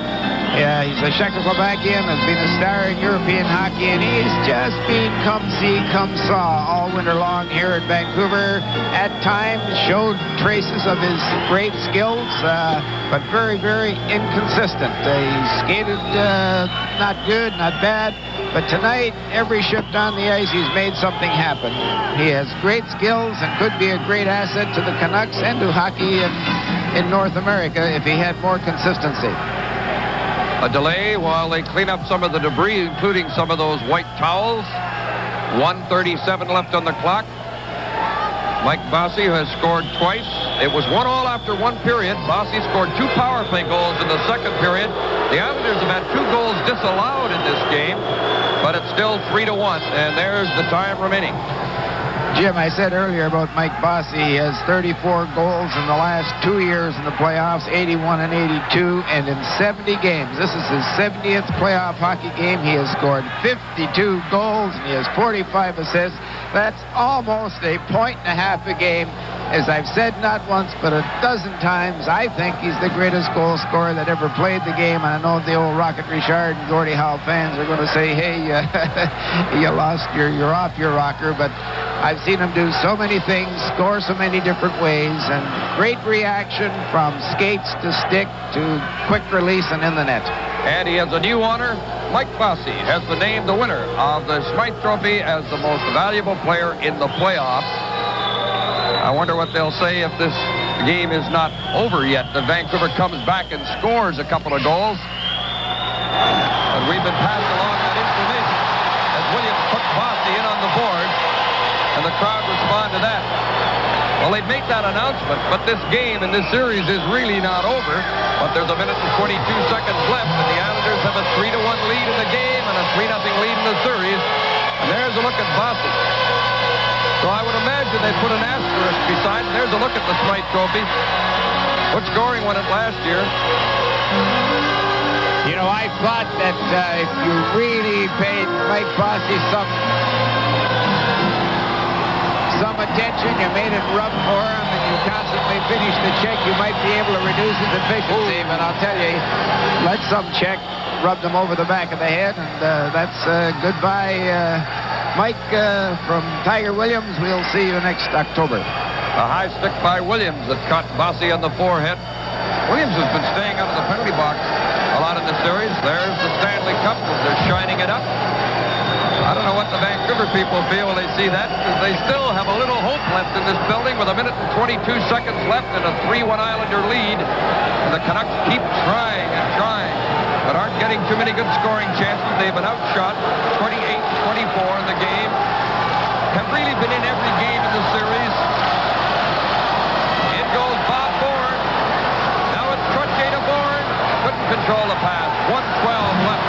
He's a Czechoslovakian, has been a star in European hockey, and he's just been come see, come saw all winter long here at Vancouver. At times showed traces of his great skills, but very, very inconsistent. He skated not good, not bad, but tonight, every shift on the ice, he's made something happen. He has great skills and could be a great asset to the Canucks and to hockey in North America if he had more consistency. A delay while they clean up some of the debris, including some of those white towels. 1:37 left on the clock. Mike Bossy has scored twice. It was 1-1 after one period. Bossy scored 2 power play goals in the second period. The Islanders have had 2 goals disallowed in this game, but it's still 3-1, and there's the time remaining. Jim, I said earlier about Mike Bossy. He has 34 goals in the last 2 years in the playoffs, 81 and 82, and in 70 games. This is his 70th playoff hockey game. He has scored 52 goals, and he has 45 assists. That's almost a point and a half a game. As I've said not once, but a dozen times, I think he's the greatest goal scorer that ever played the game. And I know the old Rocket Richard and Gordie Howe fans are going to say, hey, you lost you're off your rocker. But I've seen him do so many things, score so many different ways, and great reaction from skates to stick to quick release and in the net. And he has a new honor. Mike Bossy has been named the winner of the Smythe Trophy as the most valuable player in the playoffs. I wonder what they'll say if this game is not over yet, that Vancouver comes back and scores a couple of goals. But we've been passed along that information as Williams put Bossy in on the board, and the crowd respond to that. Well, they've made that announcement, but this game and this series is really not over. But there's 1 minute and 22 seconds left, and the Islanders have a 3-1 lead in the game and a 3-0 lead in the series. And there's a look at Bossy. So I would imagine they put an asterisk beside, and there's a look at the Smythe Trophy. What scoring won it last year? You know, I thought that if you really paid Mike Bossy some attention, you made it rough for him, and you constantly finished the check, you might be able to reduce his efficiency. But I'll tell you, let some check rub them over the back of the head, and that's goodbye, Mike, from Tiger Williams. We'll see you next October. A high stick by Williams that caught Bossy on the forehead. Williams has been staying out of the penalty box a lot in the series. There's the Stanley Cup. They're shining it up. I don't know what the Vancouver people feel when they see that, because they still have a little hope left in this building with 1 minute and 22 seconds left and a 3-1 Islander lead. And the Canucks keep trying and trying, but aren't getting too many good scoring chances. They've been outshot 28-24 in the game. Have really been in every game in the series. In goes Bob Bourne. Now it's Trottier to Bourne. Couldn't control the pass. 1:12 left.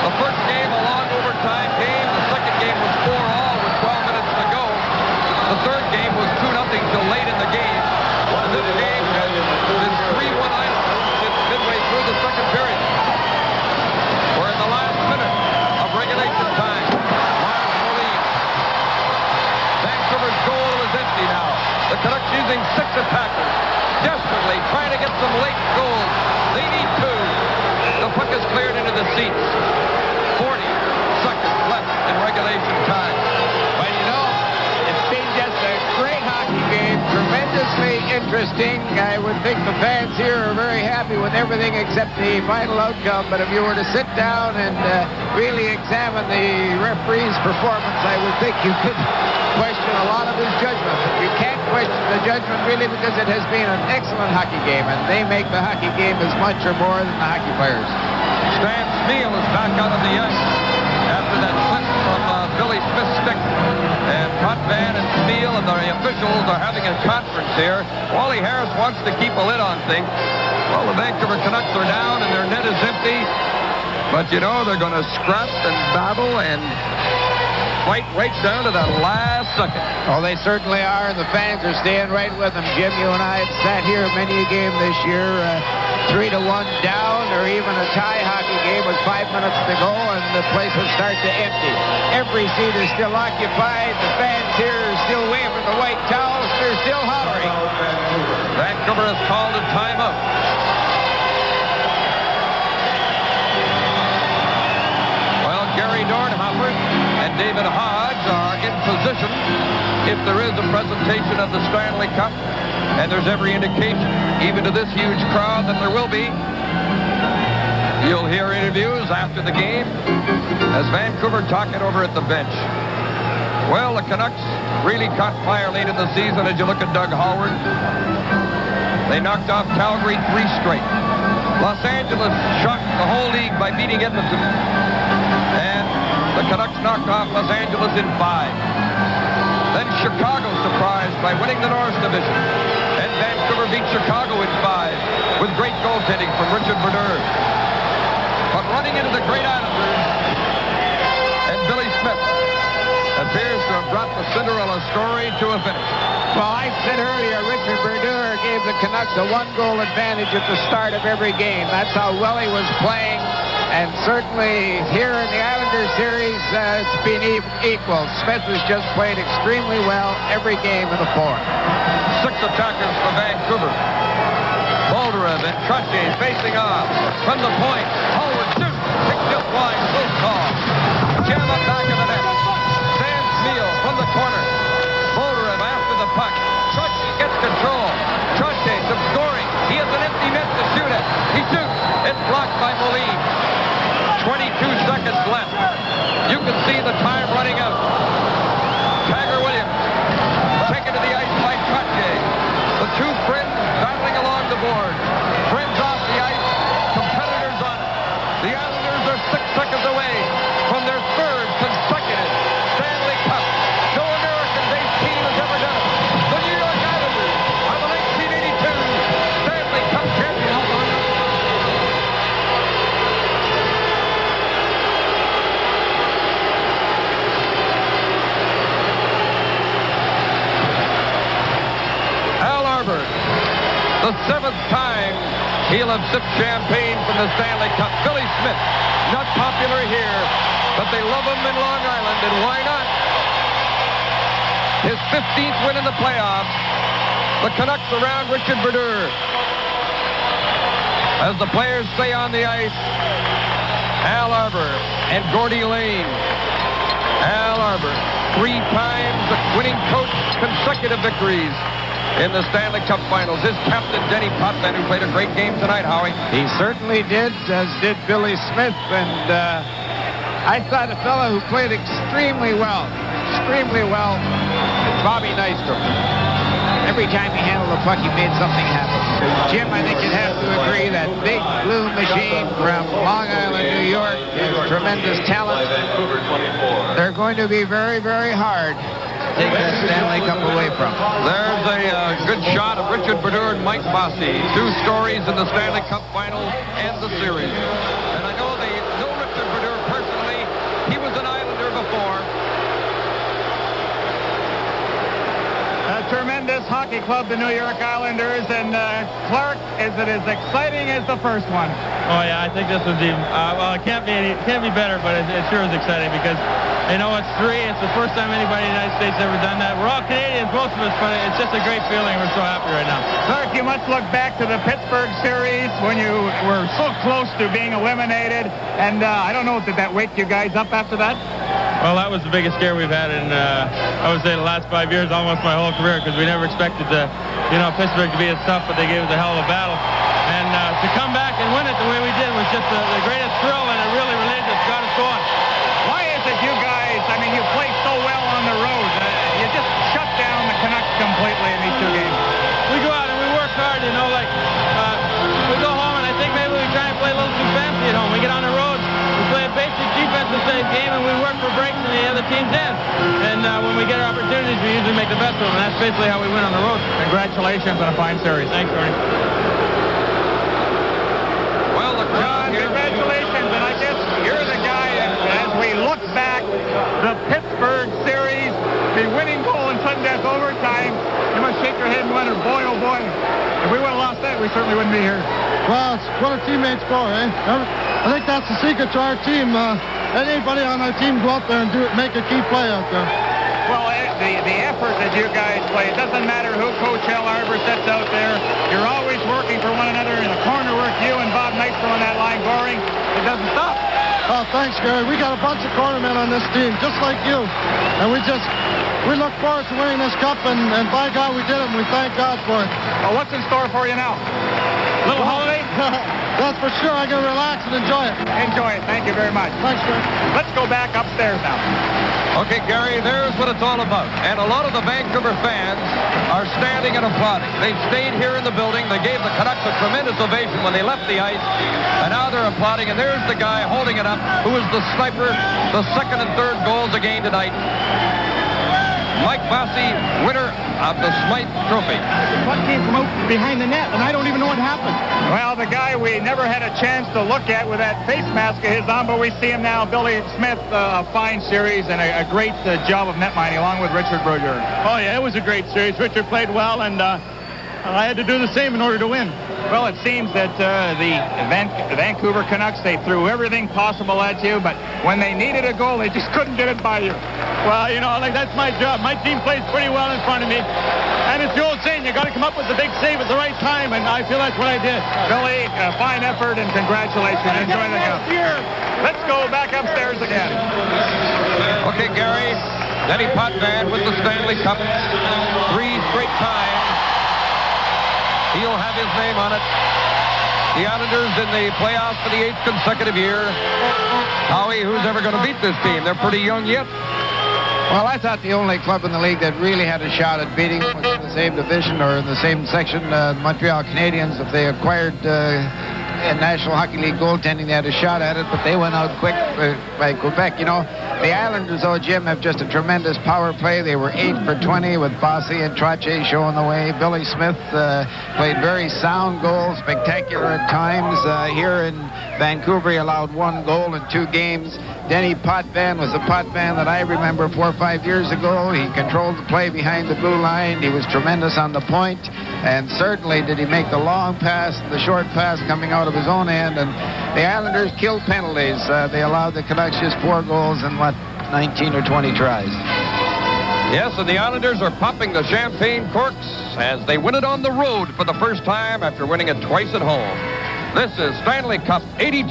The first game, a long overtime game. The second game was 4-all with 12 minutes to go. The third game was 2-0 till late in the game. And this game has been 3-1 Islanders since midway through the second period. We're in the last minute of regulation time. Vancouver's goal is empty now. The Canucks using 6 attackers, desperately trying to get some late goals. They need 2. The puck is cleared into the seats. 40 seconds left in regulation time. Well, you know, it's been just a great hockey game, tremendously interesting. I would think the fans here are very happy with everything except the final outcome. But if you were to sit down and really examine the referee's performance, I would think you could question a lot of his judgment. You can't question the judgment really, because it has been an excellent hockey game, and they make the hockey game as much or more than the hockey players. Stan Smeel is back out on the ice after that slip from Billy Smith's stick. And Potvin and Smeel and the officials are having a conference here. Wally Harris wants to keep a lid on things. Well, the Vancouver Canucks are down and their net is empty. But, you know, they're going to scrap and battle and fight right down to that last second. Oh, they certainly are, and the fans are staying right with them. Jim, you and I have sat here many a game this year, 3-1 down, or even a tie hockey game with 5 minutes to go, and the place would start to empty. Every seat is still occupied. The fans here are still waving the white towels. They're still hollering. Vancouver has called a timeout. Well, Gary Dornhofer and David Hodge are in position if there is a presentation of the Stanley Cup, and there's every indication, even to this huge crowd, that there will be. You'll hear interviews after the game as Vancouver talking over at the bench. Well, the Canucks really caught fire late in the season as you look at Doug Howard. They knocked off Calgary 3 straight. Los Angeles shocked the whole league by beating Edmonton. And the Canucks knocked off Los Angeles in 5. Then Chicago surprised by winning the North Division. And Vancouver beat Chicago in 5 with great goaltending from Richard Bernard. But running into the great Islanders, and Billy Smith appears to have brought the Cinderella story to a finish. Well, I said earlier, Richard Bernard gave the Canucks a 1-goal advantage at the start of every game. That's how well he was playing. And certainly here in the Islanders series, it's been equal. Smith has just played extremely well every game in the fourth. 6 attackers for Vancouver. Bolderev and Trottier facing off from the point. Howard shoots, kicked just wide, close call. Jam up back of the net. Stan Smeel from the corner. Bolderev after the puck. Trottier gets control. Trottier some scoring. He has an empty net to shoot at. He shoots. It's blocked by Moline. 22 seconds left. You can see the time running out. Tiger Williams taken to the ice by Trottier. The 2 friends battling along the board. Friends off the ice. Competitors on it. The Islanders are 6 seconds away from their 3rd consecutive Stanley Cup. No American-based team has ever done it. The New York Islanders are the 1982 Stanley Cup champions. The 7th time he'll have sipped champagne from the Stanley Cup. Billy Smith, not popular here, but they love him in Long Island, and why not? His 15th win in the playoffs. The Canucks around Richard Bernard. As the players stay on the ice, Al Arbour and Gordie Lane. Al Arbour, 3 times the winning coach, consecutive victories in the Stanley Cup Finals. His captain, Denny Potvin, who played a great game tonight, Howie. He certainly did, as did Billy Smith. And I thought a fellow who played extremely well, is Bobby Nystrom. Every time he handled the puck, he made something happen. Jim, I think you'd have to agree that big blue machine from Long Island, New York, has tremendous talent. They're going to be very, very hard to take that Stanley Cup away from. There's a good shot of Richard Brodeur and Mike Bossy. 2 stories in the Stanley Cup final and the series. And I know they know Richard Brodeur personally. He was an Islander before. A tremendous hockey club, the New York Islanders, and Clark, is it as exciting as the first one? Oh yeah, I think this was even. Well, it can't be better, but it sure is exciting because you know it's 3. It's the first time anybody in the United States ever done that. We're all Canadians, most of us, but it's just a great feeling. We're so happy right now. Clark, you must look back to the Pittsburgh series when you were so close to being eliminated, and I don't know, did that wake you guys up after that? Well, that was the biggest scare we've had in, I would say, the last 5 years, almost my whole career, because we never expected Pittsburgh to be as tough, but they gave us a hell of a battle. And to come back and win it the way we did was just the greatest thrill, and it really got us going. Why is it you guys, I mean, you play so well on the road, you just shut down the Canucks completely in these 2 games? We go out and we work hard, we go home, and I think maybe we try and play a little too fancy at home. We get on the road. We play a basic defensive safe game, and we work for breaks in the other team's end. And when we get our opportunities, we usually make the best of them. And that's basically how we win on the road. Congratulations on a fine series. Thanks, Ernie. Well, John, congratulations. And I guess you're the guy, as we look back, the Pittsburgh series, the winning goal in sudden death overtime, you must shake your head and wonder, boy, oh boy, if we would have lost that, we certainly wouldn't be here. Well, it's what our teammates for, eh? I think that's the secret to our team. Anybody on our team go out there and make a key play out there. Well, the effort that you guys play, it doesn't matter who Coach Al Arbor sets out there. You're always working for one another in the corner work. You and Bob Nystrom on that line, Goring. It doesn't stop. Oh, thanks, Gary. We got a bunch of cornermen on this team, just like you. And we look forward to winning this cup, and by God, we did it, and we thank God for it. Well, what's in store for you now? Little holiday? That's for sure. I'm going to relax and enjoy it. Enjoy it. Thank you very much. Thanks, Gary. Let's go back upstairs now. Okay, Gary, there's what it's all about. And a lot of the Vancouver fans are standing and applauding. They stayed here in the building. They gave the Canucks a tremendous ovation when they left the ice. And now they're applauding. And there's the guy holding it up, who is the sniper, the 2nd and 3rd goals a game tonight. Mike Bossy, winner of the Smythe Trophy. What came from out behind the net, and I don't even know what happened. Well, the guy we never had a chance to look at with that face mask of his on, but we see him now. Billy Smith, a fine series and a great job of net mining along with Richard Brodeur. Oh, yeah, it was a great series. Richard played well, and I had to do the same in order to win. Well, it seems that the Vancouver Canucks, they threw everything possible at you, but when they needed a goal, they just couldn't get it by you. Well, that's my job. My team plays pretty well in front of me. And it's the old saying, you got to come up with the big save at the right time, and I feel that's what I did. Billy, fine effort, and congratulations. Enjoy the cup. Let's go back upstairs again. Okay, Gary, Denny Potvin with the Stanley Cup. 3 straight times. He'll have his name on it. The Islanders in the playoffs for the 8th consecutive year. Howie, who's ever going to beat this team? They're pretty young yet. Well, I thought the only club in the league that really had a shot at beating was in the same division or in the same section, Montreal Canadiens. If they acquired in National Hockey League goaltending, they had a shot at it, but they went out quick by Quebec. The Islanders, Jim, have just a tremendous power play. They were 8 for 20 with Bossy and Trottier showing the way. Billy Smith played very sound goals, spectacular at times. Here in Vancouver, he allowed 1 goal in 2 games. Denny Potvin was a Potvin that I remember 4 or 5 years ago. He controlled the play behind the blue line. He was tremendous on the point. And certainly did he make the long pass, the short pass coming out of his own end. And the Islanders killed penalties. They allowed the Canucks just 4 goals in, 19 or 20 tries. Yes, and the Islanders are popping the champagne corks as they win it on the road for the first time after winning it twice at home. This is Stanley Cup 82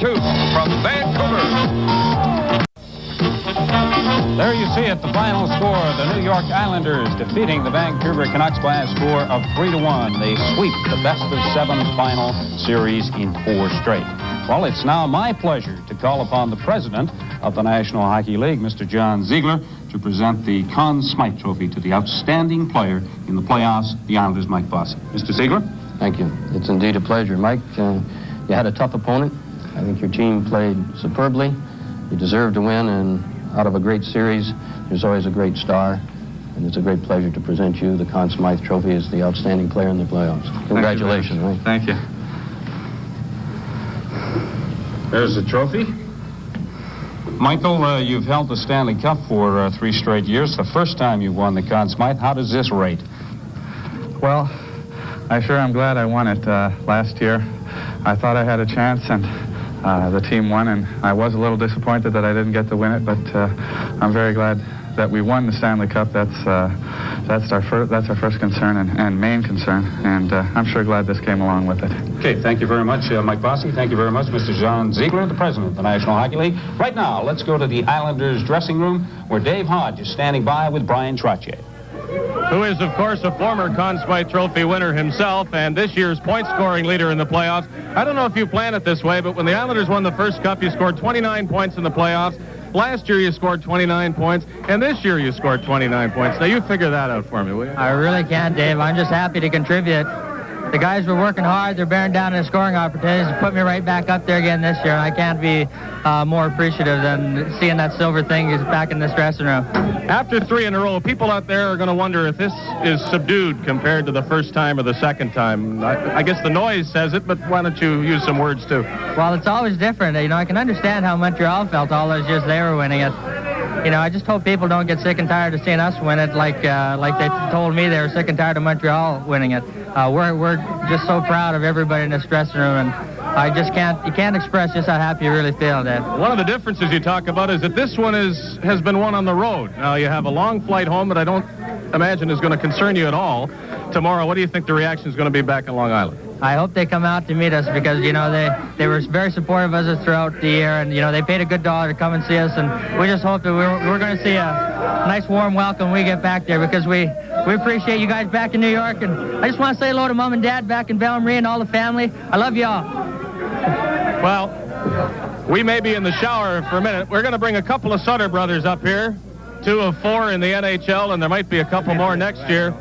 from Vancouver. There you see it, the final score. The New York Islanders defeating the Vancouver Canucks by a score of 3-1. They sweep the best-of-7 final series in 4 straight. Well, it's now my pleasure to call upon the president of the National Hockey League, Mr. John Ziegler, to present the Conn Smythe Trophy to the outstanding player in the playoffs, the Islanders' Mike Bossy. Mr. Ziegler? Thank you. It's indeed a pleasure. Mike, you had a tough opponent. I think your team played superbly. You deserved to win, and out of a great series, there's always a great star. And it's a great pleasure to present you the Conn Smythe Trophy as the outstanding player in the playoffs. Congratulations, Mike. Thank you. There's the trophy. Michael, you've held the Stanley Cup for 3 straight years. The first time you won the Conn Smythe. How does this rate? Well, I sure am glad I won it last year. I thought I had a chance, and the team won, and I was a little disappointed that I didn't get to win it, but I'm very glad that we won the Stanley Cup. That's our first concern and main concern, and I'm sure glad this came along with it. Okay, thank you very much, Mike Bossy. Thank you very much, Mr. John Ziegler, the president of the National Hockey League. Right now, let's go to the Islanders dressing room, where Dave Hodge is standing by with Brian Trottier, who is, of course, a former Conn Smythe Trophy winner himself and this year's point-scoring leader in the playoffs. I don't know if you planned it this way, but when the Islanders won the first cup, you scored 29 points in the playoffs. Last year you scored 29 points, and this year you scored 29 points. Now you figure that out for me, will you? I really can't, Dave. I'm just happy to contribute. The guys were working hard. They're bearing down in scoring opportunities to put me right back up there again this year. I can't be more appreciative than seeing that silver thing is back in this dressing room. After 3 in a row, people out there are going to wonder if this is subdued compared to the first time or the second time. I guess the noise says it, but why don't you use some words too? Well, it's always different. You know, I can understand how Montreal felt all those years they were winning it. You know, I just hope people don't get sick and tired of seeing us win it like they told me they were sick and tired of Montreal winning it. We're just so proud of everybody in this dressing room, and you can't express just how happy you really feel, Dave. One of the differences you talk about is that this one has been won on the road. Now, you have a long flight home that I don't imagine is going to concern you at all. Tomorrow, what do you think the reaction is going to be back in Long Island? I hope they come out to meet us because, you know, they were very supportive of us throughout the year, and, you know, they paid a good dollar to come and see us, and we just hope that we're going to see a nice warm welcome when we get back there because we appreciate you guys back in New York, and I just want to say hello to Mom and Dad back in Belle Marie and all the family. I love you all. Well, we may be in the shower for a minute. We're going to bring a couple of Sutter brothers up here, 2 of 4 in the NHL, and there might be a couple more next year.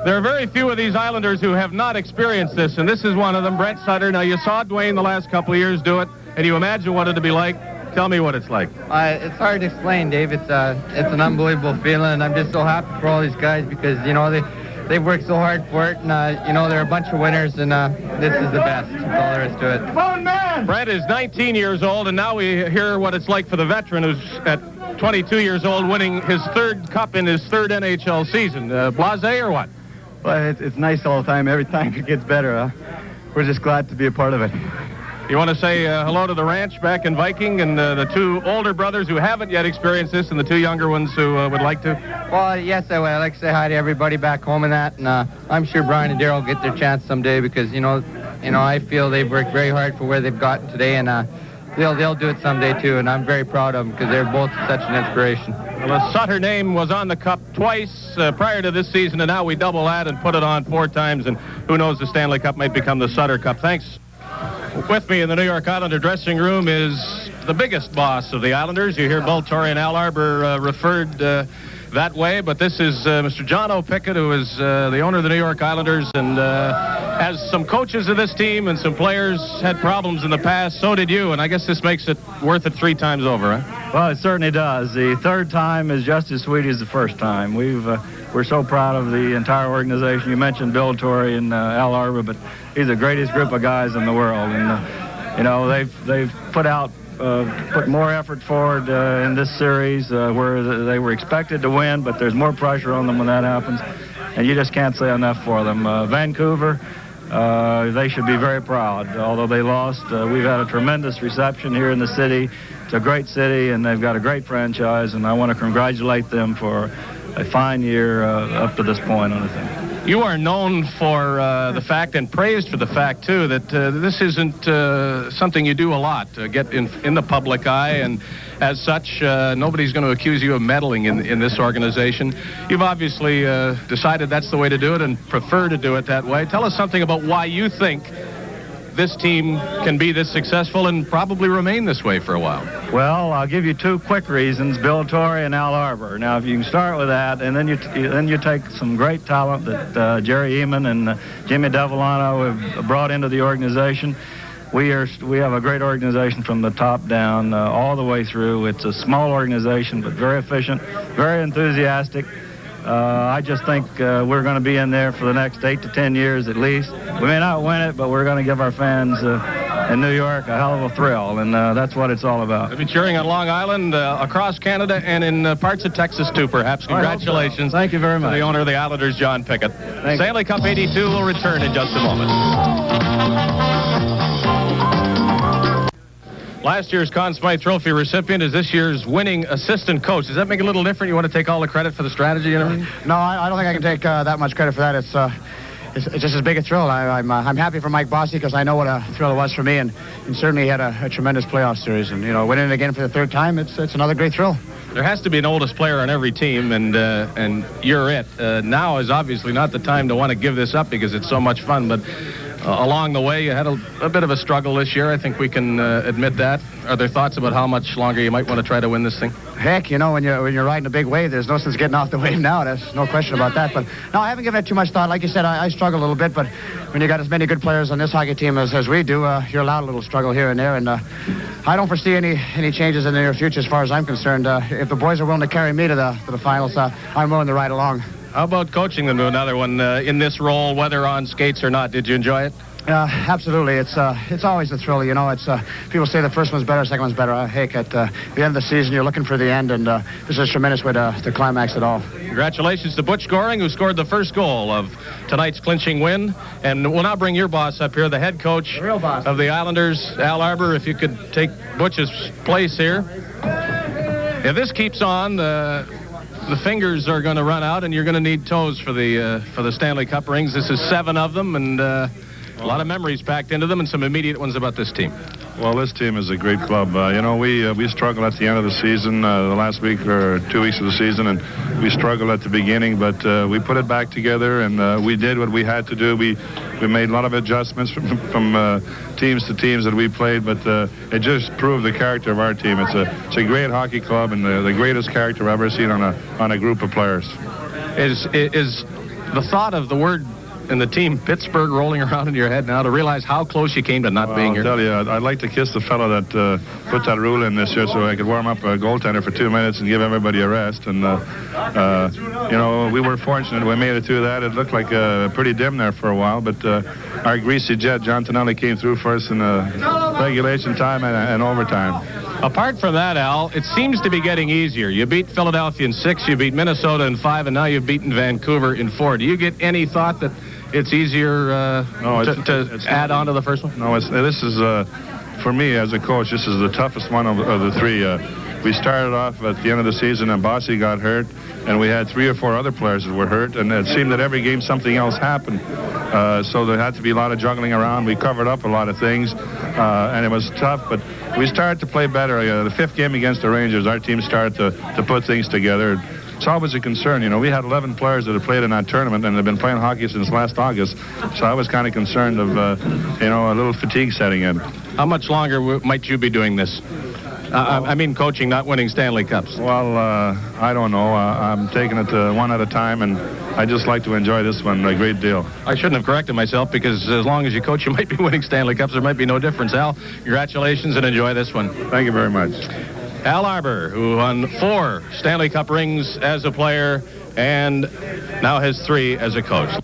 There are very few of these Islanders who have not experienced this, and this is one of them, Brent Sutter. Now, you saw Dwayne the last couple of years do it, and you imagine what it'd be like. Tell me what it's like. It's hard to explain, Dave. It's an unbelievable feeling, and I'm just so happy for all these guys because, you know, they've worked so hard for it, and, you know, they're a bunch of winners, and this is the best. That's all there is to it. Come on, man! Brent is 19 years old, and now we hear what it's like for the veteran who's at 22 years old winning his 3rd cup in his 3rd NHL season. Blasé or what? Well, it's nice all the time. Every time it gets better. We're just glad to be a part of it. You want to say hello to the ranch back in Viking and the 2 older brothers who haven't yet experienced this and the 2 younger ones who would like to? Well, yes, I would. I'd like to say hi to everybody back home and that. And I'm sure Brian and Darryl will get their chance someday because, you know, I feel they've worked very hard for where they've gotten today. And they'll do it someday, too. And I'm very proud of them because they're both such an inspiration. Well, the Sutter name was on the cup twice prior to this season, and now we double that and put it on 4 times, and who knows, the Stanley Cup might become the Sutter Cup. Thanks. With me in the New York Islander dressing room is the biggest boss of the Islanders. You hear Bill Torrey and Al Arbor referred that way, but this is Mr. John O. Pickett, who is the owner of the New York Islanders, and as some coaches of this team and some players had problems in the past, so did you, and I guess this makes it worth it 3 times over, huh? Well, it certainly does. The 3rd time is just as sweet as the first time. We're so proud of the entire organization. You mentioned Bill Torrey and Al Arbor, but he's the greatest group of guys in the world, and you know they've put more effort forward in this series where they were expected to win, but there's more pressure on them when that happens, and you just can't say enough for them. Vancouver, they should be very proud. Although they lost, we've had a tremendous reception here in the city. It's a great city, and they've got a great franchise, and I want to congratulate them for a fine year up to this point on the thing. You are known for the fact and praised for the fact, too, that this isn't something you do a lot, get in the public eye, and as such, nobody's going to accuse you of meddling in this organization. You've obviously decided that's the way to do it and prefer to do it that way. Tell us something about why you think this team can be this successful and probably remain this way for a while? Well, I'll give you two quick reasons: Bill Torrey and Al Arbor. Now, if you can start with that, and then you take some great talent that Jerry Eman and Jimmy Devellano have brought into the organization. We have a great organization from the top down, all the way through. It's a small organization, but very efficient, very enthusiastic. I just think we're going to be in there for the next 8 to 10 years at least. We may not win it, but we're going to give our fans in New York a hell of a thrill, and that's what it's all about. I'll be cheering on Long Island, across Canada, and in parts of Texas too, perhaps. Congratulations. So. Thank you very much. To the owner of the Islanders, John Pickett. Stanley Cup 82 will return in just a moment. Last year's Conn Smythe Trophy recipient is this year's winning assistant coach. Does that make it a little different? You want to take all the credit for the strategy and everything? No, I don't think I can take that much credit for that. It's just as big a thrill. I'm happy for Mike Bossy because I know what a thrill it was for me, and certainly he had a tremendous playoff series. And winning it again for the third time, it's another great thrill. There has to be an oldest player on every team, and you're it. Now is obviously not the time to want to give this up because it's so much fun, but along the way, you had a bit of a struggle this year. I think we can admit that. Are there thoughts about how much longer you might want to try to win this thing? Heck, when you're riding a big wave, there's no sense getting off the wave now. There's no question about that. But no, I haven't given it too much thought. Like you said, I struggle a little bit. But when you got as many good players on this hockey team as we do, you're allowed a little struggle here and there. And I don't foresee any changes in the near future as far as I'm concerned. If the boys are willing to carry me to the finals, I'm willing to ride along. How about coaching them to another one in this role, whether on skates or not? Did you enjoy it? Absolutely. It's always a thrill. It's people say the first one's better, second one's better. Heck, at the end of the season, you're looking for the end, and this is a tremendous way to climax it all. Congratulations to Butch Goring, who scored the first goal of tonight's clinching win. And we'll now bring your boss up here, the head coach of the Islanders, Al Arbor. If you could take Butch's place here. If this keeps on, the fingers are going to run out, and you're going to need toes for the Stanley Cup rings. This is 7 of them, and a lot of memories packed into them, and some immediate ones about this team. Well, this team is a great club. We struggled at the end of the season, the last week or 2 weeks of the season, and we struggled at the beginning, but we put it back together, and we did what we had to do. We made a lot of adjustments from teams to teams that we played, but it just proved the character of our team. It's a great hockey club, and the greatest character I've ever seen on a group of players. Is the thought of the word and the team Pittsburgh rolling around in your head now to realize how close you came to not being here? I'll tell you, I'd like to kiss the fellow that put that rule in this year so I could warm up a goaltender for 2 minutes and give everybody a rest. And, we were fortunate. We made it through that. It looked like pretty dim there for a while, but our greasy jet, John Tonelli, came through for us in regulation time and overtime. Apart from that, Al, it seems to be getting easier. You beat Philadelphia in 6, you beat Minnesota in 5, and now you've beaten Vancouver in 4. Do you get any thought that it's easier to add on to the first one? No, this is, for me as a coach, this is the toughest one of the 3. We started off at the end of the season and Bossy got hurt, and we had 3 or 4 other players that were hurt, and it seemed that every game something else happened. So there had to be a lot of juggling around. We covered up a lot of things, and it was tough, but we started to play better. The 5th game against the Rangers, our team started to put things together. It's always a concern. We had 11 players that have played in that tournament and have been playing hockey since last August. So I was kind of concerned of, a little fatigue setting in. How much longer might you be doing this? I mean coaching, not winning Stanley Cups. Well, I don't know. I'm taking it one at a time, and I just like to enjoy this one a great deal. I shouldn't have corrected myself because as long as you coach, you might be winning Stanley Cups. There might be no difference. Al, congratulations and enjoy this one. Thank you very much. Al Arbor, who won 4 Stanley Cup rings as a player and now has 3 as a coach.